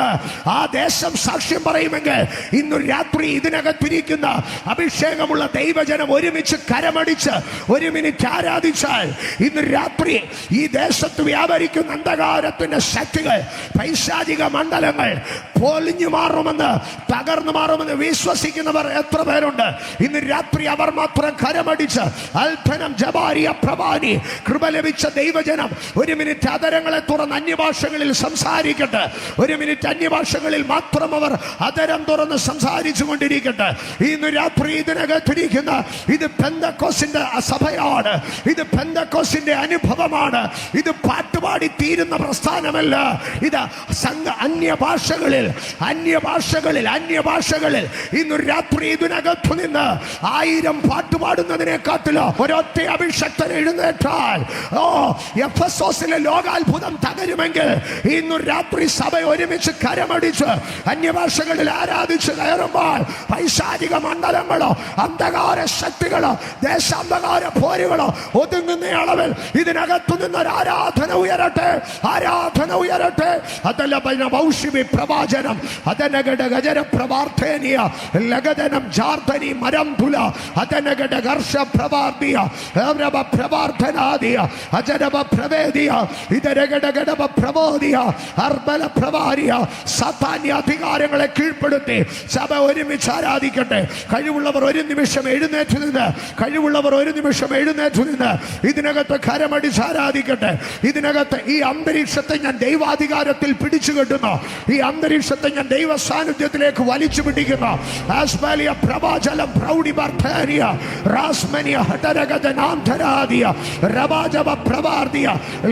ആ ദേശം സാക്ഷ്യം പറയുമെങ്കിൽ ഇന്നു രാത്രി ഇതിനകത്തിരിക്കുന്ന അഭിഷേകമുള്ള ദൈവജനം ഒരുമിച്ച് കരമടിച്ച് ഒരു മിനിറ്റ് ആരാധിച്ചാൽ ഇന്ന് രാത്രി ഈ ദേശത്ത് വ്യാപരിക്കുന്ന അന്ധകാരത്തിന്റെ ശക്തികൾ, പൈശാചിക മണ്ഡലങ്ങൾ പൊളിഞ്ഞു മാറുമെന്ന്, തകർന്നു മാറുമെന്ന് വിശ്വസിക്കുന്നവർ എത്ര പേരുണ്ട്? ഇന്ന് രാത്രി അവർ മാത്രം കരമടിച്ച് അൽഫനം ജബാരിയ പ്രഭാനി കൃപ ലഭിച്ച ദൈവജനം ഒരു മിനിറ്റ് അതരങ്ങളെ തുറന്ന് അന്യഭാഷകളിൽ സംസാരിക്കട്ടെ. ഒരു മിനിറ്റ് അന്യഭാഷകളിൽ മാത്രം അവർ അതരം തുറന്ന് സംസാരിച്ചു കൊണ്ടിരിക്കട്ടെ. ഇന്ന് രാത്രി ഇതിനകത്തിരിക്കുന്ന ഇത് പെന്തക്കോസ്തിന്റെ സഭയാണ്, ഇത് പെന്തക്കോസ്തിന്റെ അനുഭവമാണ്. ഇത് പാട്ടുപാടി തീരുന്ന പ്രസ്ഥാനമല്ല. ഇത് അന്യഭാഷകളിൽ ഇന്ന് രാത്രി ഇതിനകത്തു നിന്ന് 1000 പാട്ടുപാടുന്നതിനെക്കാട്ടിലോ ഒരൊറ്റ അഭിഷക്തൻ എഴുന്നേറ്റാൽ എഫെസോസിലെ ലോകാത്ഭുതം തകരുമെങ്കിൽ ഇന്ന് രാത്രി സഭ ഒരുമിച്ച് കരമടിച്ച് അന്യഭാഷകളിൽ ആരാധിച്ച് കയറുമ്പോൾ പൈശാചിക മണ്ഡലങ്ങളോ അന്ധകാര ശക്തികളോ ദേശാന്ധകാര പോരുകളോ ഒതുങ്ങുന്ന അളവിൽ ഇതിനകത്തു നിന്നൊരു ആരാധന ഉയരട്ടെ. അതല്ല പ്രവാചനം അതനഗട ഗജര പ്രവാർത്ഥേനിയ ലഗദനം ജാർദ്ധനി മരം തുല അതനഗട ഘർഷ പ്രവാർദിയ ഏവരവ പ്രവാർത്ഥനാദിയ അജരവ പ്രവേദിയ ഇതരഗടഗടവ പ്രബോധിയ അർബല പ്രവാരിയ സാത്താന്യ അധികാരങ്ങളെ കീഴ്പ്പെടുത്തി സഭ ഒരുമിച്ച് ആരാധിക്കട്ടെ. കഴിവുള്ളവർ ഒരു നിമിഷം എഴുന്നേറ്റ് നിന്ന് ഇതിനകത്ത് കരമടിച്ച് ആരാധിക്കട്ടെ. ഇതിനകത്ത് ഈ അന്തരീക്ഷത്തെ ഞാൻ ദൈവാധികാരത്തിൽ പിടിച്ചു കെട്ടുന്നു. ഈ അന്തരീക്ഷത്തെ ഞാൻ ദൈവ സാന്നിധ്യത്തിലേക്ക് വലിച്ചു പിടിക്കുന്നു. ആസ്മാലിയ പ്രവാചലം പ്രൗഢി ബർത്തേനിയ റാസ്മനിയ ഹടരഗദനാന്തരാദിയ രവാജവ പ്രവാർദിയ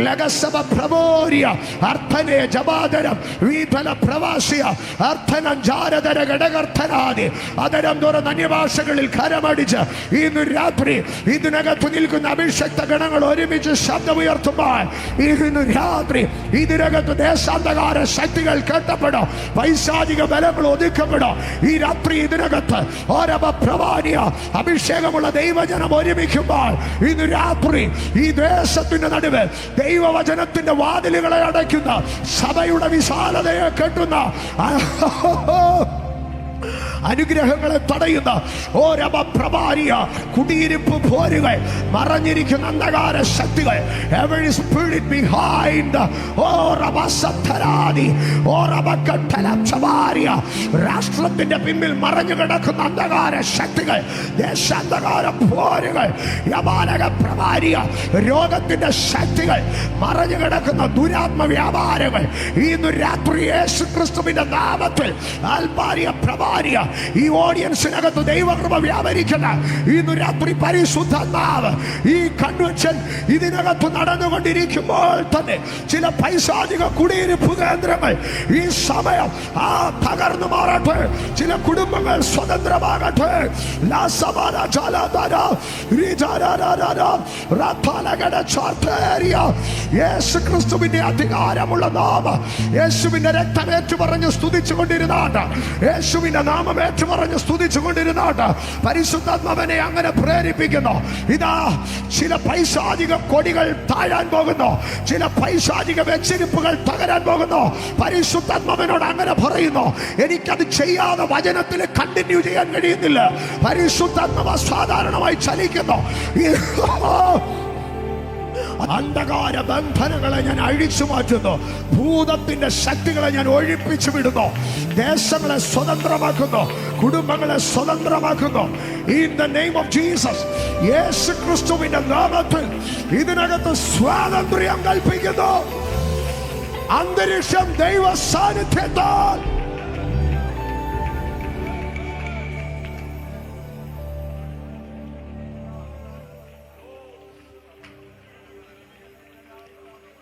ലഗസവ പ്രവോരിയ അർത്ഥനേ ജപാദരം വീതല പ്രവാസിയ അർത്ഥനം ജാരദര ഘടകർത്ഥനാദി അതരം തുറന്ന് അന്യഭാഷകളിൽ കരമടിച്ച് ഇന്ന് രാത്രി ഇതിനകത്ത് നിൽക്കുന്ന അഭിഷക്ത ഗണങ്ങൾ ഒരുമിച്ച് ശബ്ദമുയർത്തുമ്പോൾ ഇന്ന് രാത്രി ഇതിനകത്ത് ദേശാന്തകാര ശക്തികൾ കെട്ടപ്പെടും, പൈശാചിക ബലങ്ങൾ ഒതുക്കപ്പെടും. ഈ രാത്രി ഇതിനകത്ത് ഓരവ പ്രവാനിയ അഭിഷേകമുള്ള ദൈവജനം ഒരുമിക്കുമ്പോൾ ഇന്ന് രാത്രി ഈ ദേശത്തിന്റെ നടുവ് ദൈവവചനത്തിന്റെ വാതിലുകളെ അടയ്ക്കുന്ന സഭയുടെ വിശാലതയെ കെട്ടുന്ന അനുഗ്രഹങ്ങളെ തടയുന്ന ഓരവ പ്രഭാരിയ കുടിയിരിപ്പ് പോരുകൾ, മറഞ്ഞിരിക്കുന്ന അന്ധകാര ശക്തികൾ, every spirit behind രാഷ്ട്രത്തിന്റെ പിന്നിൽ മറഞ്ഞു കിടക്കുന്ന അന്ധകാര ശക്തികൾ, ദേശാന്ധകാര പോരുകൾ, യമാനക പ്രഭാരിയ രോഗത്തിന്റെ ശക്തികൾ, മറഞ്ഞു കിടക്കുന്ന ദുരാത്മ വ്യാപാരങ്ങൾ ഇന്ന് രാത്രി യേശു ക്രിസ്തുവിന്റെ നാമത്തിൽ ആൽബാരിയ പ്രഭാരിയ ഈ ഓഡിയൻസിനകത്ത് ദൈവകൃപ വ്യാപരിക്കുന്ന ഇന്ന് രാത്രി പരിശുദ്ധാത്മാവ് ഈ കൺവെൻഷൻ ഇതിനകത്ത് നടന്നുകൊണ്ടിരിക്കുമ്പോൾ തന്നെ ചില പൈശാചിക കുടിയിരിപ്പ് കേന്ദ്രങ്ങൾ ഈ സമയം തകർന്നു മാറട്ടെ. ചില കുടുംബങ്ങൾ സ്വതന്ത്രമാകട്ടെ. യേശു ക്രിസ്തുവിന്റെ അധികാരമുള്ള നാമം, യേശുവിന്റെ രക്തമേറ്റു പറഞ്ഞ് സ്തുതിച്ചു കൊണ്ടിരുന്നാണ് യേശുവിന്റെ നാമം ഏറ്റുപറഞ്ഞ് സ്തുതിച്ചു കൊണ്ടിരുന്നാട്ട് പരിശുദ്ധാത്മാവിനെ അങ്ങനെ പ്രേരിപ്പിക്കുന്നു. ഇതാ ചില പൈശാചിക കൊടികൾ താഴാൻ പോകുന്നു, ചില പൈശാചിക വെച്ചിരിപ്പുകൾ തകരാൻ പോകുന്നു. പരിശുദ്ധാത്മാവിനോട് അങ്ങനെ പറയുന്നു. എനിക്കത് ചെയ്യാതെ വചനത്തിൽ കണ്ടിന്യൂ ചെയ്യാൻ കഴിയുന്നില്ല. പരിശുദ്ധാത്മാവ് സാധാരണമായി ചലിക്കുന്നു. അന്ധകാര ബന്ധനങ്ങളെ ഞാൻ അഴിച്ചു മാറ്റുന്നു. ഭൂതത്തിന്റെ ശക്തികളെ ഞാൻ ഒഴിപ്പിച്ചു വിടുന്നു. ദേശങ്ങളെ സ്വതന്ത്രമാക്കുന്നു, കുടുംബങ്ങളെ സ്വതന്ത്രമാക്കുന്നു. In the name of Jesus, യേശു ക്രിസ്തുവിന്റെ നാമത്തിൽ ഇതിനകത്ത് സ്വാതന്ത്ര്യം കൽപ്പിക്കുന്നു. അന്തരീക്ഷം ദൈവ സാന്നിധ്യത്താൽ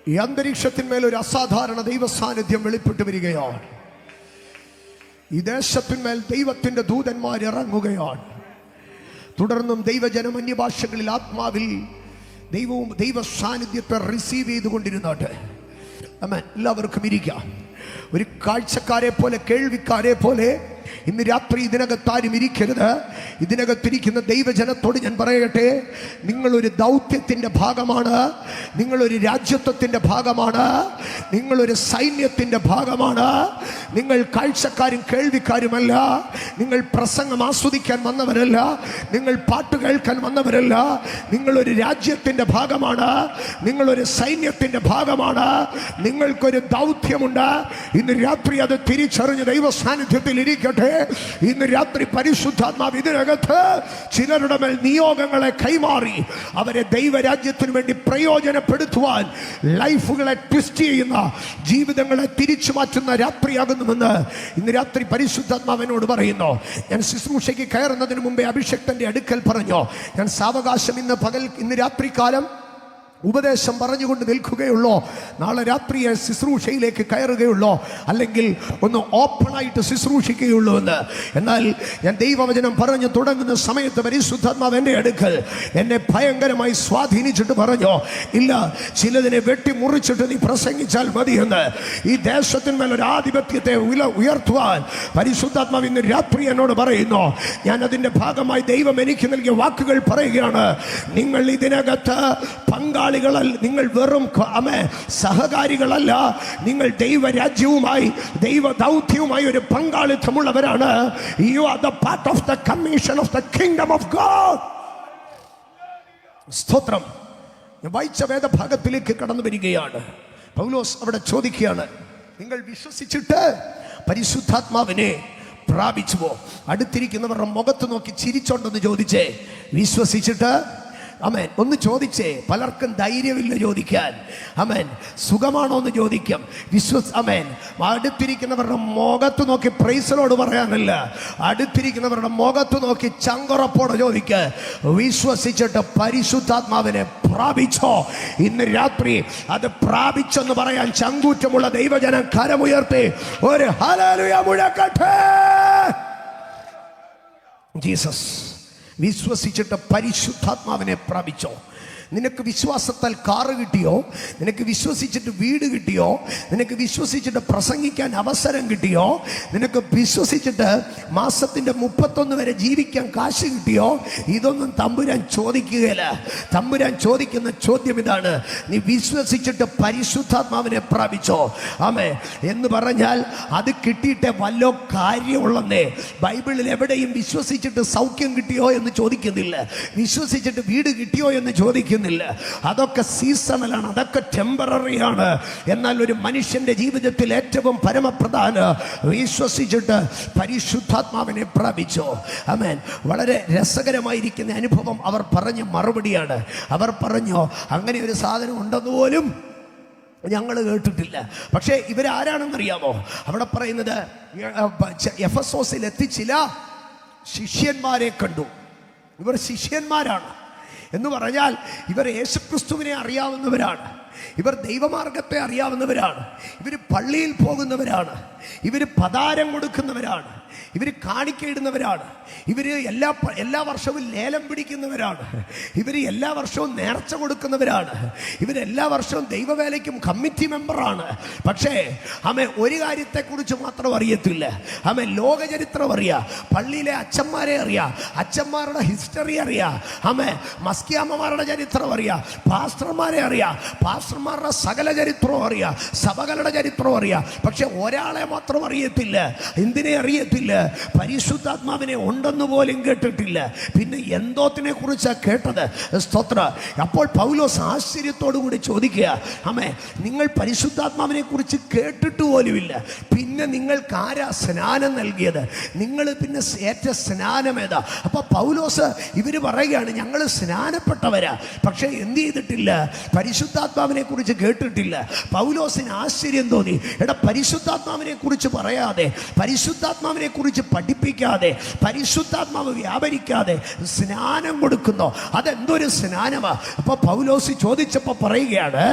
ഈ അന്തരീക്ഷത്തിന്മേൽ ഒരു അസാധാരണ ദൈവ സാന്നിധ്യം വെളിപ്പെട്ടു വരികയാണ്. ഈ ദേശത്തിന്മേൽ ദൈവത്തിന്റെ ദൂതന്മാർ ഇറങ്ങുകയാണ്. തുടർന്നും ദൈവജനം അന്യഭാഷകളിൽ ആത്മാവിൽ ദൈവ സാന്നിധ്യത്തെ റിസീവ് ചെയ്തുകൊണ്ടിരുന്നാട്ട് എല്ലാവർക്കും ഇരിക്കാം. ഒരു കാഴ്ചക്കാരെ പോലെ, കേൾവിക്കാരെ പോലെ ഇന്ന് രാത്രി ഇതിനകത്താരും ഇരിക്കരുത്. ഇതിനകത്തിരിക്കുന്ന ദൈവജനത്തോട് ഞാൻ പറയട്ടെ, നിങ്ങളൊരു ദൗത്യത്തിന്റെ ഭാഗമാണ്, നിങ്ങളൊരു രാജ്യത്വത്തിന്റെ ഭാഗമാണ്, നിങ്ങളൊരു സൈന്യത്തിന്റെ ഭാഗമാണ്. നിങ്ങൾ കാഴ്ചക്കാരും കേൾവിക്കാരുമല്ല, നിങ്ങൾ പ്രസംഗം ആസ്വദിക്കാൻ വന്നവരല്ല, നിങ്ങൾ പാട്ട് കേൾക്കാൻ വന്നവരല്ല. നിങ്ങളൊരു രാജ്യത്തിന്റെ ഭാഗമാണ്, നിങ്ങളൊരു സൈന്യത്തിന്റെ ഭാഗമാണ്. നിങ്ങൾക്കൊരു ദൗത്യമുണ്ട്. ഇന്ന് രാത്രി അത് തിരിച്ചറിഞ്ഞ് ദൈവ സാന്നിധ്യത്തിൽ ഇരിക്കട്ടെ. ഇന്ന് രാത്രി പരിശുദ്ധാത്മാവ് ഇതിനകത്ത് ചിലരുടെ മേൽ നിയോഗങ്ങളെ കൈമാറി അവരെ ദൈവരാജ്യത്തിന് വേണ്ടി പ്രയോജനപ്പെടുത്തുവാൻ ലൈഫുകളെ ട്വിസ്റ്റ് ചെയ്യുന്ന, ജീവിതങ്ങളെ തിരിച്ചു മാറ്റുന്ന രാത്രിയാകുന്നുവെന്ന് ഇന്ന് രാത്രി പരിശുദ്ധാത്മാവിനോട് പറയുന്നു. ഞാൻ ശുശ്രൂഷയ്ക്ക് കയറുന്നതിന് മുമ്പേ അഭിഷക്തന്റെ അടുക്കൽ പറഞ്ഞു, ഞാൻ സാവകാശം ഇന്ന് രാത്രികാലം ഉപദേശം പറഞ്ഞുകൊണ്ട് നിൽക്കുകയുള്ളോ, നാളെ രാത്രിയെ ശുശ്രൂഷയിലേക്ക് കയറുകയുള്ളോ, അല്ലെങ്കിൽ ഒന്ന് ഓപ്പണായിട്ട് ശുശ്രൂഷിക്കുകയുള്ളൂ എന്ന്. എന്നാൽ ഞാൻ ദൈവവചനം പറഞ്ഞു തുടങ്ങുന്ന സമയത്ത് പരിശുദ്ധാത്മാവ് എൻ്റെ അടുക്കൽ എന്നെ ഭയങ്കരമായി സ്വാധീനിച്ചിട്ട് പറഞ്ഞു, ഇല്ല, ചിലതിനെ വെട്ടിമുറിച്ചിട്ട് നീ പ്രസംഗിച്ചാൽ മതിയെന്ന്. ഈ ദേശത്തിന്മേൽ ഒരു ആധിപത്യത്തെ ഉയർത്തുവാൻ പരിശുദ്ധാത്മാവ് ഇന്ന് രാത്രി എന്നോട് പറയുന്നു. ഞാൻ അതിൻ്റെ ഭാഗമായി ദൈവം എനിക്ക് നൽകിയ വാക്കുകൾ പറയുകയാണ്. നിങ്ങൾ ഇതിനകത്ത് പങ്കാളികളല്ല, നിങ്ങൾ വെറും സഹകാരികളല്ല, നിങ്ങൾ ദൈവരാജ്യവുമായി ദൈവ ദൗത്യവുമായി ഒരു പങ്കാളിത്തമുള്ളവരാണ്. You are the part of the commission of the kingdom of God. സ്തോത്രം. ഞാൻ വായിച്ച വേദഭാഗത്തിലേക്ക് കടന്നു വരികയാണ്. പൗലോസ് അവിടെ ചോദിക്കുകയാണ്, നിങ്ങൾ വിശ്വസിച്ചിട്ട് പരിശുദ്ധാത്മാവിനെ പ്രാപിച്ചുവോ? അടുത്തിരിക്കുന്നവരുടെ മുഖത്ത് നോക്കി ചിരിച്ചോണ്ടെന്ന് ചോദിച്ചേ. വിശ്വസിച്ചിട്ട് അമേൻ ഒന്ന് ചോദിച്ചേ. പലർക്കും ധൈര്യമില്ല ചോദിക്കാൻ. അമേൻ സുഖമാണോ എന്ന് ചോദിക്കാം. അമേൻ അടുത്തിരിക്കുന്നവരുടെ മുഖത്ത് നോക്കി പ്രൈസലോട് പറയാനല്ല, അടുത്തിരിക്കുന്നവരുടെ മുഖത്ത് നോക്കി ചങ്കുറപ്പോടെ ചോദിക്ക, വിശ്വസിച്ചിട്ട് പരിശുദ്ധാത്മാവിനെ പ്രാപിച്ചോ? ഇന്ന് രാത്രി അത് പ്രാപിച്ചെന്ന് പറയാൻ ചങ്കൂറ്റമുള്ള ദൈവജനം കരമുയർത്തി ഒരു ഹല്ലേലൂയ മുഴക്കട്ടെ. ജീസസ്, വിശ്വസിച്ചിട്ട് പരിശുദ്ധാത്മാവിനെ പ്രാപിച്ചോ? നിനക്ക് വിശ്വാസത്താൽ കാറ് കിട്ടിയോ? നിനക്ക് വിശ്വസിച്ചിട്ട് വീട് കിട്ടിയോ? നിനക്ക് വിശ്വസിച്ചിട്ട് പ്രസംഗിക്കാൻ അവസരം കിട്ടിയോ? നിനക്ക് വിശ്വസിച്ചിട്ട് മാസത്തിൻ്റെ 31 വരെ ജീവിക്കാൻ കാശ് കിട്ടിയോ? ഇതൊന്നും തമ്പുരാൻ ചോദിക്കുകയില്ല. തമ്പുരാൻ ചോദിക്കുന്ന ചോദ്യം ഇതാണ്, നീ വിശ്വസിച്ചിട്ട് പരിശുദ്ധാത്മാവിനെ പ്രാപിച്ചോ? ആമേ എന്ന് പറഞ്ഞാൽ അത് കിട്ടിയിട്ടേ വല്ലോ കാര്യമുള്ളന്നേ. ബൈബിളിൽ എവിടെയും വിശ്വസിച്ചിട്ട് സൗഖ്യം കിട്ടിയോ എന്ന് ചോദിക്കുന്നില്ല, വിശ്വസിച്ചിട്ട് വീട് കിട്ടിയോ എന്ന് ചോദിക്കുന്നു. അതൊക്കെ സീസണലാണ്, അതൊക്കെ ടെമ്പററിയാണ്. എന്നാൽ ഒരു മനുഷ്യന്റെ ജീവിതത്തിൽ ഏറ്റവും പരമപ്രധാന വിശ്വസിച്ചിട്ട് പരിശുദ്ധാത്മാവിനെ പ്രാപിച്ചോ? ആമേൻ. വളരെ രസകരമായിരിക്കുന്ന അനുഭവം അവർ പറഞ്ഞ മറുപടിയാണ്. അവർ പറഞ്ഞു, അങ്ങനെ ഒരു സാധനം ഉണ്ടെന്ന് പോലും ഞങ്ങൾ കേട്ടിട്ടില്ല. പക്ഷേ ഇവരാരാണെന്നറിയാമോ? അവിടെ പറയുന്നത് എഫെസോസിൽ എത്തിച്ചില്ല ശിഷ്യന്മാരെ കണ്ടു. ഇവർ ശിഷ്യന്മാരാണ് എന്ന് പറഞ്ഞാൽ ഇവർ യേശുക്രിസ്തുവിനെ അറിയാവുന്നവരാണ്, ഇവർ ദൈവമാർഗത്തെ അറിയാവുന്നവരാണ്, ഇവർ പള്ളിയിൽ പോകുന്നവരാണ്, ഇവർ പതാരം കൊടുക്കുന്നവരാണ്, ഇവർ കാണിക്കയിടുന്നവരാണ്. ഇവര് എല്ലാ വർഷവും ലേലം പിടിക്കുന്നവരാണ്. ഇവര് എല്ലാ വർഷവും നേർച്ച കൊടുക്കുന്നവരാണ്. ഇവരെല്ലാ വർഷവും ദൈവവേലയ്ക്കും കമ്മിറ്റി മെമ്പറാണ്. പക്ഷേ ഒരു കാര്യത്തെക്കുറിച്ച് മാത്രം അറിയത്തില്ല. ലോകചരിത്രം അറിയാം, പള്ളിയിലെ അച്ഛന്മാരെ അറിയാം, അച്ഛന്മാരുടെ ഹിസ്റ്ററി അറിയാം, മസ്കിയാമ്മമാരുടെ ചരിത്രം അറിയാം, പാസ്റ്റർമാരെ അറിയാം, പാസ്റ്റർമാരുടെ സകല ചരിത്രവും അറിയാം, സഭകളുടെ ചരിത്രവും അറിയാം. പക്ഷെ ഒരാളെ മാത്രം അറിയത്തില്ല. എന്തിനെ അറിയത്തില്ല? പരിശുദ്ധാത്മാവിനെ ഉണ്ടെന്ന് പോലും കേട്ടിട്ടില്ല. പിന്നെ എന്തോത്തിനെ കുറിച്ചാ കേട്ടത്? സ്തോത്ര. അപ്പോൾ പൗലോസ് ആശ്ചര്യത്തോടു കൂടി ചോദിക്കുക, നിങ്ങൾ പരിശുദ്ധാത്മാവിനെ കുറിച്ച് കേട്ടിട്ട് പോലുമില്ല, പിന്നെ നിങ്ങൾക്ക് ആരാ സ്നാനം നൽകിയത്? നിങ്ങൾ പിന്നെ ഏറ്റ സ്നാനം ഏതാ? അപ്പൊ പൗലോസ് ഇവര് പറയുകയാണ്, ഞങ്ങൾ സ്നാനപ്പെട്ടവരാ, പക്ഷെ എന്ത് ചെയ്തിട്ടില്ല? പരിശുദ്ധാത്മാവിനെ കുറിച്ച് കേട്ടിട്ടില്ല. പൗലോസിന് ആശ്ചര്യം തോന്നി. പരിശുദ്ധാത്മാവിനെ കുറിച്ച് പറയാതെ, പരിശുദ്ധാത്മാവിനെ കുറിച്ച് പഠിപ്പിക്കാതെ, പരിശുദ്ധാത്മാവ് വ്യാപരിക്കാതെ സ്നാനം കൊടുക്കുന്നു. അതെന്തൊരു സ്നാനമാ? അപ്പൊ പൗലോസ് ചോദിച്ചപ്പോ പറയുകയാണ്,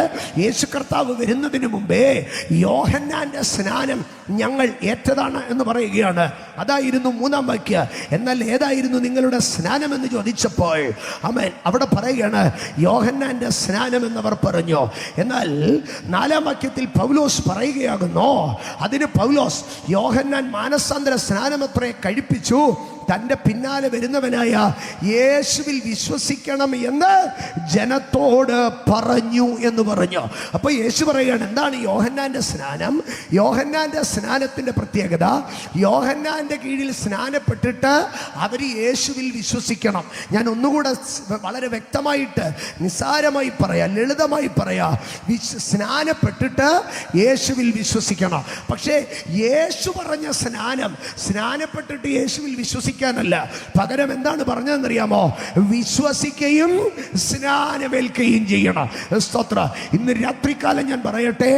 യേശു കർത്താവ് വരുന്നതിന് മുമ്പേ യോഹന്നാന്റെ സ്നാനം ഞങ്ങൾ ഏറ്റതാണ് എന്ന് പറയുകയാണ്. അതായിരുന്നു 3-ാം വാക്യം. എന്നാൽ ഏതായിരുന്നു നിങ്ങളുടെ സ്നാനം എന്ന് ചോദിച്ചപ്പോൾ അവിടെ പറയുകയാണ്, യോഹന്നാന്റെ സ്നാനം എന്നവർ പറഞ്ഞു. എന്നാൽ 4-ാം വാക്യത്തിൽ പൗലോസ് പറയുകയാകുന്നു, അതിന് പൗലോസ് യോഹന്നാൻ മാനസാന്തര സ്നാനമത്രേ കഴിപ്പിച്ചു, തൻ്റെ പിന്നാലെ വരുന്നവനായ യേശുവിൽ വിശ്വസിക്കണം എന്ന് ജനത്തോട് പറഞ്ഞു എന്ന് പറഞ്ഞു. അപ്പോൾ യേശു പറയുകയാണ്, എന്താണ് യോഹന്നാന്റെ സ്നാനം? യോഹന്നാന്റെ സ്നാനത്തിൻ്റെ പ്രത്യേകത, യോഹന്നാന്റെ കീഴിൽ സ്നാനപ്പെട്ടിട്ട് അവർ യേശുവിൽ വിശ്വസിക്കണം. ഞാൻ ഒന്നുകൂടെ വളരെ വ്യക്തമായിട്ട്, നിസ്സാരമായി പറയാം, ലളിതമായി പറയാം, സ്നാനപ്പെട്ടിട്ട് യേശുവിൽ വിശ്വസിക്കണം. പക്ഷേ യേശു പറഞ്ഞ സ്നാനപ്പെട്ടിട്ട് യേശുവിൽ വിശ്വസിക്കണം ല്ല, പകരം എന്താണ് പറഞ്ഞതെന്നറിയാമോ? വിശ്വസിക്കുകയും സ്നാനമേൽക്കുകയും ചെയ്യണം. സ്തോത്ര. ഇന്ന് രാത്രികാലം ഞാൻ പറയട്ടെ,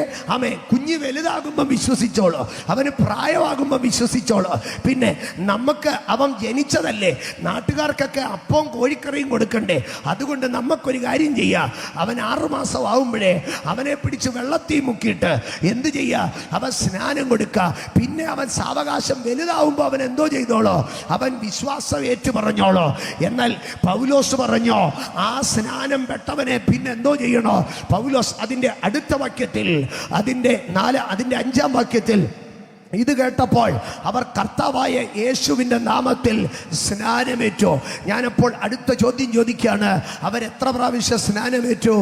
കുഞ്ഞ് വലുതാകുമ്പോൾ വിശ്വസിച്ചോളൂ, അവന് പ്രായമാകുമ്പോൾ വിശ്വസിച്ചോളൂ. പിന്നെ നമുക്ക് അവൻ ജനിച്ചതല്ലേ, നാട്ടുകാർക്കൊക്കെ അപ്പവും കോഴിക്കറിയും കൊടുക്കണ്ടേ? അതുകൊണ്ട് നമുക്കൊരു കാര്യം ചെയ്യാം, അവൻ 6 മാസം ആവുമ്പോഴേ അവനെ പിടിച്ച് വെള്ളത്തിൽ മുക്കിയിട്ട് എന്ത് ചെയ്യുക? അവൻ സ്നാനം കൊടുക്കുക. പിന്നെ അവൻ സാവകാശം വലുതാവുമ്പോൾ അവൻ എന്തോ ചെയ്തോളൂ, അവൻ വിശ്വാസം ഏറ്റു പറഞ്ഞോളൂ. എന്നാൽ പൗലോസ് പറഞ്ഞോ, ആ സ്നാനം പെട്ടവനെ പിന്നെ എന്തോ ചെയ്യണോ? പൗലോസ് അതിന്റെ അടുത്ത വാക്യത്തിൽ, അതിന്റെ 5-ാം വാക്യത്തിൽ ഇത് കേട്ടപ്പോൾ അവർ കർത്താവായ യേശുവിൻ്റെ നാമത്തിൽ സ്നാനമേറ്റു. ഞാനപ്പോൾ അടുത്ത ചോദ്യം ചോദിക്കുകയാണ്, അവരെത്ര പ്രാവശ്യം സ്നാനമേറ്റു?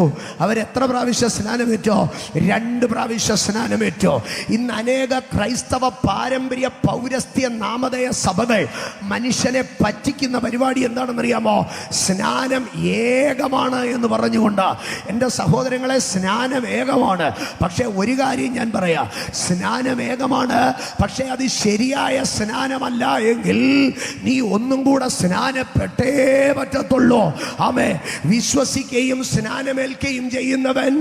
2 പ്രാവശ്യം സ്നാനമേറ്റു. ഇന്ന് അനേക ക്രൈസ്തവ പാരമ്പര്യ പൗരസ്ത്യ നാമധേയ സഭകൾ മനുഷ്യനെ പറ്റിക്കുന്ന പരിപാടി എന്താണെന്നറിയാമോ? സ്നാനം ഏകമാണ് എന്ന് പറഞ്ഞുകൊണ്ട്. എൻ്റെ സഹോദരങ്ങളെ, സ്നാനം ഏകമാണ്. പക്ഷേ ഒരു കാര്യം ഞാൻ പറയാം, സ്നാനം ഏകമാണ്, പക്ഷെ അത് ശരിയായ സ്നാനമല്ല എങ്കിൽ നീ ഒന്നും കൂടെ സ്നാനപ്പെട്ടേ പറ്റത്തുള്ളൂ. വിശ്വസിക്കുകയും സ്നാനമേൽക്കുകയും ചെയ്യുന്നവൻ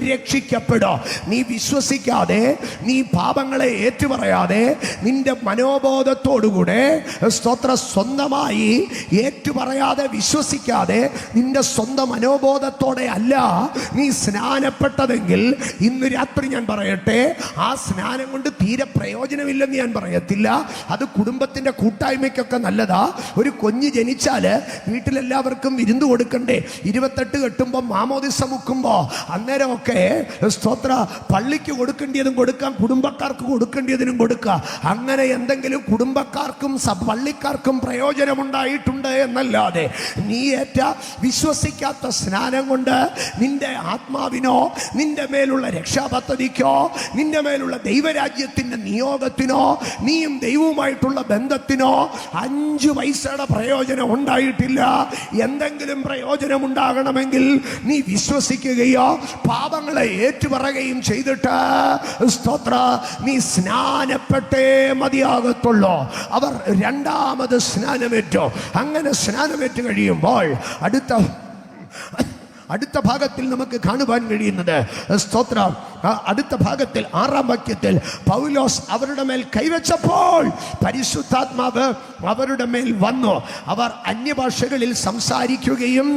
രക്ഷിക്കപ്പെടും. നീ വിശ്വസിക്കാതെ, നീ പാപങ്ങളെ ഏറ്റുപറയാതെ, നിന്റെ മനോബോധത്തോടുകൂടെ സ്തോത്ര സ്വന്തമായി ഏറ്റുപറയാതെ, വിശ്വസിക്കാതെ, നിന്റെ സ്വന്തം മനോബോധത്തോടെ അല്ല നീ സ്നാനപ്പെട്ടതെങ്കിൽ, ഇന്ന് രാത്രി ഞാൻ പറയട്ടെ, ആ സ്നാനം കൊണ്ട് തീരെ പ്രയോജനമില്ലെന്ന് ഞാൻ പറയത്തില്ല. അത് കുടുംബത്തിന്റെ കൂട്ടായ്മയ്ക്കൊക്കെ നല്ലതാ. ഒരു കുഞ്ഞ് ജനിച്ചാല് വീട്ടിലെല്ലാവർക്കും വിരുന്ന് കൊടുക്കണ്ടേ? 28 കെട്ടുമ്പോൾ, മാമോദിസ മുക്കുമ്പോ, അന്നേരമൊക്കെ സ്തോത്ര പള്ളിക്ക് കൊടുക്കേണ്ടതും കൊടുക്കാം, കുടുംബക്കാർക്ക് കൊടുക്കേണ്ടതിനും കൊടുക്കുക. അങ്ങനെ എന്തെങ്കിലും കുടുംബക്കാർക്കും പള്ളിക്കാർക്കും പ്രയോജനമുണ്ടായിട്ടുണ്ട് എന്നല്ലാതെ നീ ഏറ്റ വിശ്വസിക്കാത്ത സ്നാനം കൊണ്ട് നിന്റെ ആത്മാവിനോ, നിന്റെ മേലുള്ള രക്ഷാപദ്ധതിക്കോ, നിന്റെ മേലുള്ള ദൈവരാജ്യത്തിന്റെ നിയോഗത്തിനോ, നീയും ദൈവവുമായിട്ടുള്ള ബന്ധത്തിനോ 5 പൈസയുടെ പ്രയോജനം ഉണ്ടായിട്ടില്ല. എന്തെങ്കിലും പ്രയോജനം ഉണ്ടാകണമെങ്കിൽ നീ വിശ്വസിക്കുകയോ പാപങ്ങളെ ഏറ്റുപറയുകയും ചെയ്തിട്ട് സ്തോത്ര നീ സ്നാനപ്പെട്ടേ മതിയാകത്തുള്ളൂ. അവർ 2ാമത് സ്നാനമേറ്റു. അങ്ങനെ സ്നാനമേറ്റ് കഴിയുമ്പോൾ അടുത്ത ഭാഗത്തിൽ നമുക്ക് കാണുവാൻ കഴിയുന്നത് സ്തോത്രം അടുത്ത ഭാഗത്തിൽ 6-ാം വാക്യത്തിൽ പൗലോസ് അവരുടെ മേൽ കൈവച്ചപ്പോൾ പരിശുദ്ധാത്മാവ് അവരുടെ മേൽ വന്നു. അവർ അന്യഭാഷകളിൽ സംസാരിക്കുകയും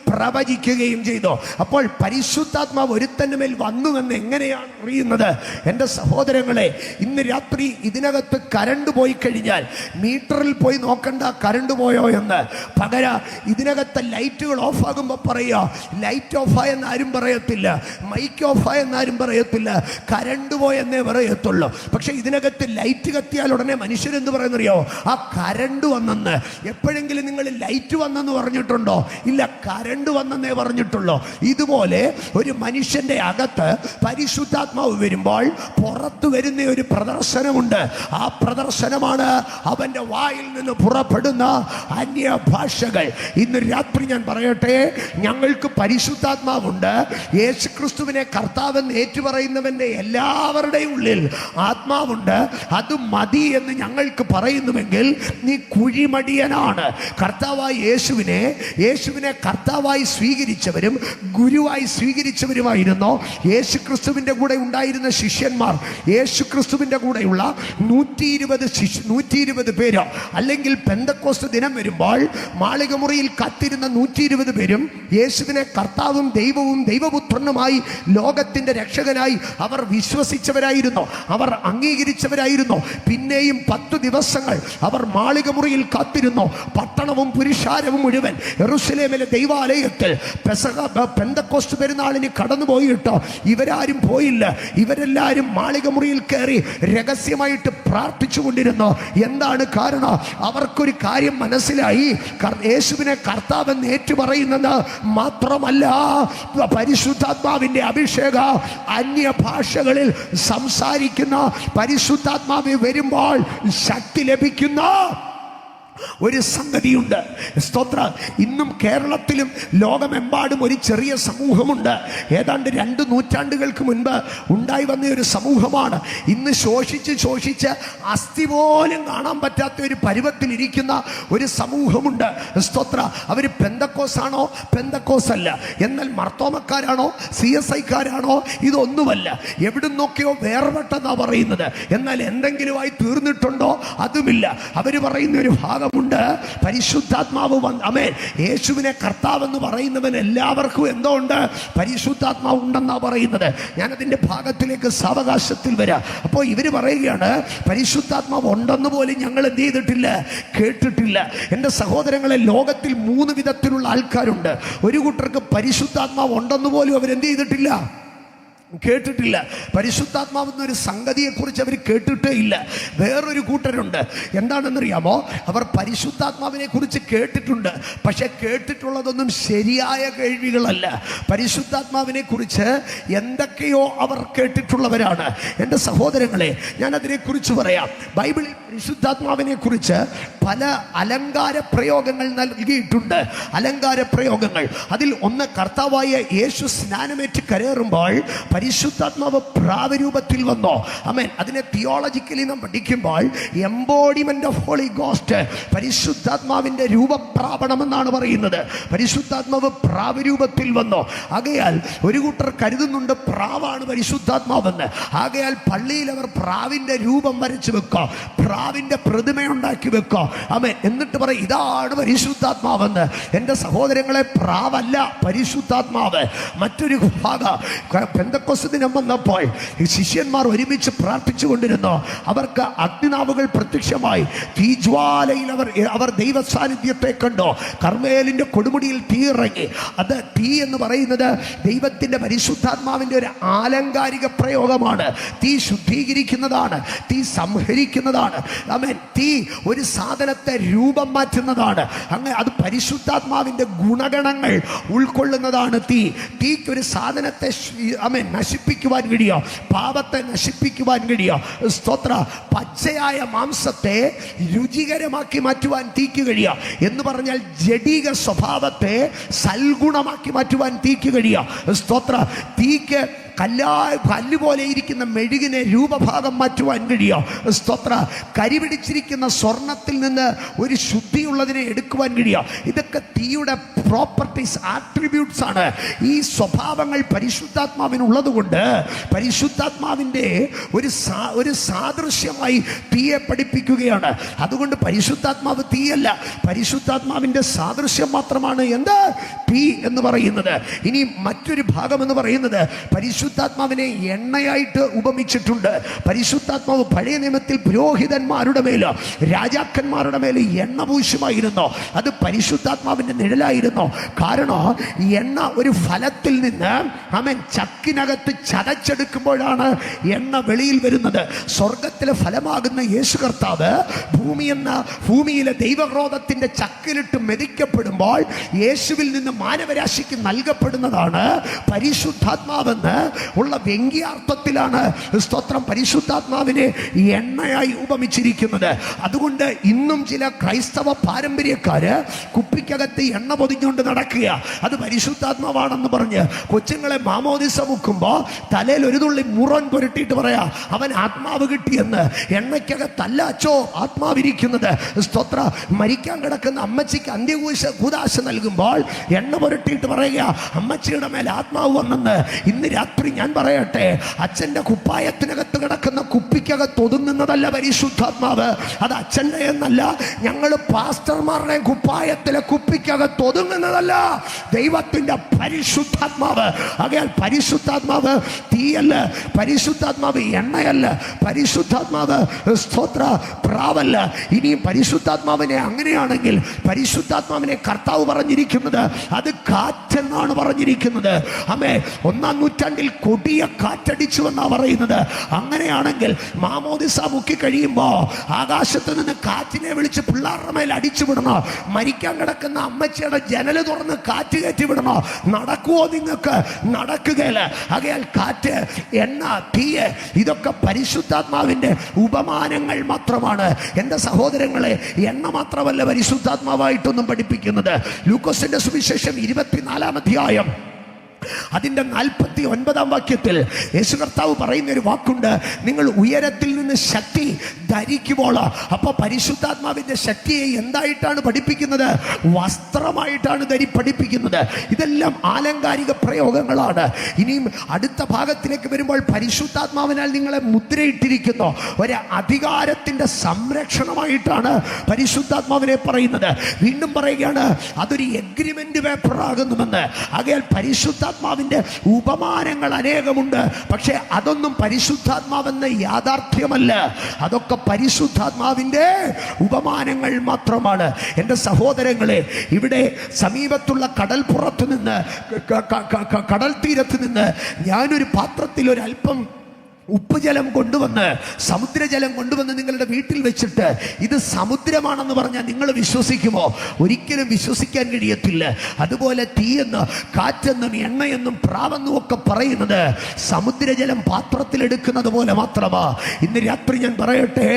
പ്രവചിക്കുകയും ചെയ്തു. അപ്പോൾ പരിശുദ്ധാത്മാവ് ഒരുത്തന്റെ മേൽ വന്നു എന്ന് എങ്ങനെയാണ് അറിയുന്നത്? എൻ്റെ സഹോദരങ്ങളെ, ഇന്ന് രാത്രി ഇതിനകത്ത് കരണ്ട് പോയി കഴിഞ്ഞാൽ മീറ്ററിൽ പോയി നോക്കണ്ട കരണ്ട് പോയോ എന്ന്. പകരം ഇതിനകത്ത് ലൈറ്റുകൾ ഓഫാകുമ്പോൾ പറയുക, ലൈറ്റ് ഓഫായെന്ന് ആരും പറയത്തില്ല, മൈക്ക് ഓഫായെന്ന് ആരും പറയത്തില്ല, കരണ്ട് പോയെന്നേ പറയത്തുള്ളൂ. പക്ഷെ ഇതിനകത്ത് ലൈറ്റ് കത്തിയാൽ ഉടനെ മനുഷ്യരെന്ത് പറയുന്നറിയോ? ആ കരണ്ട് വന്നെന്ന്. എപ്പോഴെങ്കിലും നിങ്ങൾ ലൈറ്റ് വന്നെന്ന് പറഞ്ഞിട്ടുണ്ടോ? ഇല്ല, കരണ്ട് വന്നെന്നേ പറഞ്ഞിട്ടുള്ളൂ. ഇതുപോലെ ഒരു മനുഷ്യന്റെ അകത്ത് പരിശുദ്ധാത്മാവ് വരുമ്പോൾ പുറത്തു വരുന്ന ഒരു പ്രദർശനമുണ്ട്. ആ പ്രദർശനമാണ് അവന്റെ വായിൽ നിന്ന് പുറപ്പെടുന്ന അന്യഭാഷകൾ. ഇന്ന് രാത്രി ഞാൻ പറയട്ടെ, ഞങ്ങൾക്ക് പരിശുദ്ധാത്മാവുണ്ട്. യേശുക്രിസ്തുവിനെ കർത്താവെന്ന് ഏറ്റുപറയുന്നവന്റെ എല്ലാവരുടെയും ഉള്ളിൽ ആത്മാവുണ്ട്. അത് മതി എന്ന് ഞങ്ങൾക്ക് പറയുന്നുവെങ്കിൽ നീ കുഴിമടിയനാണ്. കർത്താവായ യേശുവിനെ കർത്താവായി സ്വീകരിച്ചവരും ഗുരുവായി സ്വീകരിച്ചവരുമായിരുന്നു യേശുക്രിസ്തുവിന്റെ കൂടെ ഉണ്ടായിരുന്ന ശിഷ്യന്മാർ. യേശുക്രിസ്തുവിന്റെ കൂടെയുള്ള 120 പേര്, അല്ലെങ്കിൽ പെന്തക്കോസ്ത് ദിനം വരുമ്പോൾ മാളികമുറിയിൽ കാത്തിരുന്ന 120 പേരും യേശുവിനെ കർത്താവും ദൈവവും ദൈവപുത്രനുമായി ലോകത്തിന്റെ രക്ഷകനായി അവർ വിശ്വസിച്ചവരായിരുന്നു, അവർ അംഗീകരിച്ചവരായിരുന്നു. പിന്നെയും 10 ദിവസങ്ങൾ അവർ മാളികമുറിയിൽ കാത്തിരുന്നു. പട്ടണവും പുരുഷാരവും മുഴുവൻ യെരൂശലേമിലെ ദൈവാലയത്തിൽ പെന്തക്കോസ്ത് പെരുന്നാളിന് കടന്നുപോയിട്ടോ ഇവരാരും പോയില്ല. ഇവരെല്ലാവരും മാളികമുറിയിൽ കയറി രഹസ്യമായിട്ട് പ്രാർത്ഥിച്ചു കൊണ്ടിരുന്നു. എന്താണ് കാരണം? അവർക്കൊരു കാര്യം മനസ്സിലായി, യേശുവിനെ കർത്താവെന്ന് ഏറ്റുപറയുന്നത് മാത്രമല്ല, പരിശുദ്ധാത്മാവിന്റെ അഭിഷേക അന്യഭാഷകളിൽ സംസാരിക്കുന്ന പരിശുദ്ധാത്മാവ് വരുമ്പോൾ ശക്തി ലഭിക്കുന്ന ഒരു സംഗതിയുണ്ട്. സ്തോത്ര. ഇന്നും കേരളത്തിലും ലോകമെമ്പാടും ഒരു ചെറിയ സമൂഹമുണ്ട്. ഏതാണ്ട് 2 നൂറ്റാണ്ടുകൾക്ക് മുൻപ് ഉണ്ടായി വന്ന ഒരു സമൂഹമാണ്. ഇന്ന് ശോഷിച്ച് അസ്ഥി പോലും കാണാൻ പറ്റാത്ത ഒരു പരുവത്തിലിരിക്കുന്ന ഒരു സമൂഹമുണ്ട്. സ്തോത്ര. അവർ പെന്തക്കോസാണോ? പെന്തക്കോസല്ല. എന്നാൽ മർത്തോമക്കാരാണോ? CSIക്കാരാണോ? ഇതൊന്നുമല്ല. എവിടുന്നൊക്കെയോ വേർപെട്ടെന്നാ പറയുന്നത്. എന്നാൽ എന്തെങ്കിലുമായി തീർന്നിട്ടുണ്ടോ? അതുമില്ല. അവർ പറയുന്ന ഒരു ഭാഗം ഉണ്ട്, പരിശുദ്ധാത്മാവ് ആമേൻ. യേശുവിനെ കർത്താവെന്ന് പറയുന്നവൻ എല്ലാവർക്കും എന്തോ ഉണ്ട്? പരിശുദ്ധാത്മാവ് ഉണ്ടെന്നാ പറയുന്നത്. ഞാനതിൻ്റെ ഭാഗത്തിലേക്ക് സാവകാശത്തിൽ വരാം. അപ്പോൾ ഇവര് പറയുകയാണ്, പരിശുദ്ധാത്മാവ് ഉണ്ടെന്ന് പോലും ഞങ്ങൾ എന്ത് ചെയ്തിട്ടില്ല, കേട്ടിട്ടില്ല. എൻ്റെ സഹോദരങ്ങളെ, ലോകത്തിൽ 3 വിധത്തിലുള്ള ആൾക്കാരുണ്ട്. ഒരു കൂട്ടർക്ക് പരിശുദ്ധാത്മാവ് ഉണ്ടെന്ന് പോലും അവരെന്ത് ചെയ്തിട്ടില്ല, കേട്ടിട്ടില്ല. പരിശുദ്ധാത്മാവെന്നൊരു സംഗതിയെക്കുറിച്ച് അവർ കേട്ടിട്ടേ ഇല്ല. വേറൊരു കൂട്ടരുണ്ട്. എന്താണെന്നറിയാമോ? അവർ പരിശുദ്ധാത്മാവിനെ കുറിച്ച് കേട്ടിട്ടുണ്ട്, പക്ഷെ കേട്ടിട്ടുള്ളതൊന്നും ശരിയായ കേൾവികളല്ല. പരിശുദ്ധാത്മാവിനെ കുറിച്ച് എന്തൊക്കെയോ അവർ കേട്ടിട്ടുള്ളവരാണ്. എൻ്റെ സഹോദരങ്ങളെ, ഞാൻ അതിനെക്കുറിച്ച് പറയാം. ബൈബിളിൽ പരിശുദ്ധാത്മാവിനെ കുറിച്ച് പല അലങ്കാര പ്രയോഗങ്ങൾ നൽകിയിട്ടുണ്ട്. അലങ്കാര പ്രയോഗങ്ങൾ, അതിൽ ഒന്ന്, കർത്താവായ യേശു സ്നാനമേറ്റ് കരേറുമ്പോൾ പരിശുദ്ധാത്മാവ് പ്രാവരൂപത്തിൽ വന്നോ. ആമേൻ. അതിനെ തിയോളജിക്കലി നാം പഠിക്കുമ്പോൾ എംബോഡിമെന്റ് ഓഫ് ഹോളി ഗോസ്റ്റ്, പരിശുദ്ധാത്മാവിന്റെ രൂപപ്രാപണമെന്നാണ് പറയുന്നത്. പരിശുദ്ധാത്മാവ് പ്രാവരൂപത്തിൽ വന്നോ. ആകയാൽ ഒരു കൂട്ടർ കരുതുന്നുണ്ട് പ്രാവാണ് പരിശുദ്ധാത്മാവെന്ന്. ആകയാൽ പള്ളിയിൽ അവർ പ്രാവിന്റെ രൂപം വരച്ചു വെക്കോ, പ്രാവിന്റെ പ്രതിമയുണ്ടാക്കി വെക്കോ. ആമേൻ. എന്നിട്ട് പറയും ഇതാണ് പരിശുദ്ധാത്മാവെന്ന്. എൻ്റെ സഹോദരങ്ങളെ, പ്രാവല്ല പരിശുദ്ധാത്മാവ്. മറ്റൊരു ഭാഗം, പെന്തക്കോസ്ത് ദിനം വന്നപ്പോൾ ശിഷ്യന്മാർ ഒരുമിച്ച് പ്രാർത്ഥിച്ചു കൊണ്ടിരുന്നു. അവർക്ക് അഗ്നിനാവുകൾ പ്രത്യക്ഷമായി. തീജ്വാലയിൽ അവർ ദൈവ സാന്നിധ്യത്തെ കണ്ടു. കർമ്മേലിന്റെ കൊടുമുടിയിൽ തീ ഇറങ്ങി. അത് തീ എന്ന് പറയുന്നത് ദൈവത്തിന്റെ പരിശുദ്ധാത്മാവിന്റെ ഒരു ആലങ്കാരിക പ്രയോഗമാണ്. തീ ശുദ്ധീകരിക്കുന്നതാണ്, തീ സംഹരിക്കുന്നതാണ്. ആമേൻ. തീ ഒരു സാധനത്തെ രൂപം മാറ്റുന്നതാണ്. അങ്ങനെ അത് പരിശുദ്ധാത്മാവിന്റെ ഗുണഗണങ്ങൾ ഉൾക്കൊള്ളുന്നതാണ് തീ. തീക്ക് ഒരു സാധനത്തെ നശിപ്പിക്കുവാൻ കഴിയോ? പാപത്തെ നശിപ്പിക്കുവാൻ കഴിയോ? സ്തോത്ര. പച്ചയായ മാംസത്തെ രുചികരമാക്കി മാറ്റുവാൻ തീക്ക് കഴിയോ? എന്ന് പറഞ്ഞാൽ ജഡിക സ്വഭാവത്തെ സൽഗുണമാക്കി മാറ്റുവാൻ തീക്ക് കഴിയോ? സ്തോത്ര. തീക്ക് കല്ലുപോലെ ഇരിക്കുന്ന മെഴുകിനെ രൂപഭാഗം മാറ്റുവാൻ കഴിയോ? സ്തോത്ര. കരിപിടിച്ചിരിക്കുന്ന സ്വർണത്തിൽ നിന്ന് ഒരു ശുദ്ധിയുള്ളതിനെ എടുക്കുവാൻ കഴിയോ? ഇതൊക്കെ തീയുടെ പ്രോപ്പർട്ടീസ്, ആട്രിബ്യൂട്ട്സ് ആണ്. ഈ സ്വഭാവങ്ങൾ പരിശുദ്ധാത്മാവിനുള്ളത് കൊണ്ട് പരിശുദ്ധാത്മാവിൻ്റെ ഒരു സാദൃശ്യമായി തീയെ പഠിപ്പിക്കുകയാണ്. അതുകൊണ്ട് പരിശുദ്ധാത്മാവ് തീയല്ല, പരിശുദ്ധാത്മാവിൻ്റെ സാദൃശ്യം മാത്രമാണ് എന്ത്? തീ എന്ന് പറയുന്നത്. ഇനി മറ്റൊരു ഭാഗം എന്ന് പറയുന്നത് പരിശുദ്ധാത്മാവിനെ എണ്ണയായിട്ട് ഉപമിച്ചിട്ടുണ്ട്. പരിശുദ്ധാത്മാവ് പഴയ നിയമത്തിൽ പുരോഹിതന്മാരുടെ മേലോ രാജാക്കന്മാരുടെ മേലെ എണ്ണ പൂശുമായിരുന്നു. അത് പരിശുദ്ധാത്മാവിൻ്റെ നിഴലായിരുന്നു. കാരണം എണ്ണ ഒരു ഫലത്തിൽ നിന്ന് ചക്കിനകത്ത് ചതച്ചെടുക്കുമ്പോഴാണ് എണ്ണ വെളിയിൽ വരുന്നത്. സ്വർഗത്തിലെ ഫലമാകുന്ന യേശു കർത്താവ് ഭൂമിയിലെ ദൈവക്രോധത്തിന്റെ ചക്കിലിട്ട് മെതിക്കപ്പെടുമ്പോൾ യേശുവിൽ നിന്ന് മാനവരാശിക്ക് നൽകപ്പെടുന്നതാണ് പരിശുദ്ധാത്മാവെന്ന് ഉള്ള വ്യംഗ്യാർത്ഥത്തിലാണ് സ്തോത്രം പരിശുദ്ധാത്മാവിനെ എണ്ണയായി ഉപമിച്ചിരിക്കുന്നത്. അതുകൊണ്ട് ഇന്നും ചില ക്രൈസ്തവ പാരമ്പര്യക്കാര് കുപ്പിക്കകത്ത് എണ്ണ പൊതിഞ്ഞുകൊണ്ട് നടക്കുക. അത് പരിശുദ്ധാത്മാവാണെന്ന് പറഞ്ഞ് കൊച്ചുങ്ങളെ മാമോദിസ മുക്കുമ്പോ തലയിൽ ഒരു തുള്ളി മുറൻ പുരട്ടിയിട്ട് പറയാ അവൻ ആത്മാവ് കിട്ടിയെന്ന്. എണ്ണയ്ക്കകത്തല്ല അച്ചോ ആത്മാവിരിക്കുന്നത്. സ്തോത്ര. മരിക്കാൻ കിടക്കുന്ന അമ്മച്ചിക്ക് അന്ത്യകൂദാശ നൽകുമ്പോൾ എണ്ണ പുരട്ടിയിട്ട് പറയുക അമ്മച്ചിയുടെ മേൽ ആത്മാവ് വന്നെന്ന്. ഇന്ന് രാത്രി ഞാൻ പറയട്ടെ, അച്ഛൻ്റെ കുപ്പായത്തിനകത്ത് കിടക്കുന്ന കുപ്പിക്കകത്ത് ഒതുങ്ങുന്നതല്ല പരിശുദ്ധാത്മാവ്. അത് അച്ഛൻ്റെ എന്നല്ല, ഞങ്ങൾ പാസ്റ്റർമാരുടെ കുപ്പായത്തിലെ കുപ്പിക്കകത്ത് ഒതുങ്ങുന്നതല്ല ദൈവത്തിൻ്റെ പരിശുദ്ധാത്മാവ്. ആകയാൽ പരിശുദ്ധാത്മാവ് തീയല്ല, പരിശുദ്ധാത്മാവ് എണ്ണയല്ല, പരിശുദ്ധാത്മാവ് സ്തോത്ര പ്രാവല്ല. ഇനിയും പരിശുദ്ധാത്മാവിനെ അങ്ങനെയാണെങ്കിൽ പരിശുദ്ധാത്മാവിനെ കർത്താവ് പറഞ്ഞിരിക്കുന്നത് അത് കാറ്റെന്നാണ് പറഞ്ഞിരിക്കുന്നത്. അമ്മേ, 1-ാം നൂറ്റാണ്ടിൽ കൊടിയ കാറ്റടിച്ചു എന്നാണ് പറയുന്നത്. അങ്ങനെയാണെങ്കിൽ മാമോദിസ മുക്കി കഴിയുമ്പോ ആകാശത്ത് നിന്ന് കാറ്റിനെ വിളിച്ച് പിള്ളേരുടെ മേൽ അടിച്ചു വിടണോ? മരിക്കാൻ കിടക്കുന്ന അമ്മച്ചിയുടെ ജനല് തുറന്ന് കാറ്റ് കയറ്റി വിടണോ? നടക്കുവോ? നിങ്ങൾക്ക് നടക്കുകയില്ല. ആകയാൽ കാറ്റ്, എണ്ണ, തീയ് ഇതൊക്കെ പരിശുദ്ധാത്മാവിന്റെ ഉപമാനങ്ങൾ മാത്രമാണ്. എൻ്റെ സഹോദരങ്ങളെ, എണ്ണ മാത്രമല്ല പരിശുദ്ധാത്മാവായിട്ടൊന്നും പഠിപ്പിക്കുന്നത്. ലൂക്കോസിന്റെ സുവിശേഷം 24-ാം അധ്യായം അതിൻ്റെ 49-ാം വാക്യത്തിൽ യേശു കർത്താവ് പറയുന്ന ഒരു വാക്കുണ്ട്, നിങ്ങൾ ഉയരത്തിൽ നിന്ന് ശക്തി ധരിക്കുമ്പോൾ. അപ്പോൾ പരിശുദ്ധാത്മാവിൻ്റെ ശക്തിയെ എന്തായിട്ടാണ് പഠിപ്പിക്കുന്നത്? വസ്ത്രമായിട്ടാണ് പഠിപ്പിക്കുന്നത്. ഇതെല്ലാം ആലങ്കാരിക പ്രയോഗങ്ങളാണ്. ഇനിയും അടുത്ത ഭാഗത്തിലേക്ക് വരുമ്പോൾ പരിശുദ്ധാത്മാവിനാൽ നിങ്ങളെ മുദ്രയിട്ടിരിക്കുന്നു. ഒരു അധികാരത്തിൻ്റെ സംരക്ഷണമായിട്ടാണ് പരിശുദ്ധാത്മാവിനെ പറയുന്നത്. വീണ്ടും പറയുകയാണ് അതൊരു എഗ്രിമെന്റ് പേപ്പർ ആകുന്നുവെന്ന്. ആകയാൽ പരിശുദ്ധാത്മാവിൻ്റെ ഉപമാനങ്ങൾ അനേകമുണ്ട്. പക്ഷെ അതൊന്നും പരിശുദ്ധാത്മാവെന്ന യാഥാർത്ഥ്യമല്ല. അതൊക്കെ പരിശുദ്ധാത്മാവിൻ്റെ ഉപമാനങ്ങൾ മാത്രമാണ്. എൻ്റെ സഹോദരങ്ങളെ, ഇവിടെ സമീപത്തുള്ള കടൽപ്പുറത്ത് നിന്ന്, കടൽ തീരത്ത് നിന്ന് ഞാനൊരു പാത്രത്തിൽ ഒരല്പം ഉപ്പുജലം കൊണ്ടുവന്ന്, സമുദ്രജലം കൊണ്ടുവന്ന് നിങ്ങളുടെ വീട്ടിൽ വെച്ചിട്ട് ഇത് സമുദ്രമാണെന്ന് പറഞ്ഞാൽ നിങ്ങൾ വിശ്വസിക്കുമോ? ഒരിക്കലും വിശ്വസിക്കാൻ കഴിയത്തില്ല. അതുപോലെ തീയെന്ന്, കാറ്റെന്നും എണ്ണയെന്നും പ്രാവെന്നും ഒക്കെ പറയുന്നത് സമുദ്രജലം പാത്രത്തിലെടുക്കുന്നത് പോലെ മാത്രമാ. ഇന്ന് രാത്രി ഞാൻ പറയട്ടെ,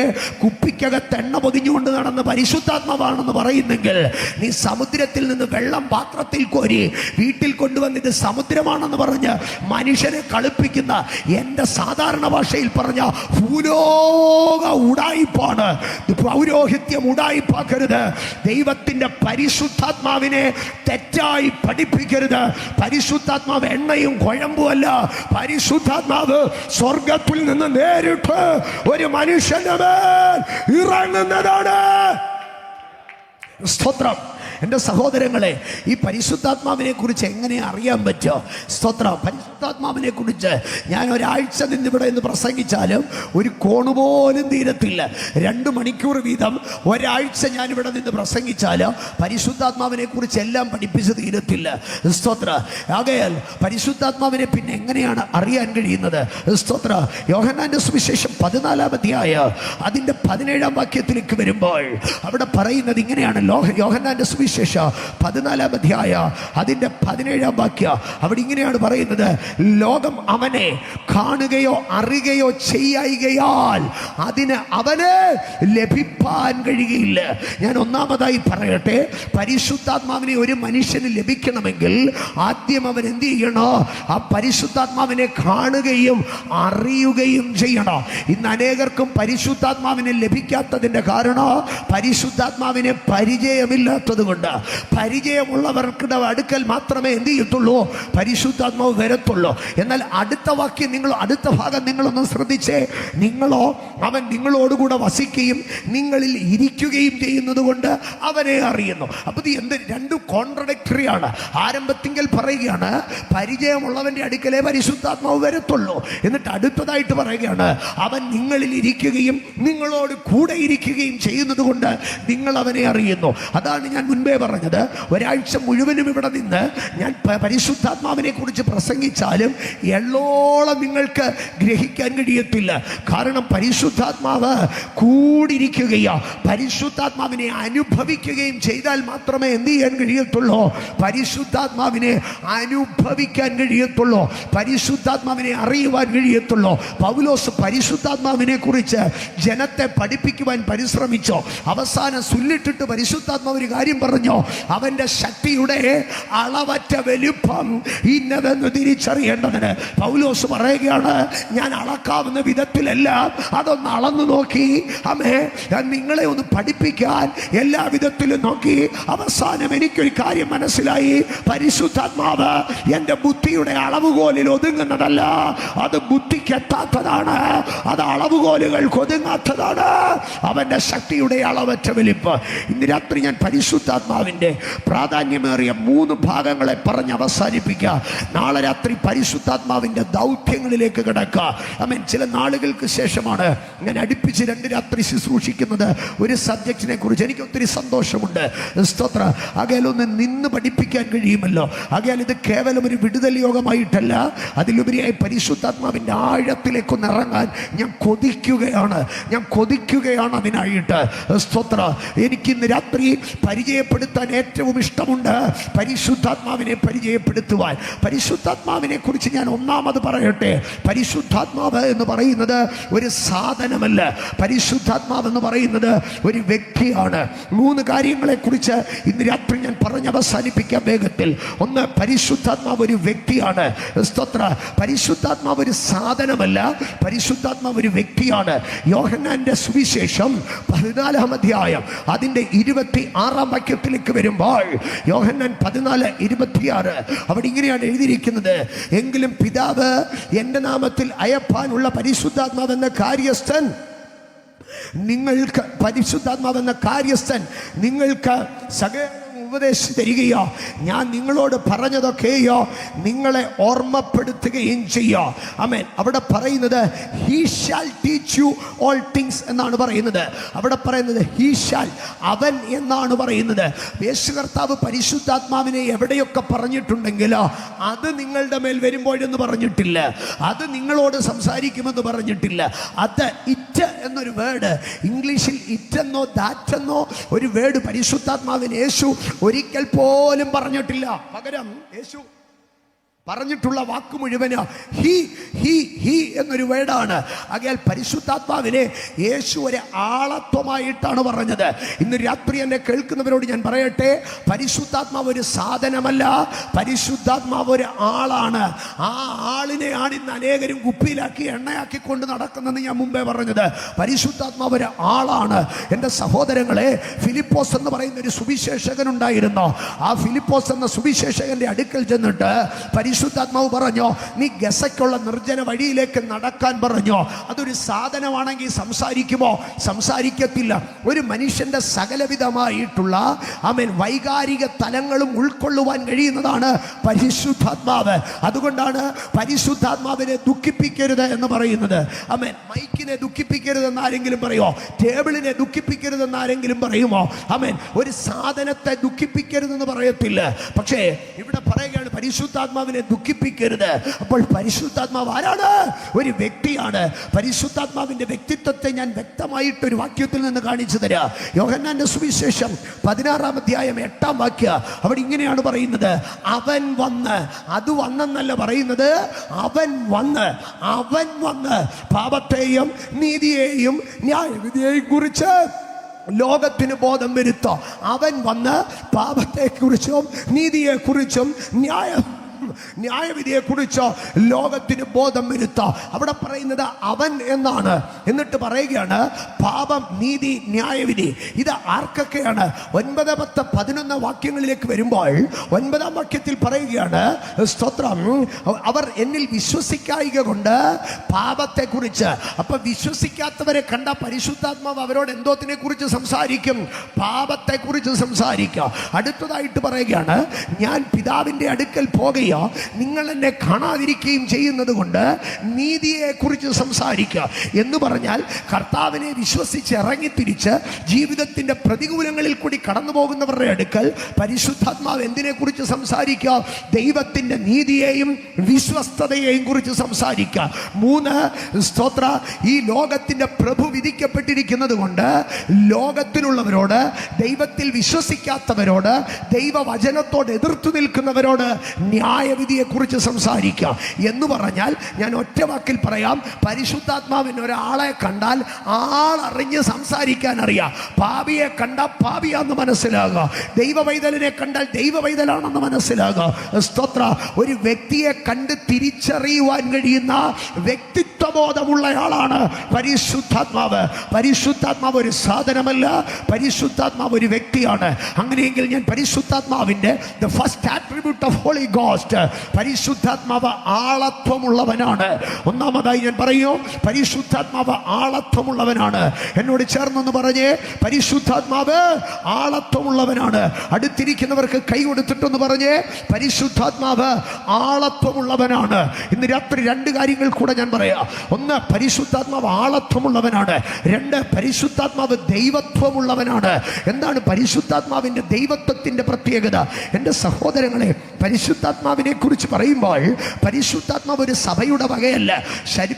കുപ്പിക്കകത്ത് എണ്ണ പൊതിഞ്ഞുകൊണ്ട് നടന്ന് പരിശുദ്ധാത്മാവാണെന്ന് പറയുന്നെങ്കിൽ നീ സമുദ്രത്തിൽ നിന്ന് വെള്ളം പാത്രത്തിൽ കോരി വീട്ടിൽ കൊണ്ടുവന്ന് ഇത് സമുദ്രമാണെന്ന് പറഞ്ഞ് മനുഷ്യനെ കളിപ്പിക്കുന്ന, എൻ്റെ സാധാരണ ഭാഷയിൽ പറഞ്ഞ ഭൂലോക ഉടായിപ്പാണ്. പൗരോഹിത്യം ഉടായിപ്പാക്കരുത്. ദൈവത്തിന്റെ പരിശുദ്ധാത്മാവിനെ തെറ്റായി പഠിപ്പിക്കരുത്. പരിശുദ്ധാത്മാവ് എണ്ണയും കുഴമ്പുമല്ല. പരിശുദ്ധാത്മാവ് സ്വർഗത്തിൽ നിന്ന് നേരിട്ട് ഒരു മനുഷ്യന്റെ മേൽ ഇറങ്ങുന്നതാണ്. സ്തോത്രം. എൻ്റെ സഹോദരങ്ങളെ, ഈ പരിശുദ്ധാത്മാവിനെ കുറിച്ച് എങ്ങനെ അറിയാൻ പറ്റുമോ? സ്തോത്രം. പരിശുദ്ധാത്മാവിനെ കുറിച്ച് ഞാൻ ഒരാഴ്ച നിന്നിവിടെ നിന്ന് പ്രസംഗിച്ചാലും ഒരു കോണുപോലും തീരത്തില്ല. 2 മണിക്കൂർ വീതം ഒരാഴ്ച ഞാനിവിടെ നിന്ന് പ്രസംഗിച്ചാലും പരിശുദ്ധാത്മാവിനെ കുറിച്ച് എല്ലാം പഠിപ്പിച്ച് തീരത്തില്ല. സ്തോത്ര. ആകയാൽ പരിശുദ്ധാത്മാവിനെ പിന്നെ എങ്ങനെയാണ് അറിയാൻ കഴിയുന്നത്? സ്തോത്ര. യോഹന്നാന്റെ സുവിശേഷം 14-ാം അധ്യായം അതിൻ്റെ 17-ാം വാക്യത്തിലേക്ക് വരുമ്പോൾ അവിടെ പറയുന്നത് ഇങ്ങനെയാണല്ലോ. യോഹന്നാന്റെ സുവിശേഷം 14-ാം അധ്യായം അതിന്റെ 17-ാം വാക്യം അവിടെ ഇങ്ങനെയാണ് പറയുന്നത്, ലോകം അവനെ കാണുകയോ അറിയുകയോ ചെയ്യായികയാൽ അതിന് അവന് ലഭിപ്പാൻ കഴിയുകയില്ല. ഞാൻ ഒന്നാമതായി പറയട്ടെ, പരിശുദ്ധാത്മാവിനെ ഒരു മനുഷ്യന് ലഭിക്കണമെങ്കിൽ ആദ്യം അവൻ എന്ത് ചെയ്യണോ? ആ പരിശുദ്ധാത്മാവിനെ കാണുകയും അറിയുകയും ചെയ്യണം. ഇന്ന് അനേകർക്കും പരിശുദ്ധാത്മാവിനെ ലഭിക്കാത്തതിന്റെ കാരണം പരിശുദ്ധാത്മാവിനെ പരിചയമില്ലാത്തത് കൊണ്ട്. പരിചയമുള്ളവർക്കുടെ അടുക്കൽ മാത്രമേ എന്ത് ചെയ്യത്തുള്ളൂ? പരിശുദ്ധാത്മാവ് വരത്തുള്ളൂ. എന്നാൽ അടുത്ത വാക്യം അടുത്ത ഭാഗം നിങ്ങളൊന്ന് ശ്രദ്ധിച്ചേ. നിങ്ങളോ അവൻ നിങ്ങളോടുകൂടെ വസിക്കുകയും നിങ്ങളിൽ ഇരിക്കുകയും ചെയ്യുന്നത് കൊണ്ട് അവനെ അറിയുന്നു. അപ്പൊ ഇത് രണ്ടും കോൺട്രഡിക്ടറി ആണ്. ആരംഭത്തിങ്കൽ പറയുകയാണ് പരിചയമുള്ളവന്റെ അടുക്കലേ പരിശുദ്ധാത്മാവ് വരത്തുള്ളൂ. എന്നിട്ട് അടുത്തതായിട്ട് പറയുകയാണ് അവൻ നിങ്ങളിൽ ഇരിക്കുകയും നിങ്ങളോട് കൂടെ ഇരിക്കുകയും ചെയ്യുന്നത് കൊണ്ട് നിങ്ങൾ അവനെ അറിയുന്നു. അതാണ് ഞാൻ മുൻപേ പറഞ്ഞത്. ഒരാഴ്ച മുഴുവനും ഇവിടെ നിന്ന് ഞാൻ പരിശുദ്ധാത്മാവിനെ കുറിച്ച് പ്രസംഗിച്ചാലും എള്ളോളം നിങ്ങൾക്ക് ഗ്രഹിക്കാൻ കഴിയത്തില്ല. കാരണം പരിശുദ്ധാത്മാവ് കൂടിയിരിക്കുകയോ പരിശുദ്ധാത്മാവിനെ അനുഭവിക്കുകയും ചെയ്താൽ മാത്രമേ എന്ത് ചെയ്യാൻ കഴിയത്തുള്ളൂ? പരിശുദ്ധാത്മാവിനെ അനുഭവിക്കാൻ കഴിയത്തുള്ളൂ, പരിശുദ്ധാത്മാവിനെ അറിയുവാൻ കഴിയത്തുള്ളൂ. പൗലോസ് പരിശുദ്ധാത്മാവിനെ കുറിച്ച് ജനത്തെ പഠിപ്പിക്കുവാൻ പരിശ്രമിച്ചോ. അവസാനം സുല്ലിട്ടിട്ട് പരിശുദ്ധാത്മാവ് ഒരു കാര്യം പറഞ്ഞു, അവന്റെ ശക്തിയുടെ അളവറ്റ വലുപ്പം ഇന്നതെന്ന് തിരിച്ചറിയേണ്ടതിന് പൗലോസ് പറയുകയാണ്, ഞാൻ അളക്കാവുന്ന വിധത്തിലെല്ലാം അതൊന്ന് അളന്നു നോക്കി, അമ്മേ നിങ്ങളെ ഒന്ന് പഠിപ്പിക്കാൻ എല്ലാ വിധത്തിലും നോക്കി. അവസാനം എനിക്കൊരു കാര്യം മനസ്സിലായി, പരിശുദ്ധാത്മാവ് എൻ്റെ ബുദ്ധിയുടെ അളവുകോലിൽ ഒതുങ്ങുന്നതല്ല, അത് ബുദ്ധിക്കെത്താത്തതാണ്, അത് അളവുകോലുകൾക്ക് ഒതുങ്ങാത്തതാണ്. അവൻ്റെ ശക്തിയുടെ അളവറ്റ വലിപ്പ്. ഇന്ന് രാത്രി ഞാൻ പരിശുദ്ധാത്മാവിൻ്റെ പ്രാധാന്യമേറിയ 3 ഭാഗങ്ങളെ പറഞ്ഞ് അവസാനിപ്പിക്കുക. നാളെ രാത്രി പരിശുദ്ധാത്മാവിൻ്റെ ദൗത്യങ്ങളിലേക്ക് കിടക്കുക. ചില നാളുകൾക്ക് ശേഷമാണ് ഞാൻ അടുപ്പിച്ച് 2 രാത്രി ശുശ്രൂഷിക്കുന്നത് ഒരു സബ്ജക്റ്റിനെ കുറിച്ച്. എനിക്ക് ഒത്തിരി സന്തോഷമുണ്ട്. സ്തോത്ര. ആകയാലൊന്ന് നിന്ന് പഠിപ്പിക്കാൻ കഴിയുമല്ലോ. ആകയാൽ ഇത് കേവലം ഒരു വിടുതൽ യോഗമായിട്ടല്ല, അതിലുപരിയായി പരിശുദ്ധാത്മാവിൻ്റെ ആഴത്തിലേക്കൊന്ന് ഇറങ്ങാൻ ഞാൻ കൊതിക്കുകയാണ് അതിനായിട്ട്. സ്തോത്ര. എനിക്കിന്ന് രാത്രി പരിചയപ്പെടുത്താൻ ഏറ്റവും ഇഷ്ടമുണ്ട് പരിശുദ്ധാത്മാവിനെ പരിചയപ്പെടുത്തുവാൻ. പരിശുദ്ധാത്മാവിനെ കുറിച്ച് ഞാൻ ഒന്നാമത് പറയട്ടെ, പരിശുദ്ധാത്മാവ് എന്ന് പറയുന്നത് ഒരു സാധനമല്ല. പരിശുദ്ധാത്മാവ് എന്ന് പറയുന്നത് ഒരു വ്യക്തിയാണ്. 3 കാര്യങ്ങളെ കുറിച്ച് ഇന്ന് രാത്രി ഞാൻ പറഞ്ഞ് അവസാനിപ്പിക്കാം വേഗത്തിൽ. ഒന്ന്, പരിശുദ്ധാത്മാവ് ഒരു വ്യക്തിയാണ്. സ്തോത്ര. പരിശുദ്ധാത്മാവ് ഒരു സാധനമല്ല, പരിശുദ്ധാത്മാവ് ഒരു വ്യക്തിയാണ്. യോഹന്നാന്റെ സുവിശേഷം 14-ാം അധ്യായം അതിന്റെ 26-ാം വാക്യത്തിലേക്ക് വരുമ്പോൾ, യോഹന്നാൻ 14:26 അവിടെ ഇങ്ങനെയാണ് എഴുതിയിരിക്കുന്നത്, എങ്കിലും പിതാവ് എൻ്റെ നാമത്തിൽ അയപ്പാനുള്ള പരിശുദ്ധാത്മാവെന്ന കാര്യസ്ഥൻ നിങ്ങൾക്ക് സകല ഉപദേശിച്ച് തരികയോ ഞാൻ നിങ്ങളോട് പറഞ്ഞതൊക്കെയോ നിങ്ങളെ ഓർമ്മപ്പെടുത്തുകയും ചെയ്യോ. ആമേൻ. അവിടെ പറയുന്നത് he shall teach you all things എന്നാണ് പറയുന്നത്. അവിടെ പറയുന്നത് ഹി ഷാൽ, അവൻ എന്നാണ് പറയുന്നത്. യേശു കർത്താവ് പരിശുദ്ധാത്മാവിനെ എവിടെയൊക്കെ പറഞ്ഞിട്ടുണ്ടെങ്കിലോ അത് നിങ്ങളുടെ മേൽ വരുമ്പോഴെന്ന് പറഞ്ഞിട്ടില്ല, അത് നിങ്ങളോട് സംസാരിക്കുമെന്ന് പറഞ്ഞിട്ടില്ല. അത് ഇറ്റ് എന്നൊരു വേർഡ്, ഇംഗ്ലീഷിൽ ഇറ്റെന്നോ ദാറ്റെന്നോ ഒരു വേർഡ് പരിശുദ്ധാത്മാവിന് യേശു ഒരിക്കൽ പോലും പറഞ്ഞിട്ടില്ല. പകരം യേശു പറഞ്ഞിട്ടുള്ള വാക്ക് മുഴുവന് ഹി എന്നൊരു വേർഡാണ്. ആകയാൽ പരിശുദ്ധാത്മാവിനെ യേശു ഒരു ആളത്വമായിട്ടാണ് പറഞ്ഞത്. ഇന്ന് രാത്രി എന്നെ കേൾക്കുന്നവരോട് ഞാൻ പറയട്ടെ, പരിശുദ്ധാത്മാവ് ഒരു സാധനമല്ല, പരിശുദ്ധാത്മാവ് ഒരു ആളാണ്. ആ ആളിനെയാണ് ഇന്ന് അനേകരും കുപ്പിയിലാക്കി എണ്ണയാക്കി കൊണ്ട് നടക്കുന്നതെന്ന് ഞാൻ മുമ്പേ പറഞ്ഞത്. പരിശുദ്ധാത്മാവ് ഒരു ആളാണ്. എൻ്റെ സഹോദരങ്ങളെ, ഫിലിപ്പോസ് എന്ന് പറയുന്ന ഒരു സുവിശേഷകൻ ഉണ്ടായിരുന്നു. ആ ഫിലിപ്പോസ് എന്ന സുവിശേഷകന്റെ അടുക്കൽ ചെന്നിട്ട് പരിശുദ്ധാത്മാവ് പറഞ്ഞോ, നീ ഗസയ്ക്കുള്ള നിർജ്ജന വഴിയിലേക്ക് നടക്കാൻ പറഞ്ഞോ. അതൊരു സാധനമാണെങ്കിൽ സംസാരിക്കുമോ? സംസാരിക്കത്തില്ല. ഒരു മനുഷ്യന്റെ സകലവിധമായിട്ടുള്ള വൈകാരിക തലങ്ങളും ഉൾക്കൊള്ളുവാൻ കഴിയുന്നതാണ് പരിശുദ്ധാത്മാവ്. അതുകൊണ്ടാണ് പരിശുദ്ധാത്മാവിനെ ദുഃഖിപ്പിക്കരുത് എന്ന് പറയുന്നത്. മൈക്കിനെ ദുഃഖിപ്പിക്കരുതെന്ന് ആരെങ്കിലും പറയുമോ? ടേബിളിനെ ദുഃഖിപ്പിക്കരുതെന്ന് ആരെങ്കിലും പറയുമോ? ഒരു സാധനത്തെ ദുഃഖിപ്പിക്കരുതെന്ന് പറയത്തില്ല. പക്ഷേ ഇവിടെ പറയുകയാണ് പരിശുദ്ധാത്മാവിനെ ദുഃഖിപ്പിക്കരുത്. അപ്പോൾ പരിശുദ്ധാത്മാവ് ആരാണ്? ഒരു വ്യക്തിയാണ്. പരിശുദ്ധാത്മാവിന്റെ വ്യക്തിത്വത്തെ ഞാൻ വ്യക്തമായിട്ടൊരു വാക്യത്തിൽ നിന്ന് കാണിച്ചു തരാം. യോഹന്നാന്റെ സുവിശേഷം 16-ാം അധ്യായം 8-ാം വാക്യം. അവിടെ ഇങ്ങനെയാണ് പറയുന്നത്, അവൻ വന്ന്, അത് വന്നെന്നല്ല പറയുന്നത്, അവൻ വന്ന് പാപത്തെയും നീതിയെയും ന്യായവിധിയെയും കുറിച്ച് ലോകത്തിന് ബോധം വരുത്തുക. അവൻ വന്ന് പാപത്തെക്കുറിച്ചും നീതിയെക്കുറിച്ചും ന്യായവിധിയെക്കുറിച്ചോ ലോകത്തിന് ബോധം വരുത്താം. അവിടെ പറയുന്നത് അവൻ എന്നാണ്. എന്നിട്ട് പറയുകയാണ് പാപം, നീതി, ന്യായവിധി. ഇത് ആർക്കൊക്കെയാണ്? 9, 10, 11 വാക്യങ്ങളിലേക്ക് വരുമ്പോൾ 9-ാം വാക്യത്തിൽ പറയുകയാണ്, സ്തോത്രം, അവർ എന്നിൽ വിശ്വസിക്കായിക കൊണ്ട് പാപത്തെക്കുറിച്ച്. അപ്പൊ വിശ്വസിക്കാത്തവരെ കണ്ട പരിശുദ്ധാത്മാവ് അവരോട് എന്തോത്തിനെ കുറിച്ച് സംസാരിക്കും? പാപത്തെക്കുറിച്ച് സംസാരിക്കുക. അടുത്തതായിട്ട് പറയുകയാണ്, ഞാൻ പിതാവിന്റെ അടുക്കൽ പോകുകയോ നിങ്ങൾ എന്നെ കാണാതിരിക്കുകയും ചെയ്യുന്നത് കൊണ്ട് നീതിയെ കുറിച്ച് സംസാരിക്കുക എന്ന് പറഞ്ഞാൽ, കർത്താവിനെ വിശ്വസിച്ച് ഇറങ്ങിത്തിരിച്ച് ജീവിതത്തിന്റെ പ്രതികൂലങ്ങളിൽ കൂടി കടന്നു പോകുന്നവരുടെ അടുക്കൽ പരിശുദ്ധാത്മാവ് എന്തിനെ കുറിച്ച് സംസാരിക്കുക? ദൈവത്തിന്റെ നീതിയെയും വിശ്വസ്തതയെയും കുറിച്ച് സംസാരിക്കുക. 3, സ്തോത്ര, ഈ ലോകത്തിന്റെ പ്രഭു വിധിക്കപ്പെട്ടിരിക്കുന്നത് കൊണ്ട് ലോകത്തിലുള്ളവരോട്, ദൈവത്തിൽ വിശ്വസിക്കാത്തവരോട്, ദൈവവചനത്തോട് എതിർത്തു നിൽക്കുന്നവരോട് ന്യായവിധിയെ കുറിച്ച് സംസാരിക്കാം. എന്ന് പറഞ്ഞാൽ ഞാൻ ഒറ്റ വാക്കിൽ പറയാം, പരിശുദ്ധാത്മാവിന് ഒരാളെ കണ്ടാൽ ആളറിഞ്ഞ് സംസാരിക്കാൻ അറിയാം. പാപിയെ കണ്ട പാപിയാണെന്ന് മനസ്സിലാകുക, ദൈവവൈതലിനെ കണ്ടാൽ ദൈവവൈതലാണെന്ന് മനസ്സിലാകുക. സ്തോത്ര, ഒരു വ്യക്തിയെ കണ്ട് തിരിച്ചറിയുവാൻ കഴിയുന്ന വ്യക്തിത്വബോധമുള്ളയാളാണ് പരിശുദ്ധാത്മാവ്. പരിശുദ്ധാത്മാവ് ഒരു സാധനമല്ല, പരിശുദ്ധാത്മാവ് ഒരു വ്യക്തിയാണ്. അങ്ങനെയെങ്കിൽ ഞാൻ പരിശുദ്ധാത്മാവിന്റെ the first attribute of Holy Ghost, പരിശുദ്ധാത്മാവ് ആളത്വമുള്ളവനാണ്. ഒന്നാമതായി ഞാൻ പറയൂ, പരിശുദ്ധാത്മാവ് ആളത്വമുള്ളവനാണ്. എന്നോട് ചേർന്നൊന്ന് പറഞ്ഞേ, പരിശുദ്ധാത്മാവ് ആളത്വമുള്ളവനാണ്. അടുത്തിരിക്കുന്നവർക്ക് കൈ കൊടുത്തിട്ടൊന്ന് പറഞ്ഞേ, പരിശുദ്ധാത്മാവ് ആളത്വമുള്ളവനാണ്. ഇന്ന് രാത്രി 2 കാര്യങ്ങൾ കൂടെ ഞാൻ പറയാം. 1, പരിശുദ്ധാത്മാവ് ആളത്വമുള്ളവനാണ്. 2, പരിശുദ്ധാത്മാവ് ദൈവത്വമുള്ളവനാണ്. എന്താണ് പരിശുദ്ധാത്മാവിന്റെ ദൈവത്വത്തിന്റെ പ്രത്യേകത? എൻ്റെ സഹോദരങ്ങളെ, പരിശുദ്ധാത്മാവിനെ കുറിച്ച് പറയുമ്പോൾ പരിശുദ്ധാത്മാവ് ഒരു സഭയുടെ വകയല്ല,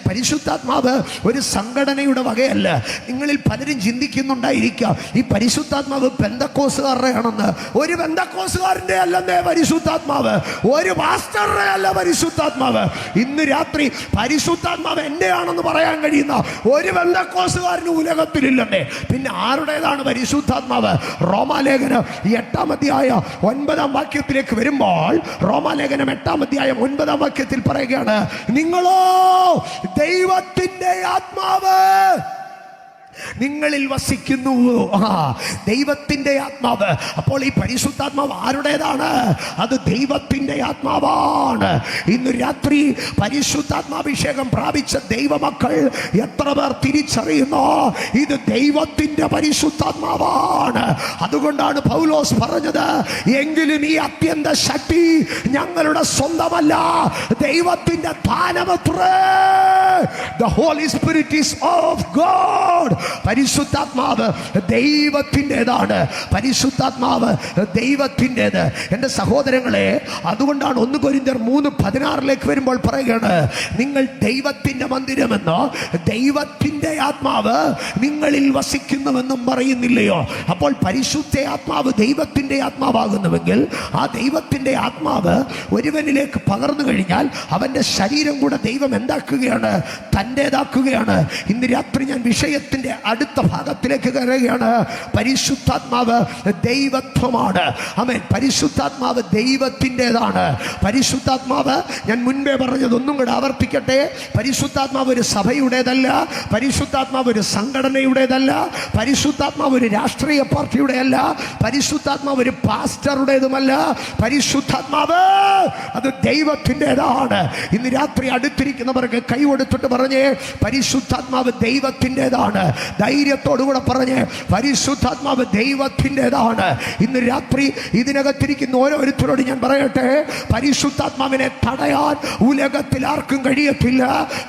പരിശുദ്ധാത്മാവ് ഒരു സംഘടനയുടെ വകയല്ല. നിങ്ങളിൽ പലരും ചിന്തിക്കുന്നുണ്ടായിരിക്കാം, ഈ പരിശുദ്ധാത്മാവ് പെന്തക്കോസുകാരുടെ ആണെന്ന്. ഒരു പെന്തക്കോസുകാരൻ്റെ അല്ലെന്നേ പരിശുദ്ധാത്മാവ്, ഒരു പാസ്റ്ററുടെ അല്ല പരിശുദ്ധാത്മാവ്. ഇന്ന് രാത്രി പരിശുദ്ധാത്മാവ് എൻ്റെ ആണെന്ന് പറയാൻ കഴിയുന്ന ഒരു പെന്തക്കോസുകാരന് ഉലകത്തിലില്ലെന്നേ. പിന്നെ ആരുടേതാണ് പരിശുദ്ധാത്മാവ്? റോമാലേഖനം 8-ാം അധ്യായം 9-ാം വാക്യത്തിലേക്ക് വരുമ്പോൾ, റോമാലേഖനം 8-ാം അധ്യായം 9-ാം വാക്യത്തിൽ പറയുകയാണ്, നിങ്ങളോ ദൈവത്തിന്റെ ആത്മാവ് നിങ്ങളിൽ വസിക്കുന്നു. ദൈവത്തിന്റെ ആത്മാവ്. അപ്പോൾ ഈ പരിശുദ്ധാത്മാവ് ആരുടേതാണ്? അത് ദൈവത്തിന്റെ ആത്മാവാണ്. ഇന്ന് രാത്രി പരിശുദ്ധാത്മാഭിഷേകം പ്രാപിച്ച ദൈവമക്കൾ എത്ര പേർ തിരിച്ചറിയുന്നു ഇത് ദൈവത്തിന്റെ പരിശുദ്ധാത്മാവാണ്? അതുകൊണ്ടാണ് പൗലോസ് പറഞ്ഞത്, എങ്കിലും ഈ അത്യന്ത ശക്തി ഞങ്ങളുടെ സ്വന്തമല്ല, ദൈവത്തിന്റെ ദാനമത്രേ. The Holy Spirit is of God. പരിശുദ്ധാത്മാവ് ദൈവത്തിൻ്റെതാണ്. പരിശുദ്ധാത്മാവ് ദൈവത്തിൻ്റെത്. എൻ്റെ സഹോദരങ്ങളെ, അതുകൊണ്ടാണ് 1 കൊരിന്ത്യർ 3:16 വരുമ്പോൾ പറയുകയാണ്, നിങ്ങൾ ദൈവത്തിൻ്റെ മന്ദിരമെന്നോ ദൈവത്തിൻ്റെ ആത്മാവ് നിങ്ങളിൽ വസിക്കുന്നുവെന്നും പറയുന്നില്ലയോ? അപ്പോൾ പരിശുദ്ധ ആത്മാവ് ദൈവത്തിൻ്റെ ആത്മാവാകുന്നുവെങ്കിൽ ആ ദൈവത്തിൻ്റെ ആത്മാവ് ഒരുവനിലേക്ക് പകർന്നു കഴിഞ്ഞാൽ അവൻ്റെ ശരീരം കൂടെ ദൈവം എന്താക്കുകയാണ്? തൻ്റേതാക്കുകയാണ്. ഇന്ന് രാത്രി ഞാൻ വിഷയത്തിൻ്റെ അടുത്ത ഭാഗത്തിലേക്ക് കയറുകയാണ്. പരിശുദ്ധാത്മാവ് ദൈവത്വമാണ്. ആമേൻ. പരിശുദ്ധാത്മാവ് ദൈവത്തിൻ്റെതാണ്. പരിശുദ്ധാത്മാവ്, ഞാൻ മുൻപേ പറഞ്ഞത് ഒന്നും കൂടെ ആവർത്തിക്കട്ടെ, പരിശുദ്ധാത്മാവ് ഒരു സഭയുടേതല്ല, പരിശുദ്ധാത്മാവ് ഒരു സംഘടനയുടേതല്ല, പരിശുദ്ധാത്മാവ് ഒരു രാഷ്ട്രീയ പാർട്ടിയുടെ അല്ല, പരിശുദ്ധാത്മാവ് ഒരു പാസ്റ്ററുടേതുമല്ല. പരിശുദ്ധാത്മാവ് അത് ദൈവത്തിൻ്റെതാണ്. ഇന്ന് രാത്രി അടുത്തിരിക്കുന്നവർക്ക് കൈ കൊടുത്ത് തൊട്ട് പറഞ്ഞേ, പരിശുദ്ധാത്മാവ് ദൈവത്തിൻ്റെതാണ്. ധൈര്യത്തോടുകൂടെ പറഞ്ഞേ, പരിശുദ്ധാത്മാവ് ദൈവത്തിൻ്റെതാണ്. ഇന്ന് രാത്രി ഇതിനകത്തിരിക്കുന്ന ഓരോരുത്തരോട് ഞാൻ പറയട്ടെ, പരിശുദ്ധാത്മാവിനെ തടയാൻ ഉലകത്തിൽ ആർക്കും കഴിയത്തില്ല.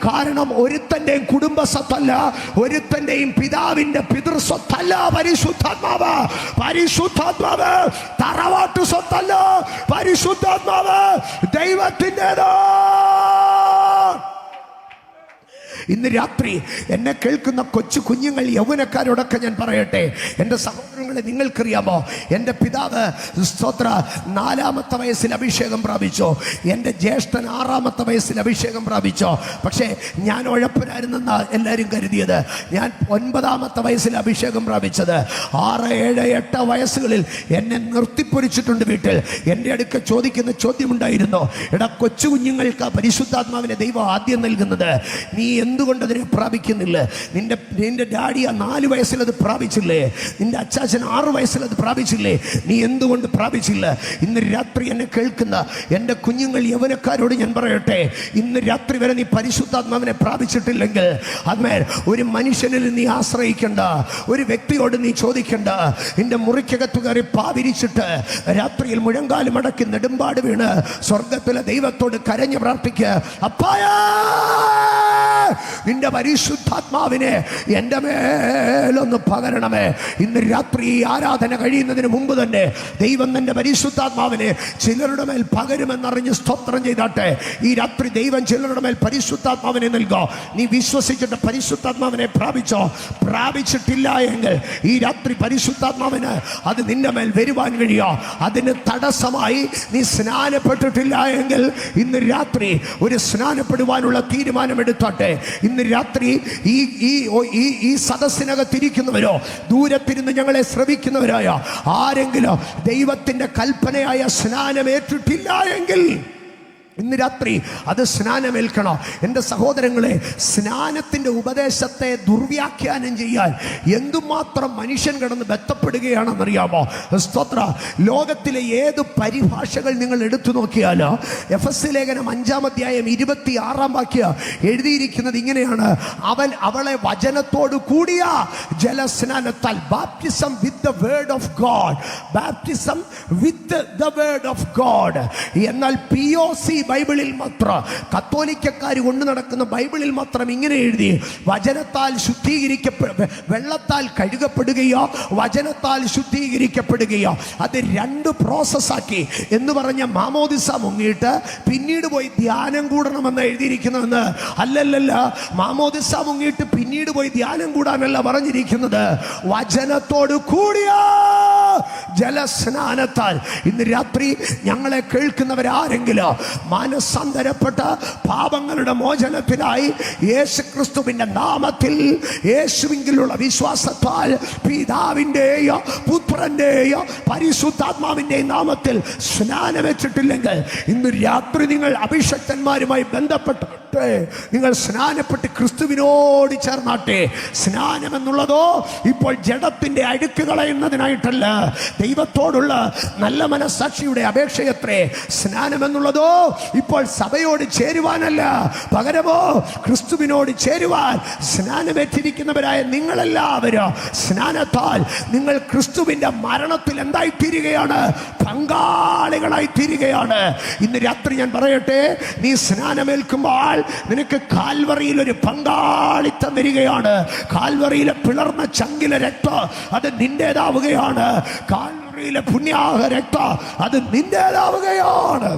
കാരണം ഒരുത്തൻ്റെയും കുടുംബ സ്വത്തല്ല, ഒരുത്തൻ്റെയും പിതാവിൻ്റെ പിതൃസ്വത്തല്ല പരിശുദ്ധാത്മാവ്. പരിശുദ്ധാത്മാവ് തറവാട്ടു സ്വത്തല്ല, പരിശുദ്ധാത്മാവ് ദൈവത്തിൻ്റെതാണ്. ഇന്ന് രാത്രി എന്നെ കേൾക്കുന്ന കൊച്ചു കുഞ്ഞുങ്ങൾ, യൗവനക്കാരോടൊക്കെ ഞാൻ പറയട്ടെ, എൻ്റെ സഹോദരങ്ങളെ, നിങ്ങൾക്കറിയാമോ, എൻ്റെ പിതാവ് സ്തോത്ര 4-ാമത്തെ വയസ്സിൽ അഭിഷേകം പ്രാപിച്ചോ, എൻ്റെ ജ്യേഷ്ഠൻ 6-ാമത്തെ വയസ്സിൽ അഭിഷേകം പ്രാപിച്ചോ. പക്ഷേ ഞാൻ ഉഴപ്പനായിരുന്നെന്നാ എല്ലാവരും കരുതിയത്. ഞാൻ 9-ാമത്തെ വയസ്സിൽ അഭിഷേകം പ്രാപിച്ചത്. 6, 7, 8 വയസ്സുകളിൽ എന്നെ നിർത്തിപ്പൊരിച്ചിട്ടുണ്ട് വീട്ടിൽ. എൻ്റെ അടുക്ക ചോദിക്കുന്ന ചോദ്യമുണ്ടായിരുന്നു, എടാ കൊച്ചു കുഞ്ഞുങ്ങൾക്ക് പരിശുദ്ധാത്മാവിനെ ദൈവം ആദ്യം നൽകുന്നത്, നീ എന്തുകൊണ്ട് അതിനെ പ്രാപിക്കുന്നില്ല? നിന്റെ ഡാഡി 4 വയസ്സിൽ അത് പ്രാപിച്ചില്ലേ? നിന്റെ അച്ചാച്ചൻ 6 വയസ്സിൽ അത് പ്രാപിച്ചില്ലേ? നീ എന്തുകൊണ്ട് പ്രാപിച്ചില്ല? ഇന്ന് രാത്രി എന്നെ കേൾക്കുന്ന എൻ്റെ കുഞ്ഞുങ്ങൾ, യൗവനക്കാരോട് ഞാൻ പറയട്ടെ, ഇന്ന് രാത്രി വരെ നീ പരിശുദ്ധാത്മാവിനെ പ്രാപിച്ചിട്ടില്ലെങ്കിൽ, അതുമേൽ ഒരു മനുഷ്യനിൽ നീ ആശ്രയിക്കണ്ട, ഒരു വ്യക്തിയോട് നീ ചോദിക്കണ്ട. നിന്റെ മുറിക്കകത്ത് കയറി പാവിരിച്ചിട്ട് രാത്രിയിൽ മുഴങ്കാലും അടക്കി നെടുമ്പാട് വീണ് സ്വർഗത്തിലെ ദൈവത്തോട് കരഞ്ഞു പ്രാർത്ഥിക്കുക, അപ്പായാ നിന്റെ പരിശുദ്ധാത്മാവിനെ എൻ്റെ മേലൊന്ന് പകരണമേ. ഇന്ന് രാത്രി ഈ ആരാധന കഴിയുന്നതിന് മുമ്പ് തന്നെ ദൈവം നിന്റെ പരിശുദ്ധാത്മാവിനെ ചിലരുടെ മേൽ പകരുമെന്നറിഞ്ഞ് സ്തോത്രം ചെയ്താട്ടെ. ഈ രാത്രി ദൈവം ചിലരുടെ മേൽ പരിശുദ്ധാത്മാവിനെ നൽകോ. നീ വിശ്വസിച്ചിട്ട് പരിശുദ്ധാത്മാവിനെ പ്രാപിച്ചോ? പ്രാപിച്ചിട്ടില്ല എങ്കിൽ ഈ രാത്രി പരിശുദ്ധാത്മാവിന് അത് നിന്റെ മേൽ വരുവാൻ കഴിയോ? അതിന് തടസ്സമായി നീ സ്നാനപ്പെട്ടിട്ടില്ല എങ്കിൽ ഇന്ന് രാത്രി ഒരു സ്നാനപ്പെടുവാനുള്ള തീരുമാനമെടുത്താട്ടെ. ഇന്ന് രാത്രി ഈ സദസ്സിനകത്തിരിക്കുന്നവരോ ദൂരത്തിരുന്ന് ഞങ്ങളെ ശ്രവിക്കുന്നവരായ ആരെങ്കിലും ദൈവത്തിന്റെ കൽപ്പനയായ സ്നാനമേറ്റിട്ടില്ല എങ്കിൽ ഇന്ന് രാത്രി അത് സ്നാനമേൽക്കണോ? എൻ്റെ സഹോദരങ്ങളെ, സ്നാനത്തിൻ്റെ ഉപദേശത്തെ ദുർവ്യാഖ്യാനം ചെയ്യാൻ എന്തുമാത്രം മനുഷ്യൻ കിടന്ന് ബന്ധപ്പെടുകയാണെന്നറിയാമോ? സ്തോത്ര. ലോകത്തിലെ ഏത് പരിഭാഷകൾ നിങ്ങൾ എടുത്തു നോക്കിയാലോ, എഫെസ്യ ലേഖനം 5-ാം അധ്യായം 26-ാം വാക്യം എഴുതിയിരിക്കുന്നത് ഇങ്ങനെയാണ്, അവൻ അവളെ വചനത്തോട് കൂടിയ ജലസ്നാനത്താൽ, baptism with the word of God, baptism with the word of God. എന്നാൽ POC ബൈബിളിൽ മാത്രം, കത്തോലിക്കക്കാർ കൊണ്ടു നടക്കുന്ന ബൈബിളിൽ മാത്രം ഇങ്ങനെ എഴുതി, വചനത്താൽ വെള്ളത്താൽ കഴുകപ്പെടുകയോ വചനത്താൽ ശുദ്ധീകരിക്കപ്പെടുകയോ. അത് 2 പ്രോസസ്സാക്കി എന്ന് പറഞ്ഞ മാമോദിസ മുങ്ങിയിട്ട് പിന്നീട് പോയി ധ്യാനം കൂടണമെന്ന് എഴുതിയിരിക്കുന്നതെന്ന് അല്ലല്ല. മാമോദിസ മുങ്ങിയിട്ട് പിന്നീട് പോയി ധ്യാനം കൂടാനല്ല പറഞ്ഞിരിക്കുന്നത്, വചനത്തോട് കൂടിയ ജലസ്നാനത്താൽ. ഇന്ന് രാത്രി ഞങ്ങളെ കേൾക്കുന്നവരാരെങ്കിലും മാനസാന്തരപ്പെട്ട പാപങ്ങളുടെ മോചനത്തിനായി യേശുക്രിസ്തുവിന്റെ നാമത്തിൽ, യേശുവിലുള്ള വിശ്വാസത്താൽ പിതാവിൻ്റെയോ പുത്രൻ്റെയോ പരിശുദ്ധാത്മാവിൻ്റെയും നാമത്തിൽ സ്നാനമേറ്റിട്ടില്ലെങ്കിൽ ഇന്ന് രാത്രി നിങ്ങൾ അഭിഷക്തന്മാരുമായി ബന്ധപ്പെട്ട് നിങ്ങൾ സ്നാനപ്പെട്ട് ക്രിസ്തുവിനോട് ചേർന്നാട്ടെ. സ്നാനം എന്നുള്ളതോ ഇപ്പോൾ ജഡത്തിന്റെ അഴുക്ക് കളയുന്നതിനായിട്ടല്ല, ദൈവത്തോടുള്ള നല്ല മനസ്സാക്ഷിയുടെ അപേക്ഷയത്രേ. സ്നാനം എന്നുള്ളതോ ഇപ്പോൾ സഭയോട് ചേരുവാനല്ല, പകരമോ ക്രിസ്തുവിനോട് ചേരുവാൻ സ്നാനമേറ്റിരിക്കുന്നവരായ നിങ്ങളെല്ലാവരും സ്നാനത്താൽ നിങ്ങൾ ക്രിസ്തുവിന്റെ മരണത്തിൽ എന്തായിത്തീരുകയാണ്? പങ്കാളികളായി തീരുകയാണ്. ഇന്ന് രാത്രി ഞാൻ പറയട്ടെ, നീ സ്നാനമേൽക്കുമ്പോൾ നിനക്ക് കാൽവറിയിൽ ഒരു പങ്കാളിത്തം വരികയാണ്. കാൽവറിയിലെ പിളർന്ന ചങ്കിലെ രക്തം അത് നിന്റേതാവുകയാണ്. കാൽവറിയിലെ പുണ്യാഹ രക്തം അത് നിന്റേതാവുകയാണ്.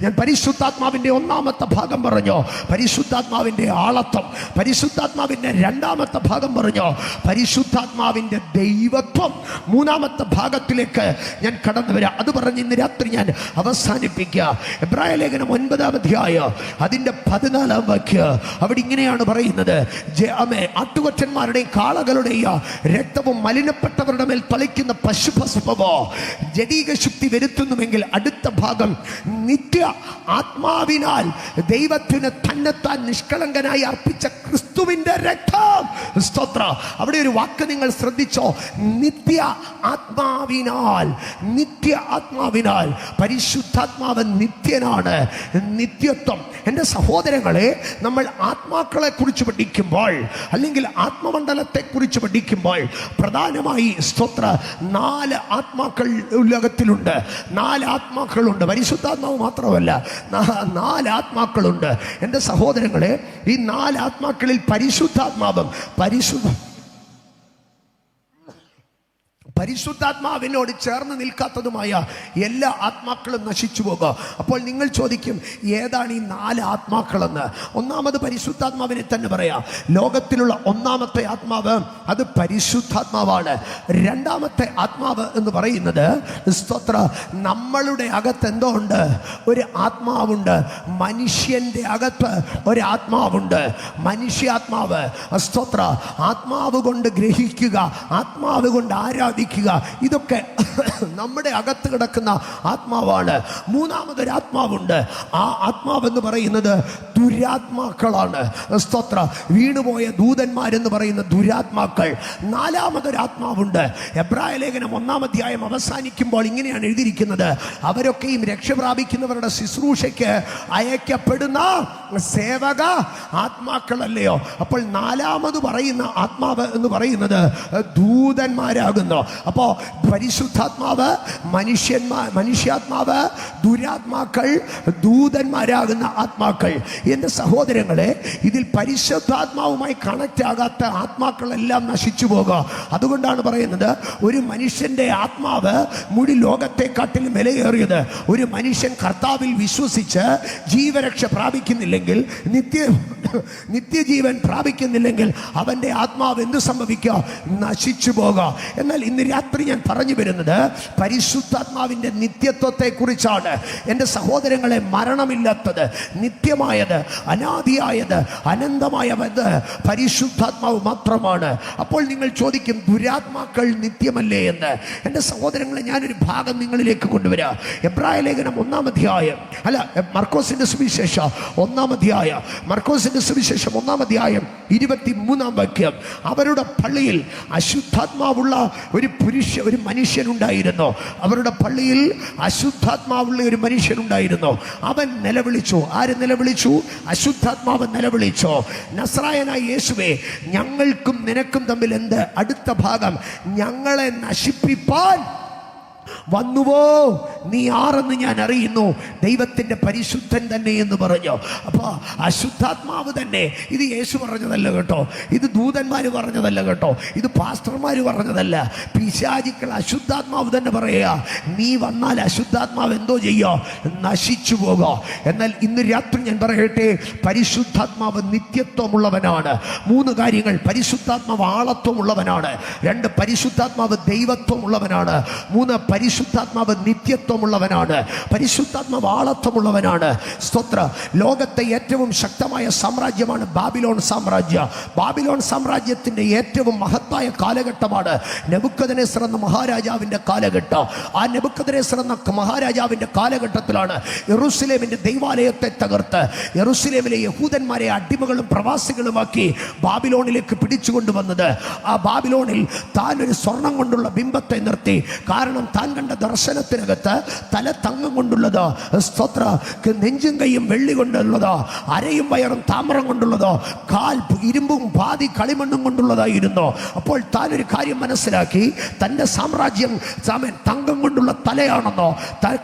ഞാൻ പരിശുദ്ധാത്മാവിൻ്റെ 1-ാമത്തെ ഭാഗം പറഞ്ഞോ, പരിശുദ്ധാത്മാവിൻ്റെ ആളത്വം. പരിശുദ്ധാത്മാവിൻ്റെ 2-ാമത്തെ ഭാഗം പറഞ്ഞോ, പരിശുദ്ധാത്മാവിൻ്റെ ദൈവത്വം. 3-ാമത്തെ ഭാഗത്തിലേക്ക് ഞാൻ കടന്നു വരാം. അത് പറഞ്ഞ് ഇന്ന് രാത്രി ഞാൻ അവസാനിപ്പിക്കുക. എബ്രായ ലേഖനം 9-ാം അധ്യായം അതിൻ്റെ 14-ാം വാക്യം അവിടെ ഇങ്ങനെയാണ് പറയുന്നത്, ആട്ടുകൊറ്റന്മാരുടെയും കാളകളുടെയും രക്തവും മലിനപ്പെട്ടവരുടെ മേൽ തളിക്കുന്ന പശുഭസ്മമോ ജഡീക ശുദ്ധി വരുത്തുന്നുവെങ്കിൽ അടുത്ത ഭാഗം നിത്യ ആത്മാവിനാൽ ദൈവത്തിന് തന്നെത്താൻ നിഷ്കളങ്കനായി അർപ്പിച്ച ക്രിസ്തുവിന്റെ രക്തം. സ്തോത്രം. അവിടെ ഒരു വാക്ക് നിങ്ങൾ ശ്രദ്ധിച്ചോ, നിത്യ ആത്മാവിനാൽ. നിത്യ ആത്മാവിനാൽ. പരിശുദ്ധാത്മാവ് നിത്യനാണ്, നിത്യത്വം. എൻ്റെ സഹോദരങ്ങളെ, നമ്മൾ ആത്മാക്കളെ കുറിച്ച് പഠിക്കുമ്പോൾ അല്ലെങ്കിൽ ആത്മമണ്ഡലത്തെ കുറിച്ച് പഠിക്കുമ്പോൾ പ്രധാനമായി സ്തോത്ര 4 ആത്മാക്കൾ ലോകത്തിലുണ്ട്. 4 ആത്മാക്കളുണ്ട്. പരിശുദ്ധാത്മാവ് മാത്രമല്ല, 4 ആത്മാക്കളുണ്ട്. എൻ്റെ സഹോദരങ്ങളെ, ഈ 4 ആത്മാക്കളിൽ പരിശുദ്ധാത്മാവും പരിശുദ്ധാത്മാവിനോട് ചേർന്ന് നിൽക്കാത്തതുമായ എല്ലാ ആത്മാക്കളും നശിച്ചു പോകുക. അപ്പോൾ നിങ്ങൾ ചോദിക്കും, ഏതാണ് ഈ 4 ആത്മാക്കളെന്ന്? ഒന്നാമത് പരിശുദ്ധാത്മാവിനെ തന്നെ പറയാം. ലോകത്തിലുള്ള ഒന്നാമത്തെ ആത്മാവ് അത് പരിശുദ്ധാത്മാവാണ്. രണ്ടാമത്തെ ആത്മാവ് എന്ന് പറയുന്നത് സ്തോത്ര, നമ്മളുടെ അകത്ത് എന്തോ ഉണ്ട്, ഒരു ആത്മാവുണ്ട്. മനുഷ്യന്റെ അകത്ത് ഒരു ആത്മാവുണ്ട്, മനുഷ്യാത്മാവ്. സ്തോത്ര. ആത്മാവ് കൊണ്ട് ഗ്രഹിക്കുക, ആത്മാവ് കൊണ്ട് ആരാധിക്കുക, ഇതൊക്കെ നമ്മുടെ അകത്ത് കിടക്കുന്ന ആത്മാവാണ്. മൂന്നാമതൊരു ആത്മാവുണ്ട്. ആ ആത്മാവെന്ന് പറയുന്നത് ദുരാത്മാക്കളാണ്. സ്തോത്ര. വീണുപോയ ദൂതന്മാരെന്ന് പറയുന്ന ദുരാത്മാക്കൾ. നാലാമതൊരു ആത്മാവുണ്ട്. എബ്രായ ലേഖനം 1-ാം അധ്യായം അവസാനിക്കുമ്പോൾ ഇങ്ങനെയാണ് എഴുതിയിരിക്കുന്നത്, അവരൊക്കെയും രക്ഷ പ്രാപിക്കുന്നവരുടെ ശുശ്രൂഷയ്ക്ക് അയക്കപ്പെടുന്ന സേവക ആത്മാക്കളല്ലയോ. അപ്പോൾ നാലാമത് പറയുന്ന ആത്മാവ് എന്ന് പറയുന്നത് ദൂതന്മാരാകുന്നു. അപ്പോ പരിശുദ്ധാത്മാവ്, മനുഷ്യാത്മാവ്, ദുരാത്മാക്കൾ, ദൂതന്മാരാകുന്ന ആത്മാക്കൾ. എൻ്റെ സഹോദരങ്ങളെ, ഇതിൽ പരിശുദ്ധാത്മാവുമായി കണക്റ്റ് ആകാത്ത ആത്മാക്കളെല്ലാം നശിച്ചു പോകുക. അതുകൊണ്ടാണ് പറയുന്നത്, ഒരു മനുഷ്യന്റെ ആത്മാവ് മുഴി ലോകത്തെക്കാട്ടിലും വിലയേറിയത്. ഒരു മനുഷ്യൻ കർത്താവിൽ വിശ്വസിച്ച് ജീവരക്ഷ പ്രാപിക്കുന്നില്ലെങ്കിൽ, നിത്യജീവൻ പ്രാപിക്കുന്നില്ലെങ്കിൽ അവന്റെ ആത്മാവ് എന്ത് സംഭവിക്കുക? നശിച്ചു പോകുക. എന്നാൽ ഇന്ന് രാത്രി ഞാൻ പറഞ്ഞു വരുന്നത് പരിശുദ്ധാത്മാവിന്റെ നിത്യത്വത്തെ കുറിച്ചാണ്. എൻ്റെ സഹോദരങ്ങളെ, മരണമില്ലാത്തത്, നിത്യമായത്, അനാദിയായത്, അനന്തമായത് പരിശുദ്ധാത്മാവ് മാത്രമാണ്. അപ്പോൾ നിങ്ങൾ ചോദിക്കും, ദുരാത്മാക്കൾ നിത്യമല്ലേ എന്ന്. എൻ്റെ സഹോദരങ്ങളെ, ഞാനൊരു ഭാഗം നിങ്ങളിലേക്ക് കൊണ്ടുവരാം. എബ്രായ ലേഖനം 1-ാം അധ്യായം, മർക്കോസിന്റെ സുവിശേഷം 1-ാം അധ്യായം, മർക്കോസിന്റെ സുവിശേഷം 1-ാം അധ്യായം 23-ാം വാക്യം. അവരുടെ പള്ളിയിൽ അശുദ്ധാത്മാവുള്ള ഒരു മനുഷ്യനുണ്ടായിരുന്നു. അവരുടെ പള്ളിയിൽ അശുദ്ധാത്മാവുള്ള ഒരു മനുഷ്യനുണ്ടായിരുന്നു. അവൻ നിലവിളിച്ചു. ആര് നിലവിളിച്ചു? അശുദ്ധാത്മാവ് നിലവിളിച്ചു, നസ്രായനായ യേശുവേ, ഞങ്ങൾക്കും നിനക്കും തമ്മിൽ എന്ത്? അടുത്ത ഭാഗം, ഞങ്ങളെ നശിപ്പിപ്പാൻ വന്നുവോ? നീ ആരെന്ന് ഞാൻ അറിയുന്നു, ദൈവത്തിന്റെ പരിശുദ്ധൻ തന്നെ എന്ന് പറഞ്ഞു. അപ്പൊ അശുദ്ധാത്മാവ് തന്നെ. ഇത് യേശു പറഞ്ഞതല്ല കേട്ടോ, ഇത് ദൂതന്മാര് പറഞ്ഞതല്ല കേട്ടോ, ഇത് പാസ്റ്റർമാര് പറഞ്ഞതല്ല. പിശാചുക്കൾ അശുദ്ധാത്മാവ് തന്നെ പറയുക, നീ വന്നാൽ അശുദ്ധാത്മാവ് എന്തോ ചെയ്യോ? നശിച്ചു പോകോ. എന്നാൽ ഇന്ന് രാത്രി ഞാൻ പറയട്ടെ, പരിശുദ്ധാത്മാവ് നിത്യത്വമുള്ളവനാണ്. 3 കാര്യങ്ങൾ. പരിശുദ്ധാത്മാവ് ആളത്വമുള്ളവനാണ്. 2, പരിശുദ്ധാത്മാവ് ദൈവത്വമുള്ളവനാണ്. 3, പരിശുദ്ധാത്മാവ് നിത്യത്വമുള്ളവനാണ്. പരിശുദ്ധാത്മാവ് ആളത്വമുള്ളവനാണ്. സ്തോത്ര. ലോകത്തെ ഏറ്റവും ശക്തമായ സാമ്രാജ്യമാണ് ബാബിലോൺ സാമ്രാജ്യം. ബാബിലോൺ സാമ്രാജ്യത്തിന്റെ ഏറ്റവും മഹത്തായ കാലഘട്ടമാണ് നെബൂഖദ്നേസർ എന്ന മഹാരാജാവിന്റെ കാലഘട്ടം. ആ നെബൂഖദ്നേസർ എന്ന മഹാരാജാവിന്റെ കാലഘട്ടത്തിലാണ് യെരൂശലേമിന്റെ ദൈവാലയത്തെ തകർത്ത് യെരൂശലേമിലെ യഹൂദന്മാരെ അടിമകളും പ്രവാസികളുമാക്കി ബാബിലോണിലേക്ക് പിടിച്ചുകൊണ്ടുവന്നത്. ആ ബാബിലോണിൽ താൻ ഒരു സ്വർണം കൊണ്ടുള്ള ബിംബത്തെ നിർത്തി. കാരണം താൻ കണ്ട ദർശനത്തിനകത്ത് തല തങ്കം കൊണ്ടുള്ളത്, സ്തോത്ര, നെഞ്ചും കൈയും വെള്ളി കൊണ്ടുള്ളതോ, അരയും വയറും താമ്രം കൊണ്ടുള്ളതോ, കാൽ ഇരുമ്പും പാതി കളിമണ്ണും കൊണ്ടുള്ളതായിരുന്നു. അപ്പോൾ താൻ ഒരു കാര്യം മനസ്സിലാക്കി, തൻ്റെ സാമ്രാജ്യം തങ്കം കൊണ്ടുള്ള തലയാണെന്നോ,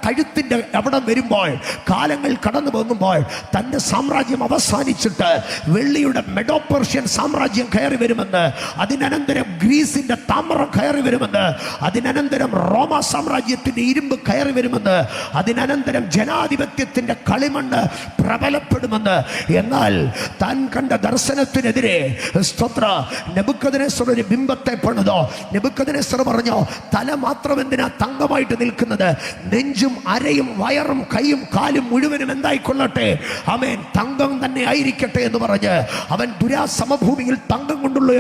കഴുത്തിൻ്റെ അവിടം വരുമ്പോൾ, കാലങ്ങൾ കടന്നു പോകുമ്പോൾ തൻ്റെ സാമ്രാജ്യം അവസാനിച്ചിട്ട് വെള്ളിയുടെ മെഡോ പെർഷ്യൻ സാമ്രാജ്യം കയറി വരുമെന്ന്, അതിനനന്തരം ഗ്രീസിന്റെ താമ്രം കയറി വരുമെന്ന്, അതിനനന്തരം റോമ സാമ്രാജ്യത്തിന്റെ ഇരുമ്പ് കയറി വരുമെന്ന്, അതിനനന്തരം ജനാധിപത്യത്തിന്റെ കളിമണ്ണ് പ്രബലപ്പെടുമെന്ന്. എന്നാൽ താൻ കണ്ട ദർശനത്തിനെതിരെ സ്തോത്ര നെബൂഖദ്നേസർ ഒരു ബിംബത്തെ പണിതോ. നെബൂഖദ്നേസർ പറഞ്ഞോ, തല മാത്രം എന്തിനാ തങ്കമായിട്ട് നിൽക്കുന്നത്? നെഞ്ചും അരയും വയറും കൈയും കാലും മുഴുവനും എന്തായിക്കൊള്ളട്ടെ, ആമേൻ, തങ്കം തന്നെ ആയിരിക്കട്ടെ എന്ന് പറഞ്ഞ് അവൻ ദുരാസമഭൂമിയിൽ തങ്കം കൊണ്ടുള്ള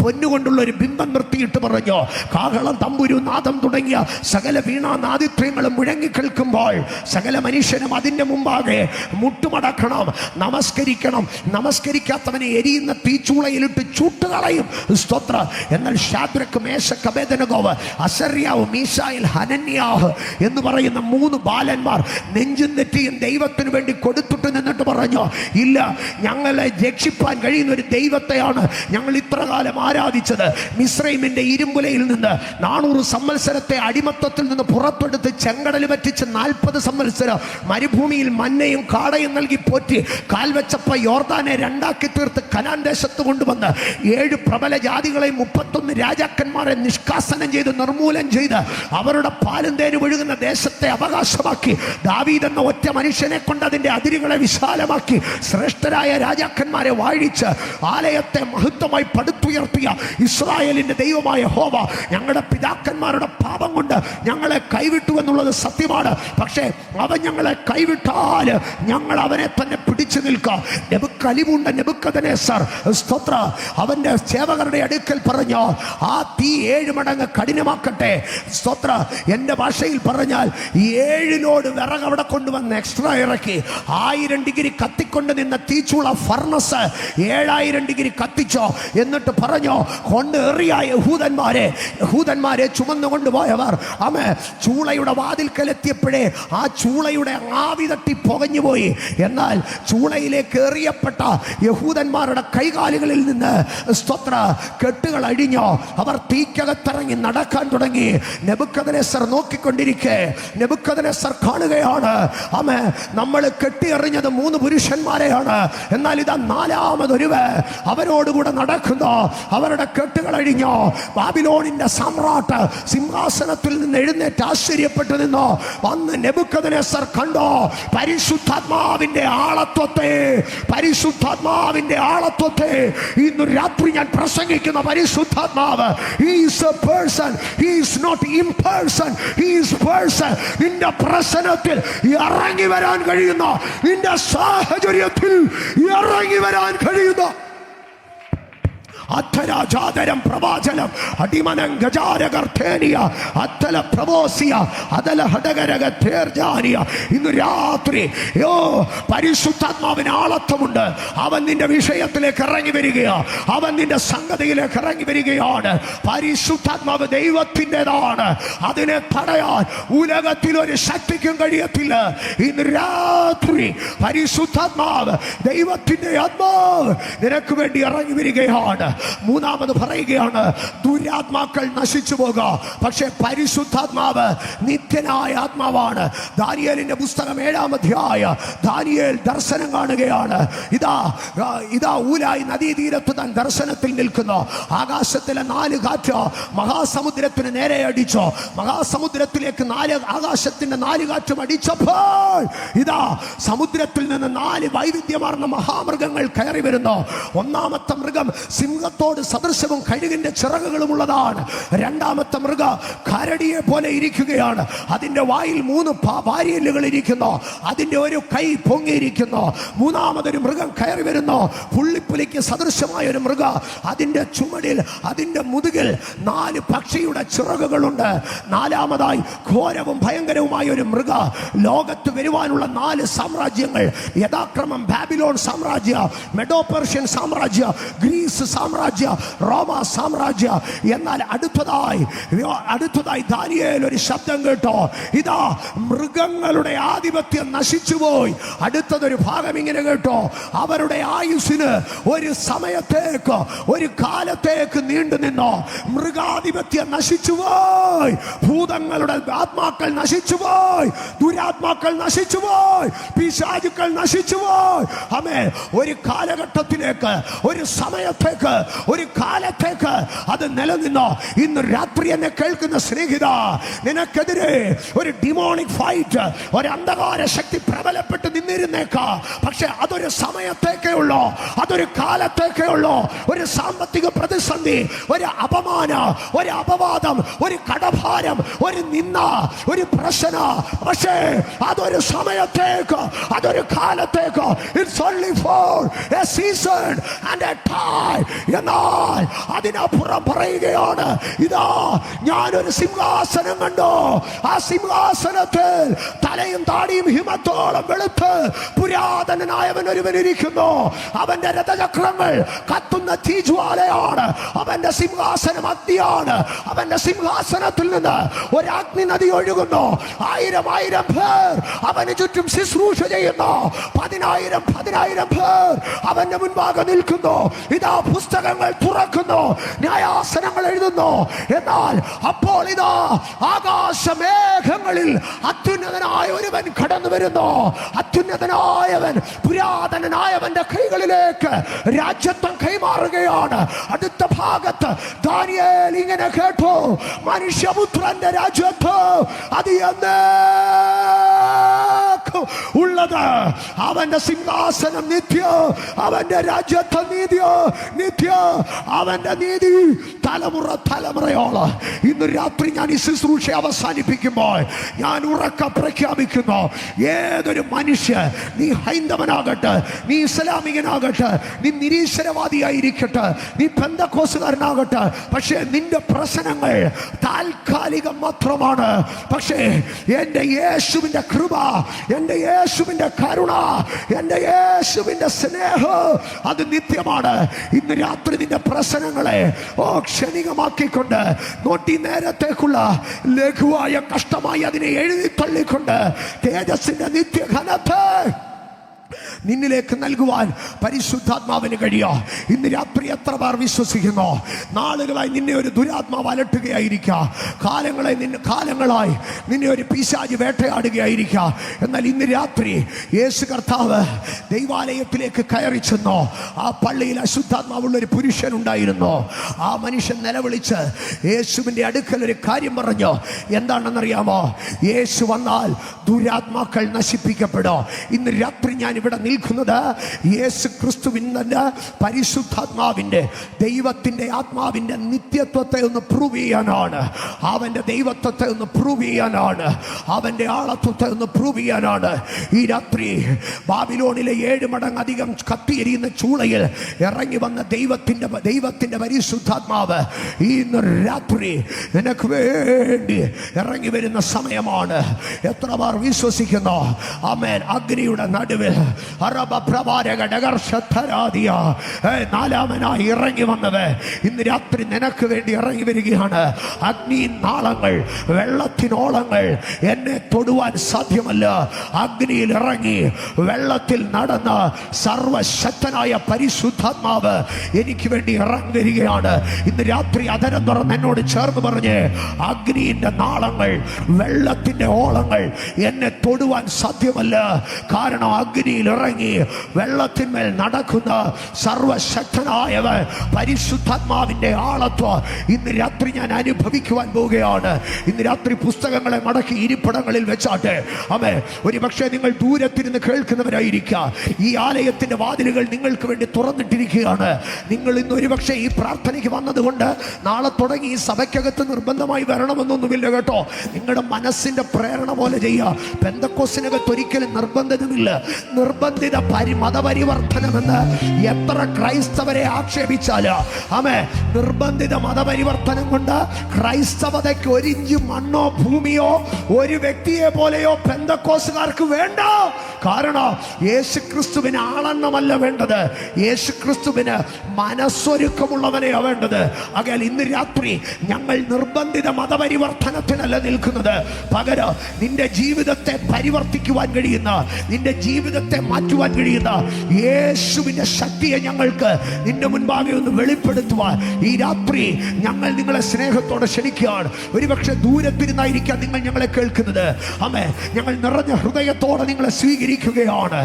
പൊന്നുകൊണ്ടുള്ള ഒരു ബിംബം നിർത്തിയിട്ട് പറഞ്ഞു, കാഹളം, തമ്പുരു, നാദം തുടങ്ങിയ സകല വീണാനാദിത്വങ്ങളും മുഴങ്ങിക്കേൾക്കുമ്പോൾ സകല മനുഷ്യനും അതിൻ്റെ മുമ്പാകെ മുട്ടുമടക്കണം, നമസ്കരിക്കണം. നമസ്കരിക്കാത്തവനെ എരിയുന്ന തീച്ചൂളയിലിട്ട് ചൂട്ടുകളയും. സ്തോത്ര. എന്നാൽ ശദ്രക്ക്, മേശക്ക്, അബേദ്നെഗോവ്, അസര്യാവ്, മീശായേൽ, ഹനന്യാഹ് എന്ന് പറയുന്ന 3 ബാലന്മാർ നെഞ്ചും നെറ്റിയും ദൈവത്തിന് വേണ്ടി കൊടുത്തിട്ട് നിന്നിട്ട് പറഞ്ഞു, ഇല്ല, ഞങ്ങളെ രക്ഷിപ്പാൻ കഴിയുന്ന ഒരു ദൈവത്തെയാണ് ഞങ്ങൾ ഇത്രകാലം ആരാധിച്ചത്. മിസ്രൈമിന്റെ ഇരുമ്പുലയിൽ നിന്ന് 400 സംവത്സരത്തെ അടിമത്തത്തിൽ നിന്ന് പുറത്തെടുത്ത് ചെങ്കടൽ പറ്റിച്ച് 40 സംവത്സരം മരുഭൂമിയിൽ മന്നയും കാടയും നൽകി പോറ്റി കാൽവെച്ചപ്പ യോർദാനെ 2ആക്കി തീർത്ത് കനാൻ ദേശത്ത് കൊണ്ടുവന്ന് 7 പ്രബല ജാതികളെയും 31 രാജാക്കന്മാരെ നിഷ്കാസനം ചെയ്ത് നിർമൂലം ചെയ്ത് അവരുടെ പാലും തേനും ഒഴുകുന്ന ദേശത്തെ അവകാശമാക്കി ദാവീദ് എന്ന ഒറ്റ മനുഷ്യനെ കൊണ്ട് അതിന്റെ അതിരുകളെ വിശാലമാക്കി ശ്രേഷ്ഠരായ രാജാക്കന്മാരെ വാഴിച്ച് ആലയത്തെ മഹത്വമായി പടുത്തുയർത്തിയ ഇസ്രായേലിന്റെ ദൈവമായ യഹോവ ഞങ്ങളുടെ പിതാക്കന്മാരുടെ പാപം കൊണ്ട് ഞങ്ങളെ കൈവിട്ടു എന്നുള്ളത് സത്യമാണ്. പക്ഷേ അവൻ ഞങ്ങളെ കൈവിട്ടാൽ ഞങ്ങൾ അവനെ തന്നെ പിടിച്ചു നിൽക്കാം. നെബൂഖദ്നേസർ നെബൂഖദ്നേസർ സ്തോത്ര അവന്റെ സേവകരുടെ അടുക്കൽ പറഞ്ഞു, ആ തീ 7 മടങ്ങ് കഠിനമാക്കട്ടെ. സ്തോത്ര. എന്റെ ഭാഷയിൽ പറഞ്ഞാൽ 7 ലോഡ് വിറക് അവിടെ കൊണ്ടുവന്ന് എക്സ്ട്രാ ഇറക്കി 1000 ഡിഗ്രി കത്തിക്കൊണ്ട് നിന്ന തീച്ചുള ഫർണസ് 7000 ഡിഗ്രി കത്തിച്ചോ. എന്നിട്ട് പറഞ്ഞോ, കൊണ്ട് എറിയ യഹൂദന്മാരെ ചുമന്നു കൊണ്ടുപോയവർ ആമേ ചൂളയുടെ വാതിൽക്കലെത്തിയപ്പോഴേ ആ ചൂളയുടെ ആവി തട്ടി പുകഞ്ഞുപോയി. എന്നാൽ ചൂളയിലേക്ക് എറിയപ്പെട്ട യഹൂദന്മാരുടെ കൈകാലുകളിൽ നിന്ന് സ്തോത്ര കെട്ടുകൾ അഴിഞ്ഞോ. അവർ തീക്കകത്തിറങ്ങി നടക്കാൻ തുടങ്ങി. നെബൂഖദ്നേസർ നോക്കിക്കൊണ്ടിരിക്കെ നെബൂഖദ്നേസർ കാണുകയാണ്, ആമേ നമ്മൾ കെട്ടിയെറിഞ്ഞത് 3 പുരുഷന്മാരെയാണ്. എന്നാൽ ഇതാ 4മതൊരുവൻ അവരോടുകൂടെ നടക്കുന്നു. അവരുടെ കെട്ടുകൾ അഴിഞ്ഞോ. ബാബിലോണിന്റെ സമ്രാട്ട് സിംഹാസനത്തിൽ നിന്ന് എഴുന്നേറ്റ് ആശ്ചര്യപ്പെട്ടു നിന്നോ. വന്ന് നെബൂഖദ്നേസർ കണ്ടോ പരിശുദ്ധാത്മാവിന്റെ ആളത്വത്തെ ഇന്ന് രാത്രി ഞാൻ പ്രസംഗിക്കുന്ന പരിശുദ്ധാത്മാവ്, he is a person, he is not imperson, he is person. നിന്റെ പ്രശ്നത്തിൽ ഇറങ്ങി വരാൻ കഴിയുന്ന, നിന്റെ സാഹചര്യത്തിൽ ഇറങ്ങി വരാൻ കഴിയുന്ന അധരാജാതരം പ്രവാചനം അടിമനം ഗജാരകർത്തേനിയ അത്തല പ്രവോസിയ അതല ഹടകരക തേർജാനിയ. ഇന്ന് രാത്രി പരിശുദ്ധാത്മാവിന് ആളത്വമുണ്ട്. അവൻ നിന്റെ വിഷയത്തിലേക്ക് ഇറങ്ങി വരികയാണ്. അവൻ നിന്റെ സംഗതിയിലേക്ക് ഇറങ്ങി വരികയാണ്. പരിശുദ്ധാത്മാവ് ദൈവത്തിൻ്റെതാണ്. അതിനെ തടയാൻ ഉലകത്തിൽ ഒരു ശക്തിക്കും കഴിയത്തില്ല. ഇന്ന് രാത്രി പരിശുദ്ധാത്മാവ്, ദൈവത്തിന്റെ ആത്മാവ് നിനക്ക് വേണ്ടി ഇറങ്ങി വരികയാണ്. 3 പറയുകയാണ്, ദുരാത്മാക്കൾ നശിച്ചു പോകാം, പക്ഷെ പരിശുദ്ധാത്മാവ് നിത്യനായ ആത്മാവാണ്. ദാനിയേലിന്റെ പുസ്തകം 7-ാം അധ്യായം ദാനിയേൽ ദർശനം കാണുകയാണ്. ഇതാ ഊലായി നദീതീരത്ത് താൻ ദർശനത്തിൽ നിൽക്കുന്നു. ആകാശത്തിലെ 4 കാറ്റ് മഹാസമുദ്രത്തിന് നേരെ അടിച്ചോ. മഹാസമുദ്രത്തിലേക്ക് ആകാശത്തിന്റെ 4 കാറ്റും അടിച്ചപ്പോൾ ഇതാ സമുദ്രത്തിൽ നിന്ന് 4 വൈവിധ്യമാർന്ന മഹാമൃഗങ്ങൾ കയറി വരുന്നു. 1-ാമത്തെ മൃഗം സിംഹത്തോട് സദൃശവും കഴുകിന്റെ ചിറകുകളും ഉള്ളതാണ്. 2-ാമത്തെ മൃഗം കരടിയെ പോലെ ഇരിക്കുകയാണ്. അതിന്റെ വായിൽ 3 വാരിയല്ലുകൾ ഇരിക്കുന്നു. അതിന്റെ ഒരു കൈ പൊങ്ങിയിരിക്കുന്നു. 3-ാമതൊരു മൃഗം കയറി വരുന്നു. പുള്ളിപ്പുലിക്ക് സദൃശമായ ഒരു മൃഗം. അതിന്റെ ചുമടിൽ, അതിന്റെ മുതുകിൽ 4 പക്ഷിയുടെ ചിറകുകളുണ്ട്. 4-ാമതായി ഘോരവും ഭയങ്കരവുമായ ഒരു മൃഗം. ലോകത്ത് വരുവാനുള്ള 4 സാമ്രാജ്യങ്ങൾ യഥാക്രമം ബാബിലോൺ സാമ്രാജ്യ, മെഡോ പേർഷ്യൻ സാമ്രാജ്യ, ഗ്രീസ് സാമ്രാജ്യ, റോമ സാമ്രാജ്യ. എന്നാൽ അടുത്തതായി ദാനിയേൽ ഒരു ശബ്ദം കേട്ടോ. ഇതാ മൃഗങ്ങളുടെ ആധിപത്യം നശിച്ചുപോയി. അടുത്തതൊരു ഭാഗം ഇങ്ങനെ കേട്ടോ, അവരുടെ ആയുസ്സിന് ഒരു സമയത്തേക്ക്, ഒരു കാലത്തേക്ക് നീണ്ടു നിന്നോ. മൃഗാധിപത്യം നശിച്ചുപോയി, ഭൂതങ്ങളുടെ ആത്മാക്കൾ നശിച്ചുപോയി, ദുരാത്മാക്കൾ നശിച്ചുപോയി, പിശാചുക്കൾ നശിച്ചുപോയി. ആമേൻ. ഒരു കാലഘട്ടത്തിലേക്ക്, ഒരു സമയത്തേക്ക്, ഒരു കാലത്തേക്ക് അത് നിലനിന്നോ. ഇന്ന് രാത്രി എന്നെ കേൾക്കുന്ന സ്നേഹിത, നിനക്കെതിരെ ഒരു ഡിമോണിക് ഫൈറ്റ്, ഒരു അന്ധകാര ശക്തി പ്രബലപ്പെട്ട് നിന്നിരുന്നേക്കാം. പക്ഷെ അതൊരു സമയത്തേക്കേ ഉള്ളൂ, അതൊരു കാലത്തേക്കേ ഉള്ളൂ. ഒരു സാമ്പത്തിക പ്രതിസന്ധി, ഒരു അപമാനം, ഒരു അപവാദം, ഒരു കടഭാരം, ഒരു നിന്ന, ഒരു പ്രശ്ന, പക്ഷേ അതൊരു സമയത്തേക്ക്, അതൊരു കാലത്തേക്ക്. It's only for a season and a time. എന്നാൽ അതിനപ്പുറം പറയുകയാണ്, ഇതാ ഞാനൊരു സിംഹാസനം കണ്ടു. ആ സിംഹാസനത്തിൽ തലയും താടിയും ഹിമത്തോളം വെളുത്ത് പുരാതനനായവൻ ഒരുവൻ ഇരിക്കുന്നു. അവന്റെ രഥചക്രങ്ങൾ കത്തുന്ന തീജ്വാലയാണ്. അവന്റെ സിംഹാസനം അഗ്നിയാണ്. അവന്റെ സിംഹാസനത്തിൽ നിന്ന് ഒരു അഗ്നി നദി ഒഴുകുന്നു. 1000 പേർ അവന് ചുറ്റും ശുശ്രൂഷ ചെയ്യുന്നു. 10,000 പേർ അവന്റെ മുൻപാകെ നിൽക്കുന്നു. ഇതാ പുസ്തകങ്ങൾ തുറക്കുന്നു, ന്യായാസനങ്ങൾ എഴുതുന്നു. എന്നാൽ അപ്പോൾ ഇതാ ആകാശമേഘങ്ങളിൽ അത്യുന്നതനായ ഒരുവൻ കടന്നു വരുന്നു. അത്യുന്നതനായവൻ പുരാതനനായവന്റെ കൈകളിലേക്ക് രാജ്യത്വം കൈമാറുകയാണ്. അടുത്ത ഭാഗത്ത് ദാനിയേൽ ഇങ്ങനെ കേട്ടു, മനുഷ്യപുത്രന്റെ രാജ്യത്വം അത് എന്നേക്കും ഉള്ളത്. അവന്റെ സിംഹാസനം നിത്യ, അവന്റെ രാജ്യത്വം നിത്യ, അവന്റെ നീതി തലമുറയോളം. ഇന്ന് രാത്രി ഞാൻ ഈ ശുശ്രൂഷ അവസാനിപ്പിക്കുമ്പോൾ ഞാൻ ഉറക്കെ പ്രഖ്യാപിക്കുന്നു, ഏതൊരു മനുഷ്യൻ, നീ ഹൈന്ദവനാകട്ടെ, നീ ഇസ്ലാമികനാകട്ടെ, നീ നിരീശ്വരവാദിയായിരിക്കട്ടെ, നീ പെന്തക്കോസുകാരനാകട്ടെ, പക്ഷേ നിന്റെ പ്രശ്നങ്ങൾ താൽക്കാലികം മാത്രമാണ്. പക്ഷേ എൻ്റെ യേശുവിൻ്റെ കൃപ, എൻ്റെ യേശുവിൻ്റെ കരുണ, എൻ്റെ യേശുവിൻ്റെ സ്നേഹം അത് നിത്യമാണ്. ഇന്ന് രാത്രി നിന്റെ പ്രശ്നങ്ങളെ ക്ഷണികമാക്കിക്കൊണ്ട് നോട്ടി നേരത്തേക്കുള്ള ലഘുവായ കഷ്ടമായി അതിനെ എഴുതി തള്ളിക്കൊണ്ട് തേജസ്സിന്റെ നിത്യഘനത്തെ നിന്നിലേക്ക് നൽകുവാൻ പരിശുദ്ധാത്മാവിന് കഴിയോ? ഇന്ന് രാത്രി എത്ര പേർ വിശ്വസിക്കുന്നു? നാളുകളായി നിന്നെ ഒരു ദുരാത്മാവ് അലട്ടുകയായിരിക്കാം. കാലങ്ങളായി നിന്നെ ഒരു പിശാച് വേട്ടയാടുകയായിരിക്കാം. എന്നാൽ ഇന്ന് രാത്രി യേശു കർത്താവ് ദൈവാലയത്തിലേക്ക് കയറി ചെന്നു. ആ പള്ളിയിൽ അശുദ്ധാത്മാവുള്ള ഒരു പുരുഷൻ ഉണ്ടായിരുന്നു. ആ മനുഷ്യൻ നിലവിളിച്ച് യേശുവിൻ്റെ അടുക്കൽ ഒരു കാര്യം പറഞ്ഞു. എന്താണെന്നറിയാമോ? യേശു വന്നാൽ ദുരാത്മാക്കൾ നശിപ്പിക്കപ്പെടും. ഇന്ന് രാത്രി ഞാൻ ഇവിടെ നിൽക്കുന്നത് യേശു ക്രിസ്തുവിന്റെ പരിശുദ്ധാത്മാവിന്റെ, ദൈവത്തിന്റെ ആത്മാവിന്റെ നിത്യത്വത്തെ ഒന്ന് പ്രൂവ് ചെയ്യാനാണ്. അവന്റെ ദൈവത്വത്തെ ഒന്ന് പ്രൂവ് ചെയ്യാനാണ്. അവന്റെ ആളത്വത്തെ ഒന്ന് പ്രൂവ് ചെയ്യാനാണ്. ഈ രാത്രി ബാബിലോണിലെ 7 മടങ്ങധികം കത്തിയെരിയുന്ന ചൂളയിൽ ഇറങ്ങി വന്ന ദൈവത്തിന്റെ പരിശുദ്ധാത്മാവ് ഇന്ന് രാത്രി നിനക്ക് വേണ്ടി ഇറങ്ങി വരുന്ന സമയമാണ്. എത്ര പേർ വിശ്വസിക്കുന്നു? ആമേൻ. അഗ്നിയുടെ നടുവിൽ നാലാമനായി ഇറങ്ങി വന്നത് ഇന്ന് രാത്രി നിനക്ക് വേണ്ടി ഇറങ്ങി വരികയാണ്. അഗ്നി നാളങ്ങൾ, വെള്ളത്തിനോളങ്ങൾ എന്നെ തൊടുവാൻ സാധ്യമല്ല. അഗ്നിയിൽ ഇറങ്ങി വെള്ളത്തിൽ നടന്ന സർവശക്തനായ പരിശുദ്ധാത്മാവ് എനിക്ക് വേണ്ടി ഇറങ്ങി വരികയാണ്. ഇന്ന് രാത്രി അതരം തുറന്ന് എന്നോട് ചേർന്ന് പറഞ്ഞ്, അഗ്നിയുടെ നാളങ്ങൾ, വെള്ളത്തിന്റെ ഓളങ്ങൾ എന്നെ തൊടുവാൻ സാധ്യമല്ല. കാരണം അഗ്നിയിൽ ഇറങ്ങി വെള്ളത്തിന്മേൽ നടക്കുന്ന സർവശക്തനായവൻ പരിശുദ്ധാത്മാവിന്റെ ആളത്വം ഇന്ന് രാത്രി ഞാൻ അനുഭവിക്കുവാൻ പോവുകയാണ്. ഇന്ന് രാത്രി പുസ്തകങ്ങളെ മടക്കി ഇരിപ്പിടങ്ങളിൽ വെച്ചാട്ടെ. അമേ, ഒരുപക്ഷെ നിങ്ങൾ ദൂരത്തിരുന്ന് കേൾക്കുന്നവരായിരിക്കാം. ഈ ആലയത്തിന്റെ വാതിലുകൾ നിങ്ങൾക്ക് വേണ്ടി തുറന്നിട്ടിരിക്കുകയാണ്. നിങ്ങൾ ഇന്ന് ഒരുപക്ഷെ ഈ പ്രാർത്ഥനയ്ക്ക് വന്നതുകൊണ്ട് നാളെ തുടങ്ങി ഈ സഭയ്ക്കകത്ത് നിർബന്ധമായി വരണമെന്നൊന്നുമില്ല കേട്ടോ. നിങ്ങളുടെ മനസ്സിന്റെ പ്രേരണ പോലെ ചെയ്യുക. പെന്തക്കോസിനകത്ത് ഒരിക്കലും നിർബന്ധമില്ല. നിർബന്ധിത മതപരിവർത്തനമെന്ന് എത്ര ക്രൈസ്തവരെ ആക്ഷേപിച്ചാല്, ആമേ, നിർബന്ധിത മതപരിവർത്തനം കൊണ്ട് ക്രൈസ്തവതയ്ക്ക് 1 ഇഞ്ച് മണ്ണോ ഭൂമിയോ ഒരു വ്യക്തിയെ പോലെയോ പെന്തക്കോസുകാർക്ക് വേണ്ട. കാരണം യേശുക്രിസ്തുവിന് ആളെണ്ണമല്ല വേണ്ടത്, യേശുക്രിസ്തുവിന് മനസ്സൊരുക്കമുള്ളവനെയാ വേണ്ടത്. ആകയാൽ ഇന്ന് രാത്രി ഞങ്ങൾ നിർബന്ധിത മതപരിവർത്തനത്തിനല്ല നിൽക്കുന്നത്. പകരം നിന്റെ ജീവിതത്തെ പരിവർത്തിക്കുവാൻ കഴിയുന്ന, നിന്റെ ജീവിതത്തെ മാറ്റുവാൻ കഴിയുന്ന യേശുവിന്റെ ശക്തിയെ ഞങ്ങൾക്ക് നിന്റെ മുൻപാകെ ഒന്ന് വെളിപ്പെടുത്തുവാൻ ഈ രാത്രി ഞങ്ങൾ നിങ്ങളെ സ്നേഹത്തോടെ ക്ഷണിക്കുകയാണ്. ഒരുപക്ഷെ ദൂരത്തിരുന്നായിരിക്കാം നിങ്ങൾ ഞങ്ങളെ കേൾക്കുന്നത്. ആമേ, ഞങ്ങൾ നിറഞ്ഞ ഹൃദയത്തോടെ നിങ്ങളെ സ്വീകരിക്കുകയാണ്.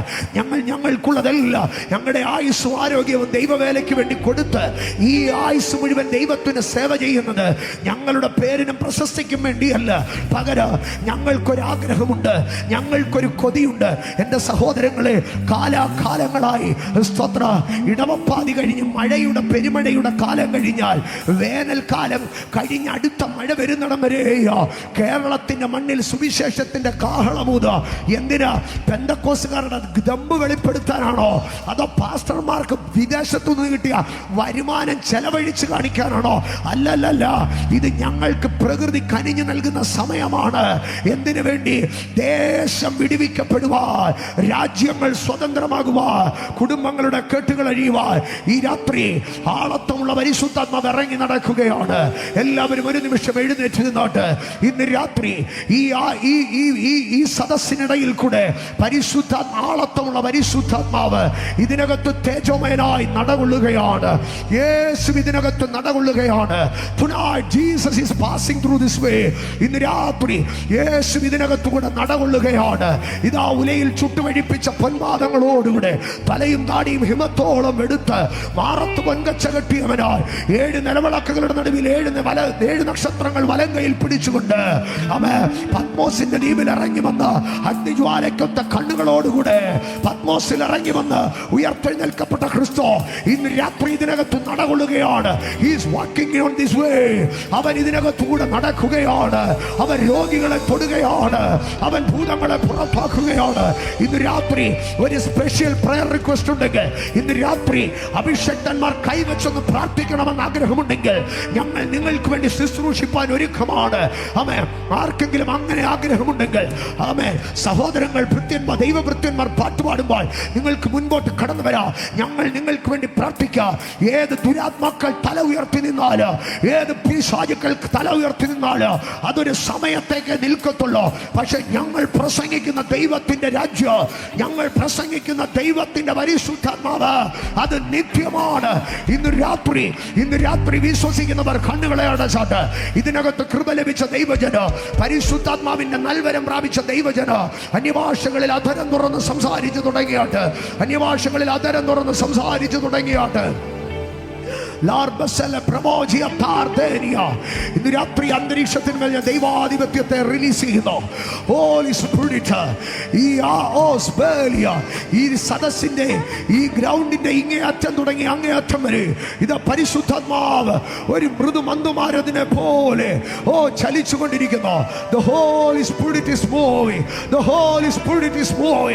ഞങ്ങൾക്കുള്ളതെല്ലാം, ഞങ്ങളുടെ ആയുസ്സും ആരോഗ്യവും ദൈവവേലയ്ക്ക് വേണ്ടി കൊടുത്ത് ഈ ആയുസ് മുഴുവൻ ദൈവത്തിന് സേവ ചെയ്യുന്നത് ഞങ്ങളുടെ പേരിനും പ്രശസ്തിക്കും വേണ്ടിയല്ല. പകരം ഞങ്ങൾക്കൊരാഗ്രഹമുണ്ട്, ഞങ്ങൾക്കൊരു കൊതിയുണ്ട്. എൻ്റെ സഹോദരങ്ങൾ ദൈവജനങ്ങളെ, കാലാകാലങ്ങളായി സ്തോത്ര ഇടവപ്പാതി കഴിഞ്ഞ് മഴയുടെ പെരുമഴയുടെ കാലം കഴിഞ്ഞാൽ വേനൽക്കാലം കഴിഞ്ഞ് അടുത്ത മഴ വരുന്നിടം വരെ കേരളത്തിന്റെ മണ്ണിൽ സുവിശേഷത്തിന്റെ കാഹളമൂത. എന്തിനാ? പെന്തക്കോസുകാരുടെ ദമ്പ് വെളിപ്പെടുത്താനാണോ? അതോ പാസ്റ്റർമാർക്ക് വിദേശത്തു നിന്ന് കിട്ടിയ വരുമാനം ചെലവഴിച്ച് കാണിക്കാനാണോ? അല്ലല്ല, ഇത് ഞങ്ങൾക്ക് പ്രകൃതി കനിഞ്ഞു നൽകുന്ന സമയമാണ്. എന്തിനു വേണ്ടി? ദേശം വിടുവിക്കപ്പെടുവാൻ, രാജ്യങ്ങൾ സ്വതന്ത്രമാകുവാൻ, കുടുംബങ്ങളുടെ കെട്ടുകൾ അഴിയുവാൻ. ഈ രാത്രി ആളത്വമുള്ള പരിശുദ്ധാത്മാവ് ഇറങ്ങി നടക്കുകയാണ്. എല്ലാവരും ഒരു നിമിഷം എഴുന്നേറ്റ് നിന്നോട്ട്. ഇന്ന് രാത്രി ഈ സദസ്സിനിടയിൽ കൂടെ ആളത്വമുള്ള പരിശുദ്ധാത്മാവ് ഇതിനകത്ത് തേജോമയനായി നടകൊള്ളുകയാണ്. യേശു ഇതിനകത്ത് നടകൊള്ളുകയാണ്. Tonight Jesus is passing through this way. ഇന്ന് രാത്രി യേശു ഇതിനകത്ത് കൂടെ നടകൊള്ളുകയാണ്. ഇതാ ഉലയിൽ ചുട്ടുവഴിപ്പിച്ച പൊന്മാദങ്ങളോടുകൂടെ തലയും താടിയും ഹിമത്തോളം എടുത്ത് മാറത്ത് പൊൻകച്ച കെട്ടിയവനായി 7 നിലവിളക്കുകളുടെ നടുവിൽ 7 നക്ഷത്രങ്ങൾ വലങ്കയിൽ പിടിച്ചുകൊണ്ട് പത്മോസിന്റെ ദ്വീപിൽ ഇറങ്ങി വന്ന് അഗ്നിജ്വാലയ്ക്കൊത്ത കണ്ണുകളോടുകൂടെ പത്മോസിൽ ഇറങ്ങി വന്ന് ഉയർത്തെഴുന്നേൽക്കപ്പെട്ട ക്രിസ്തു ഇന്ന് രാത്രി ഇതിനകത്ത് നടകൊള്ളുകയാണ്. He is walking on this way. അവൻ ഇതിനകത്തൂടെ നടക്കുകയാണ്. അവൻ രോഗികളെ തൊടുകയാണ്. അവൻ ഭൂതങ്ങളെ പുറത്താക്കുകയാണ്. ഇന്ന് രാത്രി ഒരു സ്പെഷ്യൽ പ്രയർ റിക്വസ്റ്റ് ഉണ്ടെങ്കിൽ, ഇന്ന് രാത്രി അഭിഷക്തന്മാർ കൈവച്ചൊന്ന് പ്രാർത്ഥിക്കണമെന്ന് ആഗ്രഹമുണ്ടെങ്കിൽ ഞങ്ങൾ നിങ്ങൾക്ക് വേണ്ടി ശുശ്രൂഷിപ്പാൻ ഒരുക്കമാണ്. ആർക്കെങ്കിലും അങ്ങനെ ആഗ്രഹമുണ്ടെങ്കിൽ സഹോദരങ്ങൾ, ഭൃത്യന്മാർ, ദൈവഭൃത്യന്മാർ പാട്ടുപാടുമ്പോൾ നിങ്ങൾക്ക് മുൻപോട്ട് കടന്നു വരാം. ഞങ്ങൾ നിങ്ങൾക്ക് വേണ്ടി പ്രാർത്ഥിക്കാം. ഏത് ദുരാത്മാക്കൾ തല ഉയർത്തി നിന്നാല്, ഏത് പിശാചുക്കൾ തല ഉയർത്തി നിന്നാല് അതൊരു സമയത്തേക്ക് നിൽക്കത്തുള്ളൂ. പക്ഷെ ഞങ്ങൾ പ്രസംഗിക്കുന്ന ദൈവത്തിന്റെ രാജ്യം, ഞങ്ങൾ പ്രസംഗിക്കുന്ന ദൈവത്തിന്റെ പരിശുദ്ധാത്മാവ് അത് നിത്യമാണ്. ഇന്ന് രാത്രി വിശ്വസിക്കുന്നവർ കണ്ണുകളെ അടച്ചാട്ട് ഇതിനകത്ത് കൃപ ലഭിച്ച ദൈവജന, പരിശുദ്ധാത്മാവിന്റെ നൽവരം പ്രാപിച്ച ദൈവജന അന്യഭാഷകളിൽ അധരം തുറന്ന് സംസാരിച്ചു തുടങ്ങിയാട്ട്, അന്യഭാഷകളിൽ അധരം തുറന്ന് സംസാരിച്ചു തുടങ്ങിയാട്ട്. ഇന്ന് രാത്രി അന്തരീക്ഷത്തിന് മേൽ ദൈവാധിപത്യത്തെ റിലീസ് ചെയ്യുന്നു. ഈ സദസ്സിന്റെ ഈ ഗ്രൗണ്ടിന്റെ ഇങ്ങേ അറ്റം തുടങ്ങി അങ്ങേ അറ്റം വരെ ഇത് പരിശുദ്ധാത്മാവ് ഒരു മൃദു മന്ദുമാരതിനെ പോലെ ചലിച്ചുകൊണ്ടിരിക്കുന്നു. The Holy Spirit is moving. The Holy Spirit is moving.